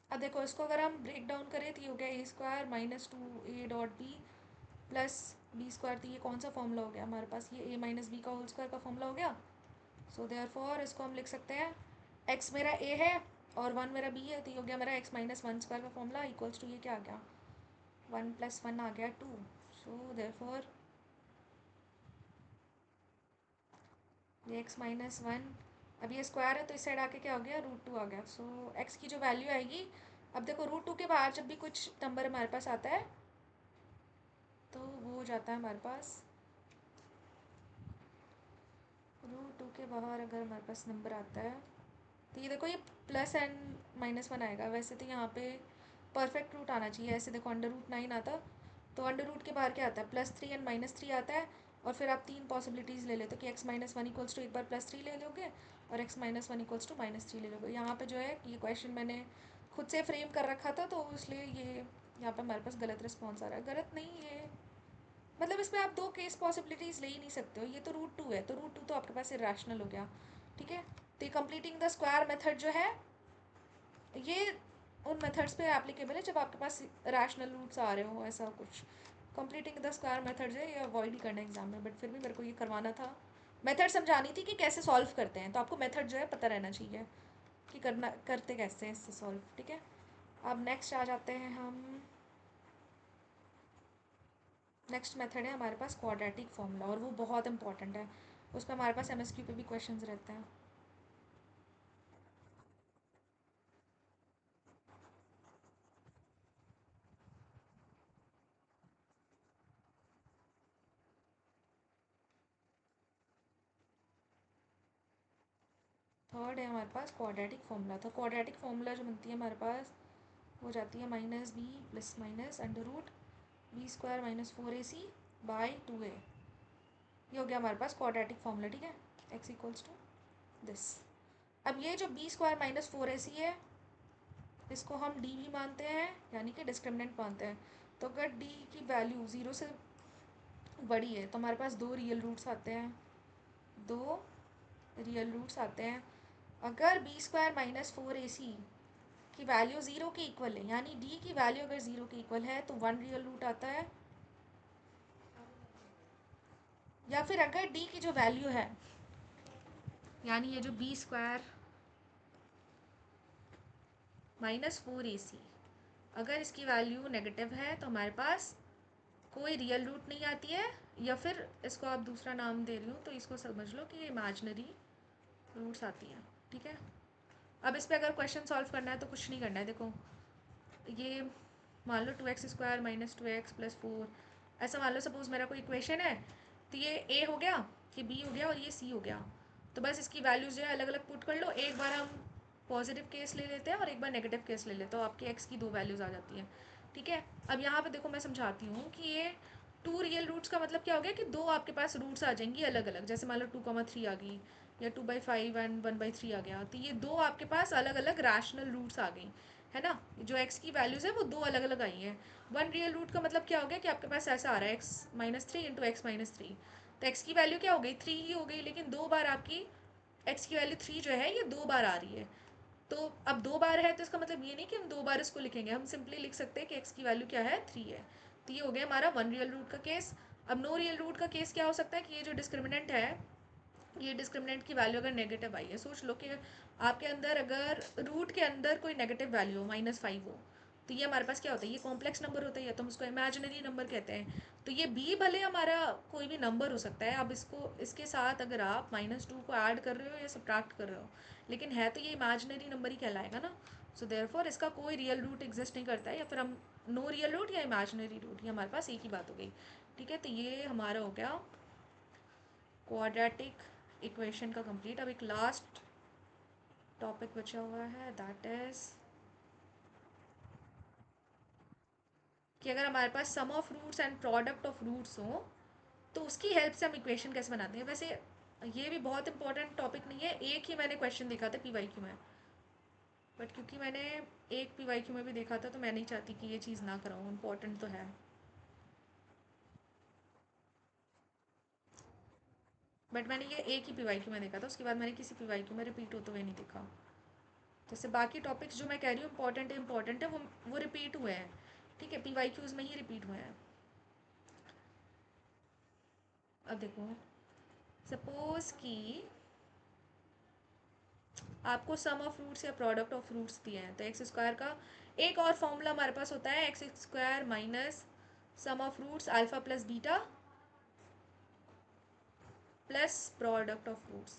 S1: अब देखो इसको अगर हम ब्रेक डाउन करें तो ये हो गया a square minus 2a.b plus b square. तो ये कौन सा फॉर्मूला हो गया हमारे पास, ये a माइनस बी का होल स्क्वायर का फॉर्मूला हो गया। सो देयरफॉर इसको हम लिख सकते हैं, x मेरा a है और 1 मेरा b है, तो ये हो गया मेरा x माइनस 1 स्क्वायर का फॉर्मूला इक्वल्स टू ये क्या आ गया 1 प्लस 1 आ गया 2। सो देयरफॉर ये x माइनस 1, अब ये स्क्वायर है तो इस साइड आके क्या हो गया √2 आ गया। सो x की जो वैल्यू आएगी, अब देखो √2 के बाहर जब भी कुछ नंबर हमारे पास आता है तो वो हो जाता है हमारे पास √2 के बाहर अगर हमारे पास नंबर आता है तो ये देखो, ये प्लस एन माइनस वन आएगा। वैसे तो यहाँ पे परफेक्ट रूट आना चाहिए, ऐसे देखो अंडर रूट नाइन आता, तो अंडर रूट के बाहर क्या आता है, plus three and minus three आता है। और फिर आप तीन पॉसिबिलिटीज़ ले लेते हो कि x minus one equals to एक बार प्लस थ्री ले लोगे और x minus one equals to minus three ले लोगे। यहाँ पे जो है ये क्वेश्चन मैंने खुद से फ्रेम कर रखा था, तो इसलिए ये यहाँ पे हमारे पास गलत रिस्पॉन्स आ रहा है। गलत नहीं है, मतलब इसमें आप दो केस पॉसिबिलिटीज़ ले ही नहीं सकते हो। ये तो रूट टू है, तो रूट टू तो आपके पास इरेशनल हो गया, ठीक है। तो ये कंप्लीटिंग द स्क्वायर मेथड जो है, ये उन मेथड्स पे एप्लीकेबल है जब आपके पास रैशनल रूट्स आ रहे हो, ऐसा कुछ। कंप्लीटिंग द स्क्वायर मेथड जो है ये अवॉइड ही करना एग्जाम में, बट फिर भी मेरे को ये करवाना था। मेथड समझानी थी कि कैसे सॉल्व करते हैं, तो आपको मेथड जो है पता रहना चाहिए कि करना करते कैसे हैं इससे सॉल्व, ठीक है। अब नेक्स्ट आ जाते हैं हम। नेक्स्ट मेथड है हमारे पास क्वाड्रेटिक फॉर्मूला, और वो बहुत इंपॉर्टेंट है। उस पर हमारे पास एमएसक्यू पे भी क्वेश्चंस रहते हैं। थर्ड है हमारे पास क्वाड्रेटिक फॉर्मूला। तो क्वाड्रेटिक फॉर्मूला जो बनती है हमारे पास, हो जाती है minus B plus minus under root B square minus four A C by two A. ये हो गया हमारे पास क्वाड्रेटिक फॉर्मूला, ठीक है। X equals to this. अब ये जो B square minus four A C है, इसको हम डी भी मानते हैं, यानी कि डिस्क्रिमिनेंट मानते हैं। तो अगर डी की वैल्यू ज़ीरो से बड़ी है तो हमारे पास दो रियल रूट्स आते हैं, दो रियल रूट्स आते हैं। अगर B square minus four A सी की वैल्यू ज़ीरो के इक्वल है, यानी डी की वैल्यू अगर ज़ीरो के इक्वल है, तो वन रियल रूट आता है। या फिर अगर डी की जो वैल्यू है, यानी ये जो B square minus four A सी, अगर इसकी वैल्यू नेगेटिव है तो हमारे पास कोई रियल रूट नहीं आती है। या फिर इसको आप दूसरा नाम दे रही हूँ तो इसको समझ लो कि ये इमेजिनरी रूट्स आती हैं, ठीक है। अब इस पर अगर क्वेश्चन सॉल्व करना है तो कुछ नहीं करना है। देखो, ये मान लो two x square minus two x plus four, ऐसा मान लो सपोज मेरा कोई इक्वेशन है। तो ये ए हो गया, ये बी हो गया और ये सी हो गया। तो बस इसकी वैल्यूज जो है अलग अलग पुट कर लो। एक बार हम पॉजिटिव केस ले लेते हैं और एक बार नेगेटिव केस ले लेते हो, आपकी एक्स की दो वैल्यूज़ आ जाती हैं, ठीक है। अब यहाँ पे देखो मैं समझाती हूँ कि ये टू रियल रूट्स का मतलब क्या हो गया कि दो आपके पास रूट्स आ जाएंगी अलग अलग। जैसे मान लो टू कॉमा थ्री आ गई, या two by five and one by three आ गया, तो ये दो आपके पास अलग अलग रैशनल रूट्स आ गई, है ना। जो एक्स की वैल्यूज़ है वो दो अलग अलग आई हैं। वन रियल रूट का मतलब क्या हो गया कि आपके पास ऐसा आ रहा है x minus three into x minus three. तो एक्स की वैल्यू क्या हो गई, थ्री ही हो गई, लेकिन दो बार आपकी एक्स की वैल्यू थ्री जो है ये दो बार आ रही है। तो अब दो बार है तो इसका मतलब ये नहीं कि हम दो बार इसको लिखेंगे, हम सिंपली लिख सकते हैं कि एक्स की वैल्यू क्या है, थ्री है। तो ये हो गया हमारा वन रियल रूट का केस। अब नो रियल रूट का केस क्या हो सकता है कि ये जो डिस्क्रिमिनेंट है, ये डिस्क्रिमिनेंट की वैल्यू अगर नेगेटिव आई है, सोच लो कि आपके अंदर अगर रूट के अंदर कोई नेगेटिव वैल्यू हो, माइनस फाइव हो, तो ये हमारे पास क्या होता है, ये कॉम्प्लेक्स नंबर होता है, या तो हम उसको इमेजिनरी नंबर कहते हैं। तो ये बी भले हमारा कोई भी नंबर हो सकता है। अब इसको इसके साथ अगर आप माइनस टू को ऐड कर रहे हो या सब्ट्रैक्ट कर रहे हो, लेकिन है तो ये इमेजिनरी नंबर ही कहलाएगा ना। सो देयरफॉर इसका कोई रियल रूट एग्जिस्ट नहीं करता है, या फिर हम नो रियल रूट या इमेजिनरी रूट, ये हमारे पास एक ही बात हो गई, ठीक है। तो ये हमारा हो गया क्वाड्रेटिक इक्वेशन का कंप्लीट। अब एक लास्ट टॉपिक बचा हुआ है, दैट इज कि अगर हमारे पास sum of roots and product of roots हो, तो उसकी हेल्प से हम इक्वेशन कैसे बनाते हैं। वैसे ये भी बहुत इंपॉर्टेंट टॉपिक नहीं है, एक ही मैंने क्वेश्चन देखा था पीवाईक्यू में, बट क्योंकि मैंने एक पीवाईक्यू में भी देखा था तो मैं नहीं चाहती कि ये चीज़ ना कराऊँ, इम्पॉर्टेंट तो है। बट मैंने ये एक ही पीवाईक्यू में देखा था, उसके बाद मैंने किसी पीवाईक्यू में रिपीट होते हुए नहीं देखा। जैसे बाकी टॉपिक्स जो मैं कह रही हूँ इंपॉर्टेंट है, वो रिपीट हुए हैं, ठीक है, पीवाईक्यूज़ में ही रिपीट हुए हैं। अब देखो, सपोज कि आपको सम ऑफ रूट्स या प्रोडक्ट ऑफ रूट्स दिए हैं, तो एक्स स्क्वायर का एक और फॉर्मूला हमारे पास होता है, x square minus sum of roots alpha plus beta plus product of roots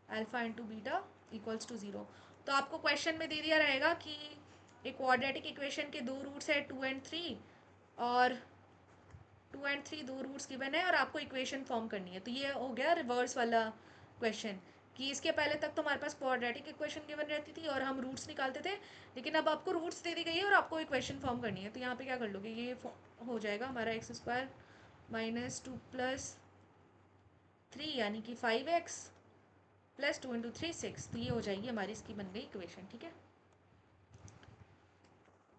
S1: alpha into beta equals to zero. तो आपको क्वेश्चन में दे दिया रहेगा कि एक क्वाड्रेटिक इक्वेशन के दो रूट्स है टू एंड थ्री, और टू एंड थ्री दो रूट्स गिवन है और आपको इक्वेशन फॉर्म करनी है। तो ये हो गया रिवर्स वाला क्वेश्चन कि इसके पहले तक तो हमारे पास क्वाड्रेटिक इक्वेशन गिवन रहती थी और हम रूट्स निकालते थे, लेकिन अब आपको रूट्स दे दी गई है और आपको इक्वेशन फॉर्म करनी है। तो यहाँ पे क्या कर लोगे, ये हो जाएगा हमारा एक्स स्क्वायर माइनस 2 + 3 यानी कि 5x प्लस 2 × 3 6। तो ये हो जाएगी हमारी इसकी बन गई इक्वेशन। ठीक है,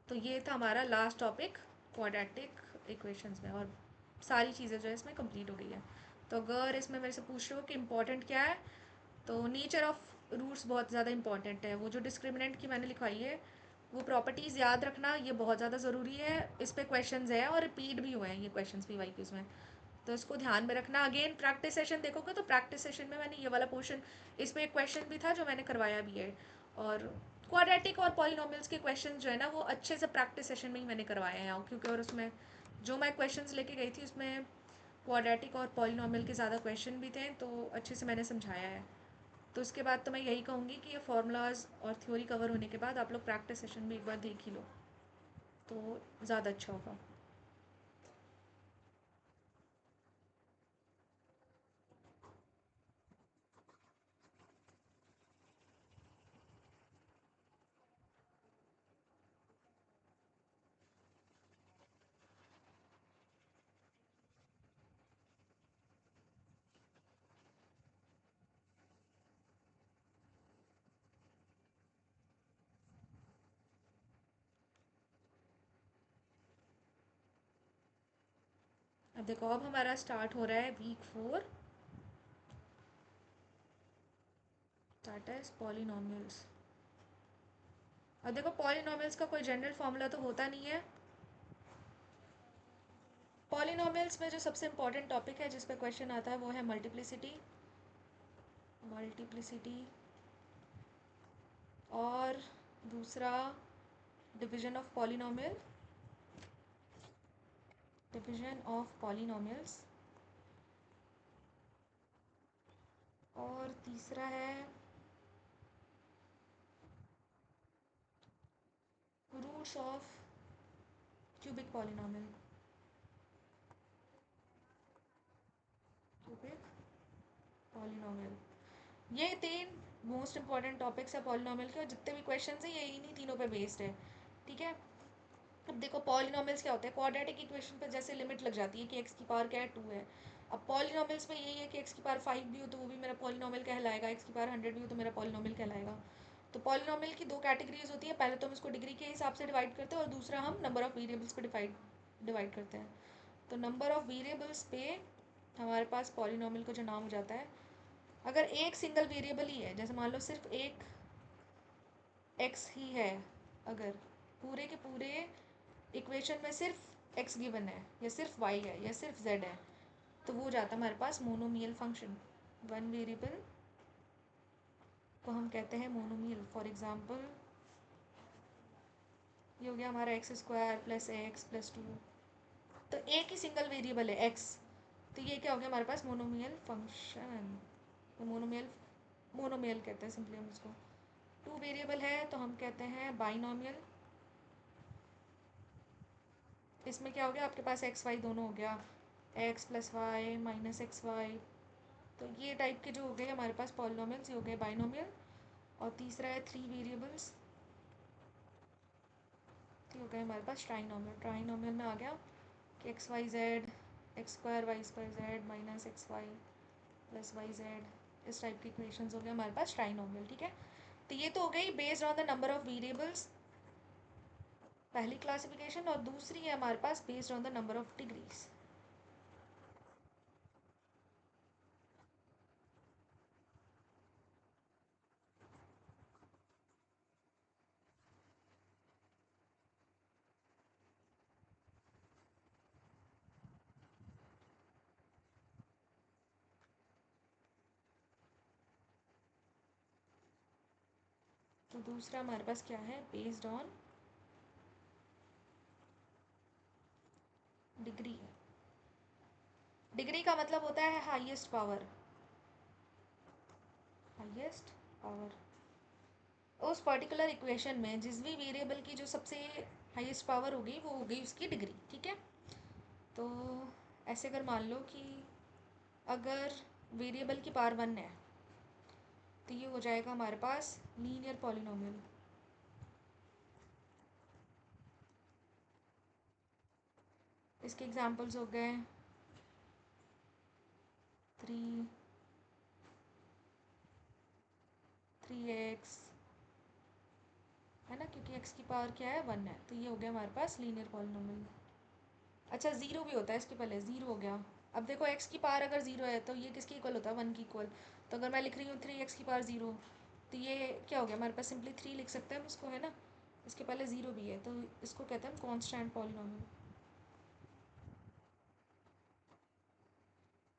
S1: तो ये था हमारा लास्ट टॉपिक क्वाड्रेटिक इक्वेशंस में, और सारी चीज़ें जो है इसमें कंप्लीट हो गई है। तो अगर इसमें मेरे से पूछ रहे हो कि इम्पॉर्टेंट क्या है, तो नेचर ऑफ रूट्स बहुत ज़्यादा इंपॉर्टेंट है। वो जो डिस्क्रिमिनेंट की मैंने लिखवाई है वो प्रॉपर्टीज़ याद रखना ये बहुत ज़्यादा ज़रूरी है। इस पर क्वेश्चंस है और रिपीट भी हुए हैं ये क्वेश्चंस PYQs में, तो इसको ध्यान में रखना। अगेन प्रैक्टिस सेशन देखोगे तो प्रैक्टिस सेशन में मैंने ये वाला पोर्शन, इसमें एक क्वेश्चन भी था जो मैंने करवाया भी है, और क्वाड्रेटिक और पॉलिनोमियल्स के क्वेश्चन जो है ना वो अच्छे से प्रैक्टिस सेशन में ही मैंने करवाए हैं, क्योंकि और उसमें जो मैं क्वेश्चंस लेके गई थी उसमें क्वाड्रेटिक और पॉलिनोमियल के ज़्यादा क्वेश्चन भी थे, तो अच्छे से मैंने समझाया है। तो उसके बाद तो मैं यही कहूँगी कि ये फार्मूलाज और थ्योरी कवर होने के बाद आप लोग प्रैक्टिस सेशन में एक बार देख ही लो तो ज़्यादा अच्छा होगा। अब देखो, अब हमारा स्टार्ट हो रहा है वीक 4, दैट इज पॉलिनोमियल्स। अब देखो, पॉलिनोमियल्स का कोई जनरल फॉर्मूला तो होता नहीं है। पॉलिनोमियल्स में जो सबसे इंपॉर्टेंट टॉपिक है जिस पे क्वेश्चन आता है वो है मल्टीप्लिसिटी। मल्टीप्लिसिटी और दूसरा division of polynomial, division of polynomials, और तीसरा है roots of cubic polynomial. Cubic polynomial, ये 3 मोस्ट इंपॉर्टेंट टॉपिक्स है पॉलिनोमियल के, और जितने भी क्वेश्चन हैं ये इन्हीं तीनों पे बेस्ड है। ठीक है, अब देखो पॉलिनोमियल्स क्या होते हैं, क्वाड्रेटिक इक्वेशन पे जैसे लिमिट लग जाती है कि एक्स की पावर क्या है, 2 है। अब पॉलिनोमियल्स में यही है कि एक्स की पावर 5 भी हो तो वो भी मेरा पॉलिनोमियल कहलाएगा, एक्स की पावर 100 भी हो तो मेरा पॉलिनोमियल कहलाएगा। तो पॉलिनोमियल की 2 कैटेगरीज होती है, पहले तो हम इसको डिग्री के हिसाब से डिवाइड करते हैं और दूसरा हम नंबर ऑफ वेरिएबल्स पे डिवाइड करते हैं। तो नंबर ऑफ वेरिएबल्स पे हमारे पास पॉलिनोमियल का जो नाम हो जाता है, अगर एक सिंगल वेरिएबल ही है, जैसे मान लो सिर्फ एक एक्स ही है, अगर पूरे के पूरे इक्वेशन में सिर्फ एक्स गिवन है या सिर्फ वाई है या सिर्फ जेड है, तो वो जाता है हमारे पास मोनोमियल फंक्शन। वन वेरिएबल को हम कहते हैं मोनोमियल। फॉर एग्जांपल ये हो गया हमारा x square plus x plus 2, तो एक ही सिंगल वेरिएबल है एक्स, तो ये क्या हो गया हमारे पास मोनोमियल फंक्शन। तो मोनोमियल कहते हैं सिंपली हम इसको। 2 वेरिएबल है तो हम कहते हैं बाइनोमियल। इसमें क्या हो गया आपके पास एक्स वाई दोनों हो गया, x plus y minus x y, तो ये टाइप के जो हो गए हमारे पास पॉलिनोमियल्स, ये हो गए बाइनोमियल। और तीसरा है 3 वेरिएबल्स, तो हो गए हमारे पास ट्राइनोमियल। ट्राइनोमियल में आ गया कि x y z x square z minus x y plus y z, इस टाइप के इक्वेशंस हो गए हमारे पास ट्राइनोमियल। ठीक है, तो ये तो हो गई based on the number of variables पहली क्लासिफिकेशन, और दूसरी है हमारे पास based on the number of degrees. तो दूसरा हमारे पास क्या है, बेस्ड ऑन डिग्री है। डिग्री का मतलब होता है हाईएस्ट पावर। हाईएस्ट पावर उस पर्टिकुलर इक्वेशन में जिस भी वेरिएबल की जो सबसे हाईएस्ट पावर होगी वो होगी उसकी डिग्री। ठीक है, तो ऐसे अगर मान लो कि अगर वेरिएबल की पावर 1 है तो ये हो जाएगा हमारे पास लीनियर पॉलिनोमियल। इसके एग्जांपल्स हो गए 3, 3x, है ना, क्योंकि x की पावर क्या है 1 है, तो ये हो गया हमारे पास लीनियर पॉलिनोमियल। अच्छा, ज़ीरो भी होता है इसके पहले, ज़ीरो हो गया। अब देखो x की पावर अगर ज़ीरो है तो ये किसके इक्वल होता है, 1 की इक्वल। तो अगर मैं लिख रही हूँ 3x की पावर ज़ीरो, तो ये क्या हो गया हमारे पास, सिंपली 3 लिख सकते हैं हम इसको, है ना। इसके पहले ज़ीरो भी है तो इसको कहते हैं हम कॉन्स्टेंट पॉलिनोमियल।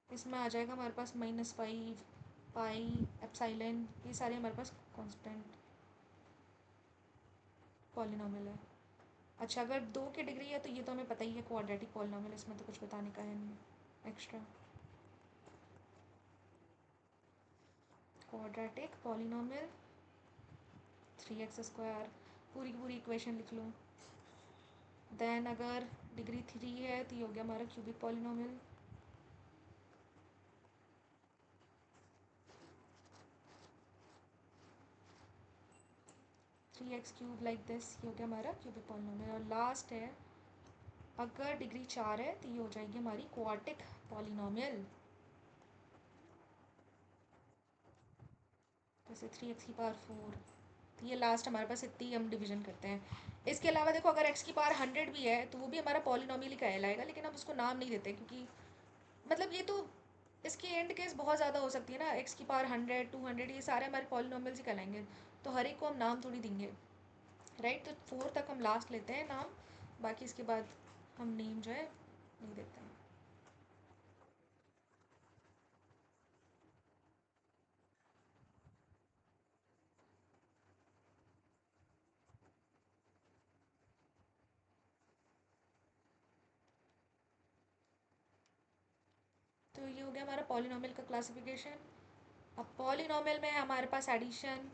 S1: इसमें आ जाएगा हमारे पास -5, पाई, एप्साइलन, ये सारे हमारे पास कॉन्स्टेंट पॉलिनोमियल है। अच्छा, अगर 2 की डिग्री है तो ये तो हमें पता ही है क्वाड्रेटिक पॉलिनोमियल, इसमें तो कुछ बताने का है नहीं एक्स्ट्रा। क्वाड्रेटिक पॉलिनोमियल 3x², पूरी की पूरी इक्वेशन लिख लो। देन अगर डिग्री 3 है तो ये हो गया हमारा cubic polynomial. Three x cube like this, ये हो गया हमारा क्यूबिक पॉलिनोमियल। और लास्ट है, अगर डिग्री 4 है तो ये हो जाएगी हमारी क्वाड्रेटिक पॉलिनोमियल। जैसे 3x⁴, तो ये लास्ट हमारे पास इतनी हम डिवीजन करते हैं। इसके अलावा देखो, अगर x की पावर 100 भी है तो वो भी हमारा पॉलिनोमियल ही कहलाएगा, लेकिन हम उसको नाम नहीं देते क्योंकि मतलब ये तो इसकी एंड केस बहुत ज़्यादा हो सकती है ना। x की पावर 100, 200, ये सारे हमारे पॉलिनोमियल्स ही कहलाएंगे, तो हर एक को हम नाम थोड़ी देंगे, राइट। तो 4 तक हम लास्ट लेते हैं नाम, बाकी इसके बाद हम नेम जो है नहीं देते हैं। तो ये हो गया हमारा पॉलिनोमियल का क्लासिफिकेशन। अब पॉलिनोमियल में हमारे पास एडिशन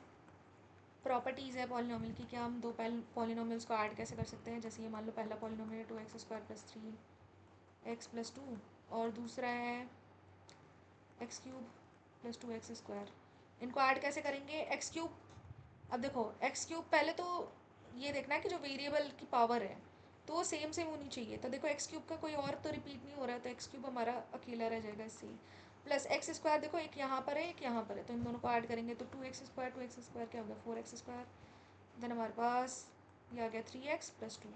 S1: प्रॉपर्टीज़ है पॉलिनोमियल की, क्या हम दो पॉलिनोमियल्स को ऐड कैसे कर सकते हैं। जैसे ये मान लो पहला पॉलिनोमियल है 2x² + 3x+2, और दूसरा है x³ + 2x²। इनको ऐड कैसे करेंगे, x³। अब देखो x³ पहले तो ये देखना है कि जो वेरिएबल की पावर है तो वो सेम सेम होनी चाहिए। तो देखो x³ का कोई और तो रिपीट नहीं हो रहा है, तो x³ हमारा अकेला रह जाएगा इससे ही। प्लस x², देखो एक यहाँ पर है एक यहाँ पर है, तो इन दोनों को ऐड करेंगे तो 2x² क्या हो गया 4x²। देन हमारे पास ये आ गया 3x+2,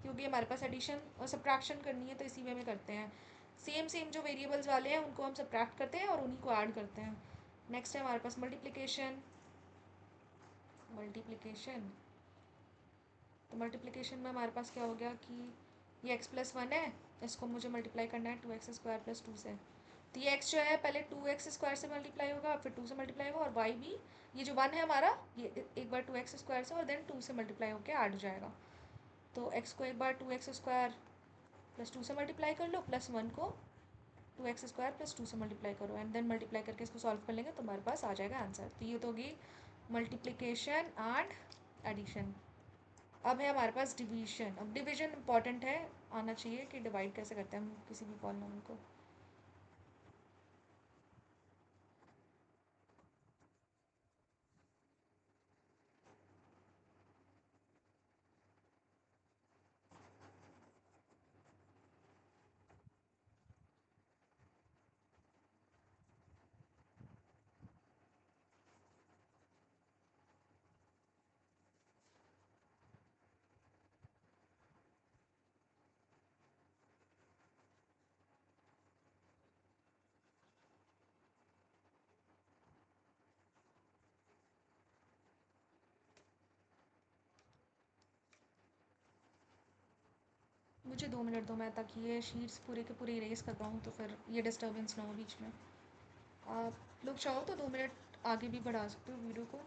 S1: क्योंकि हमारे पास एडिशन और सब्ट्रैक्शन करनी है तो इसी वे में करते हैं। सेम सेम जो वेरिएबल्स वाले हैं उनको हम सब्ट्रैक्ट करते हैं और उन्हीं को ऐड करते हैं। नेक्स्ट है हमारे पास मल्टीप्लिकेशन। मल्टीप्लिकेशन तो मल्टीप्लिकेशन में हमारे पास क्या हो गया कि ये x+1 है, इसको मुझे मल्टीप्लाई करना है 2x² + 2 से। तो ये x जो है पहले 2x² से मल्टीप्लाई होगा, फिर 2 से मल्टीप्लाई होगा, और y भी ये जो 1 है हमारा, ये एक बार 2x² से और देन 2 से मल्टीप्लाई होकर ऐड हो जाएगा। तो x को एक बार 2x² + 2 से मल्टीप्लाई कर लो, +1 को 2x² + 2 से मल्टीप्लाई करो, एंड देन मल्टीप्लाई करके इसको सॉल्व कर लेंगे तो हमारे पास आ जाएगा आंसर। तो ये तो होगी मल्टीप्लिकेशन एंड एडिशन। अब है हमारे पास डिवीजन। अब डिवीजन इंपॉर्टेंट है, आना चाहिए कि डिवाइड कैसे करते हैं हम किसी भी पॉलिनोमियल को। मुझे 2 मिनट दो मैं, ताकि ये शीट्स पूरे के पूरे इरेज कर पाऊँ, तो फिर ये डिस्टर्बेंस ना हो बीच में। आप लोग चाहो तो 2 मिनट आगे भी बढ़ा सकते हो वीडियो को।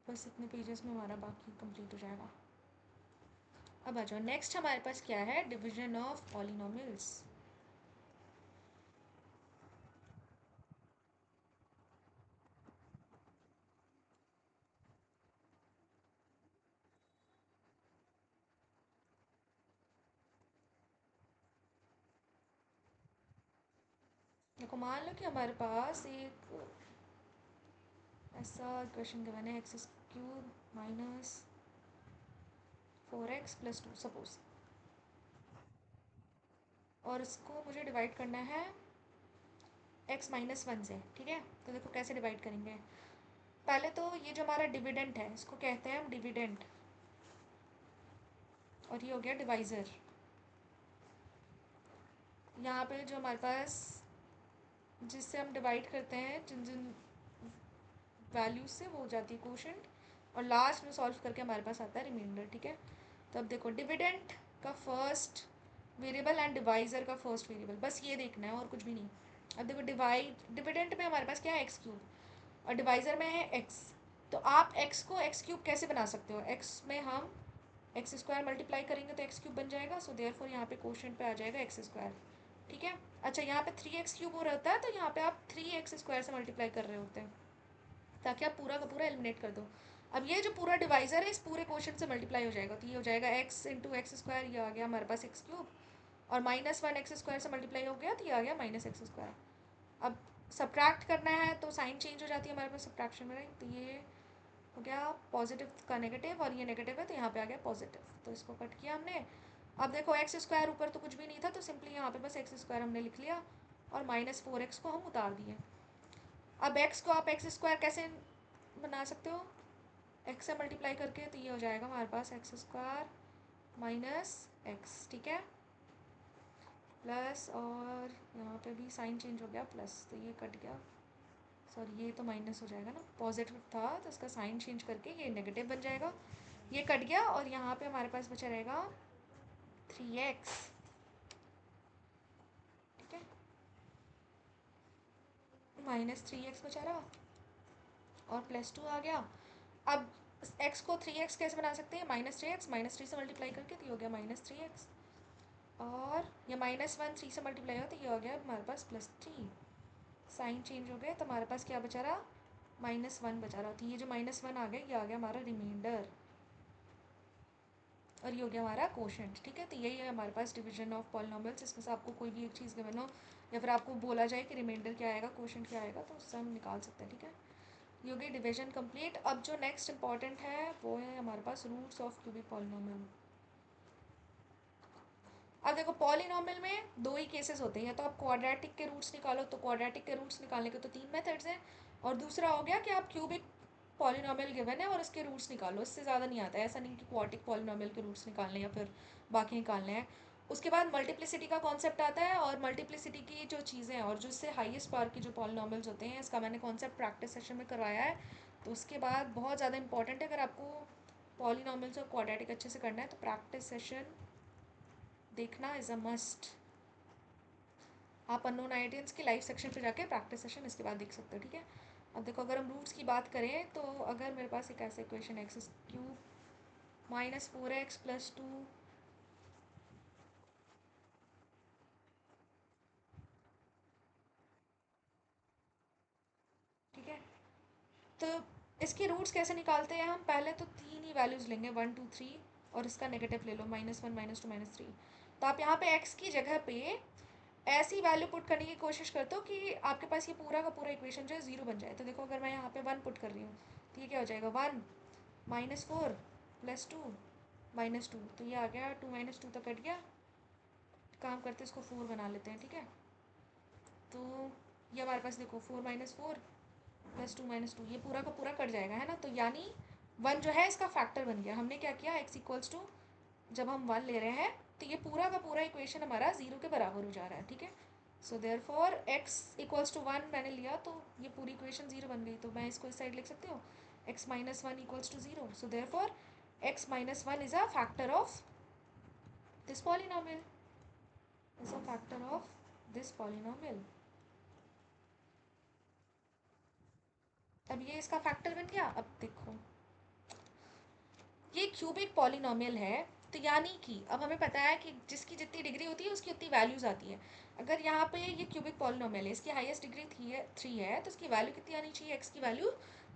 S1: बस इतने पेजेस में हमारा बाकी कंप्लीट हो जाएगा। अब आ जाओ, नेक्स्ट हमारे पास क्या है, डिवीजन ऑफ पॉलिनोमियल्स। देखो मान लो कि हमारे पास एक ऐसा क्वेश्चन गिवन है, x cube minus 4x+2 suppose, और इसको मुझे डिवाइड करना है x-1 से, ठीक है। तो देखो कैसे डिवाइड करेंगे। पहले तो ये जो हमारा डिविडेंट है इसको कहते हैं हम डिविडेंट, और ये हो गया डिवाइज़र। यहाँ पे जो हमारे पास जिससे हम डिवाइड करते हैं जिन जिन वैल्यूज से, वो हो जाती है कोशेंट, और लास्ट में सॉल्व करके हमारे पास आता है रिमाइंडर, ठीक है। तो अब देखो डिविडेंट का फर्स्ट वेरिएबल एंड डिवाइज़र का फर्स्ट वेरिएबल, बस ये देखना है और कुछ भी नहीं। अब देखो डिविडेंट में हमारे पास क्या है, एक्स क्यूब, और डिवाइज़र में है एक्स। तो आप एक्स को एक्स क्यूब कैसे बना सकते हो, एक्स में हम एक्स स्क्वायर मल्टीप्लाई करेंगे तो एक्स क्यूब बन जाएगा। सो देयरफॉर यहाँ पे कोशेंट पे आ जाएगा एक्स स्क्वायर, ठीक है। अच्छा, यहाँ पे 3x क्यूब हो रहता है, तो यहाँ पे आप 3x स्क्वायर से मल्टीप्लाई कर रहे होते हैं ताकि आप पूरा का पूरा एलिमिनेट कर दो। अब ये जो पूरा डिवाइज़र है इस पूरे क्वेश्चन से मल्टीप्लाई हो जाएगा, तो ये हो जाएगा x इंटू एक्स स्क्वायर, ये आ गया हमारे पास एक्स क्यूब, और -1 एक्स स्क्वायर से मल्टीप्लाई हो गया तो ये आ गया -x स्क्वायर। अब सब्ट्रैक्ट करना है तो साइन चेंज हो जाती है हमारे पास सब्ट्रैक्शन में, तो ये हो गया पॉजिटिव का नेगेटिव, और ये नेगेटिव है तो यहाँ पे आ गया पॉजिटिव, तो इसको कट किया हमने। अब देखो एक्स स्क्वायर ऊपर तो कुछ भी नहीं था, तो सिंपली यहाँ पे बस एक्स स्क्वायर हमने लिख लिया, और -4x को हम उतार दिए। अब x को आप एक्स स्क्वायर कैसे बना सकते हो, x से मल्टीप्लाई करके, तो ये हो जाएगा हमारे पास एक्स स्क्वायर माइनस एक्स, ठीक है, प्लस, और यहाँ पे भी साइन चेंज हो गया प्लस, तो ये कट गया, सॉरी ये तो माइनस हो जाएगा ना, पॉजिटिव था तो इसका साइन चेंज करके ये नेगेटिव बन जाएगा, ये कट गया, और यहाँ पे हमारे पास बचा रहेगा 3x, ठीक है, -3x बचा रहा, और +2 आ गया। अब x को 3x कैसे बना सकते हैं, -3x -3 से मल्टीप्लाई करके, तो ये हो गया -3x, और ये -1 3 से मल्टीप्लाई हो तो ये हो गया हमारे पास +3, साइन चेंज हो गए तो हमारे पास क्या बचा रहा, -1 बचा रहा, तो ये जो -1 आ गया ये आ गया हमारा रिमाइंडर, और ये हो गया हमारा कोशेंट, ठीक है। तो यही है हमारे पास डिवीजन ऑफ पॉलिनोमियल्स। इसमें से आपको कोई भी एक चीज़ गिवन हो, या फिर आपको बोला जाए कि रिमाइंडर क्या आएगा, कोशेंट क्या आएगा, तो उससे हम निकाल सकते हैं, ठीक है। ये हो गई डिवीजन कंप्लीट। अब जो नेक्स्ट इंपॉर्टेंट है वो है हमारे पास रूट्स ऑफ क्यूबिक पॉलिनोमियल। अब देखो पॉलिनोमियल में दो ही केसेस होते हैं, या तो आप क्वाड्रेटिक के रूट्स निकालो, तो क्वाड्रेटिक के रूट्स निकालने के तो 3 मेथड्स हैं, और दूसरा हो गया कि आप क्यूबिक पॉलिनोमियल गिवन है और इसके रूट्स निकालो, इससे ज़्यादा नहीं आता है। ऐसा नहीं कि क्वाड्रेटिक पॉलिनोमियल के रूट्स निकालने या फिर बाकी निकालने हैं। उसके बाद मल्टीप्लिसिटी का कॉन्सेप्ट आता है, और मल्टीप्लिसिटी की जो चीज़ें हैं और जो इससे हाईएस्ट पावर की जो पॉलिनोमियल्स होते हैं, इसका मैंने कॉन्सेप्ट प्रैक्टिस सेशन में करवाया है। तो उसके बाद बहुत ज़्यादा इंपॉर्टेंट है, अगर आपको पॉलिनोमियल्स और क्वाड्रेटिक अच्छे से करना है तो प्रैक्टिस सेशन देखना इज़ अ मस्ट। आप अननोन आइडियंस के लाइव सेक्शन पे जाके प्रैक्टिस सेशन इसके बाद देख सकते हो, ठीक है। अब देखो अगर हम रूट्स की बात करें, तो अगर मेरे पास एक ऐसा इक्वेशन एक्स क्यूब -4x+2, ठीक है, तो इसके रूट्स कैसे निकालते हैं हम, पहले तो 3 ही वैल्यूज़ लेंगे, 1 2 3, और इसका नेगेटिव ले लो, -1 -2 -3। तो आप यहाँ पे x की जगह पे ऐसी वैल्यू पुट करने की कोशिश करते हो कि आपके पास ये पूरा का पूरा इक्वेशन जो है 0 बन जाए। तो देखो अगर मैं यहाँ पे 1 पुट कर रही हूँ तो ये क्या हो जाएगा, 1 -4 +2 -2, तो ये आ गया 2 -2 तक कट गया। काम करते इसको 4 बना लेते हैं, ठीक है। तो ये हमारे पास देखो 4 -4 +2 -2, ये पूरा का पूरा कट जाएगा, है ना। तो यानी 1 जो है इसका फैक्टर बन गया। हमने क्या किया, x = जब हम 1 ले रहे हैं तो ये पूरा का पूरा इक्वेशन हमारा 0 के बराबर हो जा रहा है, ठीक है। सो देयरफॉर x = 1 मैंने लिया तो ये पूरी इक्वेशन 0 बन गई, तो मैं इसको इस साइड लिख सकती हूँ, x - 1 = 0। So therefore x - 1 is a factor of this polynomial, is a factor of this polynomial. अब ये इसका फैक्टर बन गया। अब देखो ये क्यूबिक पॉलिनोमियल है, तो यानी कि अब हमें पता है कि जिसकी जितनी डिग्री होती है उसकी उतनी वैल्यूज आती है। अगर यहाँ पे ये क्यूबिक पॉलिनोमियल है, इसकी हाईएस्ट डिग्री 3 है, तो इसकी वैल्यू कितनी आनी चाहिए, एक्स की वैल्यू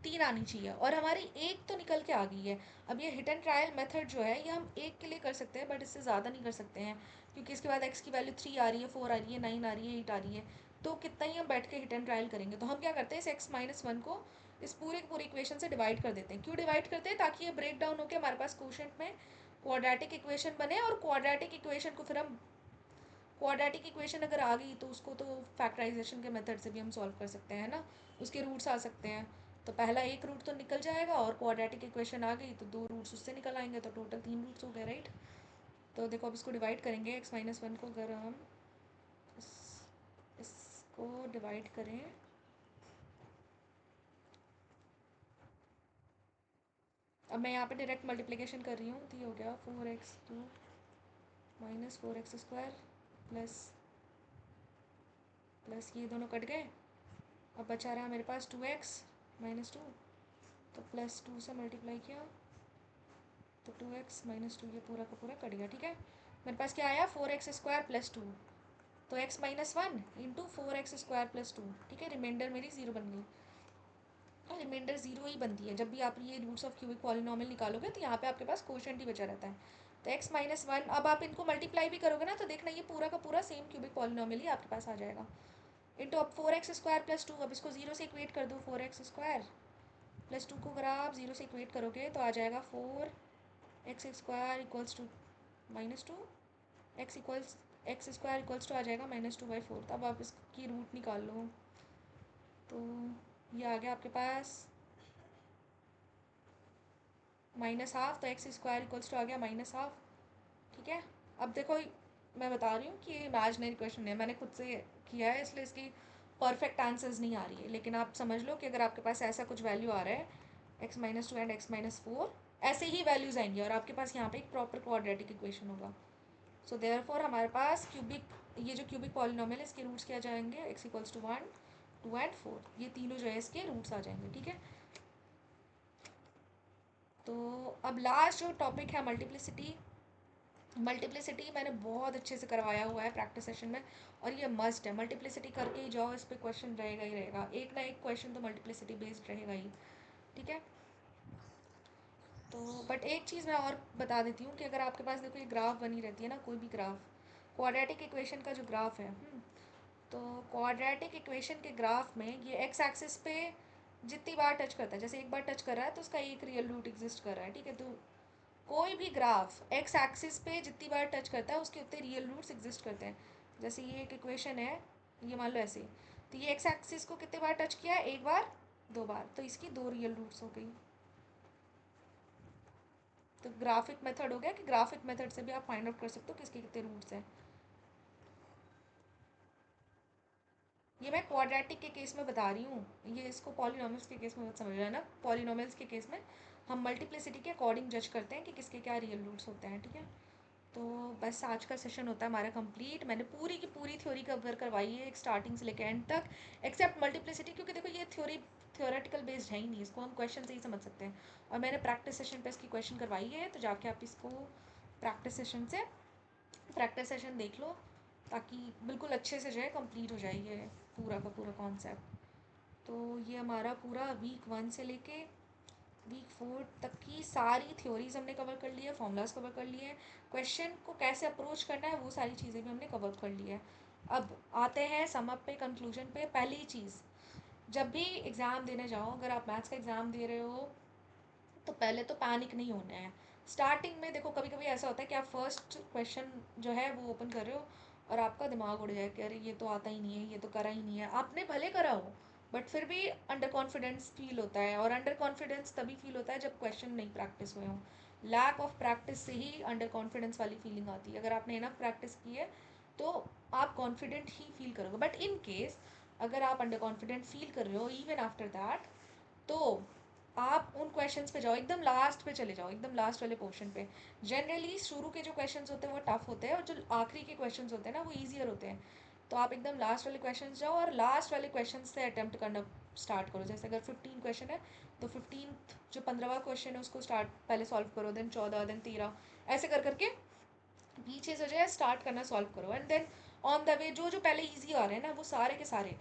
S1: 3 आनी चाहिए, और हमारी एक तो निकल के आ गई है। अब ये हिट एंड ट्रायल मेथड जो है ये हम एक के लिए कर सकते हैं, बट इससे ज़्यादा नहीं कर सकते हैं, क्योंकि इसके बाद एक्स की वैल्यू 3 आ रही है, 4 आ रही है, 9 आ रही है, 8 आ रही है, तो कितना ही हम बैठ के हिट एंड ट्रायल करेंगे। तो हम क्या करते हैं, इस x-1 को इस पूरे इक्वेशन से डिवाइड कर देते हैं। क्यों डिवाइड करते हैं, ताकि ये ब्रेक डाउन होकर हमारे पास क्वोशंट में क्वाड्रेटिक इक्वेशन बने, और क्वाड्रेटिक इक्वेशन को फिर हम क्वाड्रेटिक इक्वेशन अगर आ गई तो उसको तो फैक्टराइजेशन के मेथड से भी हम सॉल्व कर सकते हैं ना, उसके रूट्स आ सकते हैं। तो पहला एक रूट तो निकल जाएगा, और क्वाड्रेटिक इक्वेशन आ गई तो 2 रूट्स उससे निकल आएंगे, तो टोटल 3 रूट्स हो गए, राइट। तो देखो अब इसको डिवाइड करेंगे, x-1 को अगर हम इसको डिवाइड करें, अब मैं यहाँ पे डायरेक्ट मल्टीप्लिकेशन कर रही हूँ, तो ये हो गया 4x2 माइनस 4x² प्लस ये दोनों कट गए। अब बचा रहा मेरे पास 2x माइनस 2, तो प्लस 2 से मल्टीप्लाई किया तो 2x माइनस 2, ये पूरा का पूरा कट गया, ठीक है। मेरे पास क्या आया, 4x² प्लस 2, तो x-1 इंटू 4x² प्लस 2, ठीक है। रिमाइंडर मेरी 0 बन गई, रिमाइंडर 0 ही बनती है जब भी आप ये रूट्स ऑफ क्यूबिक पॉलिनोमियल निकालोगे, तो यहाँ पे आपके पास क्वोशंट ही बचा रहता है। तो x-1, अब आप इनको मल्टीप्लाई भी करोगे ना, तो देखना ये पूरा का पूरा सेम क्यूबिक पॉलिनोमियल ही आपके पास आ जाएगा। इंटू अब 4x² प्लस 2, अब इसको 0 से इक्वेट कर दो, 4x² प्लस 2 को अगर आप 0 से इक्वेट करोगे तो आ जाएगा 4x² equals to -2, x² equals to आ जाएगा -2/4। तो अब आप इसकी रूट निकाल लो, तो ये आ गया आपके पास -हाफ, तो x² इक्वल्स टू आ गया -हाफ, ठीक है। अब देखो मैं बता रही हूँ कि ये इमेजिनरी क्वेश्चन है, मैंने खुद से किया है, इसलिए इसकी परफेक्ट आंसर्स नहीं आ रही है, लेकिन आप समझ लो कि अगर आपके पास ऐसा कुछ वैल्यू आ रहा है x-2 एंड x-4, ऐसे ही वैल्यूज आएंगी, और आपके पास यहाँ पे एक प्रॉपर क्वाड्रेटिक इक्वेशन होगा। सो देयरफॉर हमारे पास ये जो क्यूबिक पॉलिनोमियल है, इसके रूट्स क्या जाएंगे, x इक्वल्स टू 1, 2 एंड 4, ये तीनों जो है इसके रूट्स आ जाएंगे, ठीक है। तो अब लास्ट जो टॉपिक है मल्टीप्लिसिटी, मल्टीप्लिसिटी मैंने बहुत अच्छे से करवाया हुआ है प्रैक्टिस सेशन में, और ये मस्ट है, मल्टीप्लिसिटी करके ही जाओ, इस पर क्वेश्चन रहेगा ही रहेगा, एक ना एक क्वेश्चन तो मल्टीप्लिसिटी बेस्ड रहेगा ही, ठीक है। तो बट एक चीज़ मैं और बता देती हूँ कि अगर आपके पास देखो ये ग्राफ बनी रहती है ना, कोई भी ग्राफ, क्वाड्रेटिक इक्वेशन का जो ग्राफ है, तो क्वाड्रेटिक इक्वेशन के ग्राफ में ये एक्स एक्सिस पे जितनी बार टच करता है, जैसे एक बार टच कर रहा है तो उसका एक रियल रूट एग्जिस्ट कर रहा है, ठीक है। तो कोई भी ग्राफ एक्स एक्सिस पे जितनी बार टच करता है उसके उतने रियल रूट्स एग्जिस्ट करते हैं। जैसे ये एक इक्वेशन है, ये मान लो ऐसे, तो ये एक्स एक्सिस को कितने बार टच किया है, एक बार, 2 बार, तो इसकी 2 रियल रूट्स हो गई। तो ग्राफिक मेथड हो गया कि ग्राफिक मेथड से भी आप फाइंड आउट कर सकते हो किसके कितने रूट्स हैं। ये मैं क्वाड्रेटिक के केस में बता रही हूँ, ये इसको पॉलिनोमियल्स के केस में मत समझ लेना। पॉलिनोमियल्स के केस में हम मल्टीप्लिसिटी के अकॉर्डिंग जज करते हैं कि किसके क्या रियल रूट्स होते हैं, ठीक है। तो बस आज का सेशन होता है हमारा कंप्लीट। मैंने पूरी की पूरी थ्योरी कवर करवाई है, एक स्टार्टिंग से लेकर एंड तक, एक्सेप्ट मल्टीप्लिसिटी, क्योंकि देखो ये थ्योरेटिकल बेस्ड है ही नहीं, इसको हम क्वेश्चन से ही समझ सकते हैं, और मैंने प्रैक्टिस सेशन पे इसकी क्वेश्चन करवाई है, तो जाके आप इसको प्रैक्टिस सेशन देख लो, ताकि बिल्कुल अच्छे से जो है कंप्लीट हो जाए ये पूरा का पूरा कॉन्सेप्ट। तो ये हमारा पूरा वीक 1 से लेके वीक 4 तक की सारी थ्योरीज हमने कवर कर ली है, फॉर्मूलाज कवर कर लिए हैं, क्वेश्चन को कैसे अप्रोच करना है वो सारी चीज़ें भी हमने कवर कर ली है। अब आते हैं सम अप पे, कंक्लूजन पे। पहली चीज़, जब भी एग्ज़ाम देने जाओ, अगर आप मैथ्स का एग्ज़ाम दे रहे हो तो पहले तो पैनिक नहीं होना है। स्टार्टिंग में देखो कभी कभी ऐसा होता है कि आप फर्स्ट क्वेश्चन जो है वो ओपन कर रहे हो और आपका दिमाग उड़ जाए कि अरे ये तो आता ही नहीं है, ये तो करा ही नहीं है, आपने भले करा हो, बट फिर भी अंडर कॉन्फिडेंस फील होता है, और अंडर कॉन्फिडेंस तभी फील होता है जब क्वेश्चन नहीं प्रैक्टिस हुए हों। लैक ऑफ प्रैक्टिस से ही अंडर कॉन्फिडेंस वाली फीलिंग आती है। अगर आपने इनफ प्रैक्टिस की है तो आप कॉन्फिडेंट ही फील करोगे, बट इन केस अगर आप अंडर कॉन्फिडेंट फील कर रहे हो इवन आफ्टर दैट, तो आप उन क्वेश्चंस पे जाओ, एकदम लास्ट पे चले जाओ, एकदम लास्ट वाले पोर्शन पे। जनरली शुरू के जो क्वेश्चंस होते हैं वो टफ होते हैं, और जो आखिरी के क्वेश्चंस होते हैं ना वो ईजियर होते हैं, तो आप एकदम लास्ट वाले क्वेश्चन जाओ और लास्ट वाले क्वेश्चन से अटेम्प्ट करना स्टार्ट करो। जैसे अगर 15 क्वेश्चन है तो 15 जो 15वां क्वेश्चन है उसको स्टार्ट पहले सॉल्व करो, देन 14, देन 13, ऐसे कर करके पीछे से जो है स्टार्ट करना सॉल्व करो। And then on the way जो जो पहले ईजी आ रहे हैं ना वो सारे के सारे,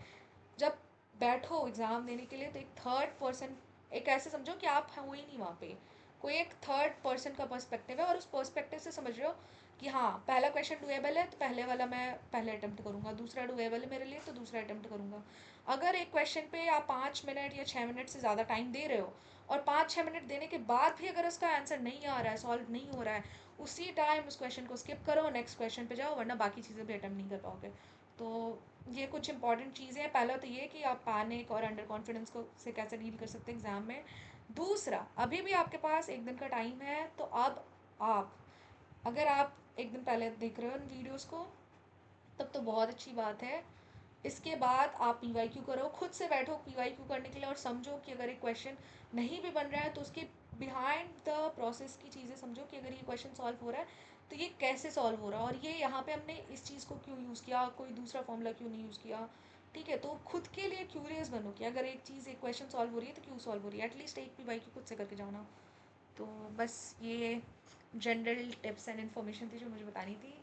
S1: जब बैठो एग्ज़ाम देने के लिए तो एक थर्ड पर्सन, एक ऐसे समझो कि आप हो ही नहीं वहाँ पे, कोई एक थर्ड पर्सन का पर्सपेक्टिव है और उस पर्सपेक्टिव से समझ रहे हो कि हाँ पहला क्वेश्चन डुएबल है तो पहले वाला मैं पहले अटैम्प्ट करूँगा, दूसरा डुएबल है मेरे लिए तो दूसरा अटैम्प्ट करूँगा। अगर एक क्वेश्चन पे आप 5 मिनट या 6 मिनट से ज़्यादा टाइम दे रहे हो और 5-6 मिनट देने के बाद भी अगर उसका आंसर नहीं आ रहा है, सॉल्व नहीं हो रहा है, उसी टाइम उस क्वेश्चन को स्किप करो, नेक्स्ट क्वेश्चन पे जाओ, वरना बाकी चीज़ें भी अटैम्प्ट नहीं कर पाओगे। तो ये कुछ इंपॉर्टेंट चीज़ें हैं। पहला तो ये कि आप पैनिक और अंडर कॉन्फिडेंस को से कैसे डील कर सकते हैं एग्ज़ाम में। दूसरा, अभी भी आपके पास एक दिन का टाइम है, तो अब आप, अगर आप एक दिन पहले देख रहे हो इन वीडियोस को तब तो बहुत अच्छी बात है। इसके बाद आप पीवाईक्यू करो, खुद से बैठो पीवाईक्यू करने के लिए और समझो कि अगर एक क्वेश्चन नहीं भी बन रहा है तो उसके बिहाइंड द प्रोसेस की चीज़ें समझो कि अगर ये क्वेश्चन सॉल्व हो रहा है तो ये कैसे सॉल्व हो रहा है और ये यहाँ पे हमने इस चीज़ को क्यों यूज़ किया, कोई दूसरा फॉर्मूला क्यों नहीं यूज़ किया। ठीक है, तो खुद के लिए क्यूरियस बनो कि अगर एक चीज़, एक क्वेश्चन सॉल्व हो रही है तो क्यों सॉल्व हो रही है, एटलीस्ट एक पीवाईक्यू खुद से करके जाना। तो बस ये जनरल टिप्स एंड इन्फॉर्मेशन थी जो मुझे बतानी थी।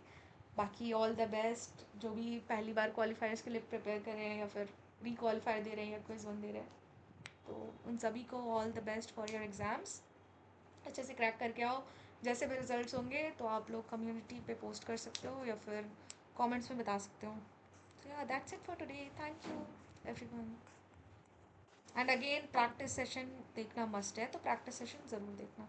S1: बाकी ऑल द बेस्ट जो भी पहली बार क्वालिफायर्स के लिए प्रिपेयर कर रहे हैं या फिर री क्वालिफायर दे रहे हैं या क्विज वन दे रहे हैं, तो उन सभी को all the best for your exams. अच्छे से क्रैक करके आओ। जैसे भी रिजल्ट्स होंगे तो आप लोग कम्युनिटी पे पोस्ट कर सकते हो या फिर कमेंट्स में बता सकते हो। तो या that's it for today, thank you everyone. And again practice session देखना मस्ट है, तो प्रैक्टिस सेशन ज़रूर देखना।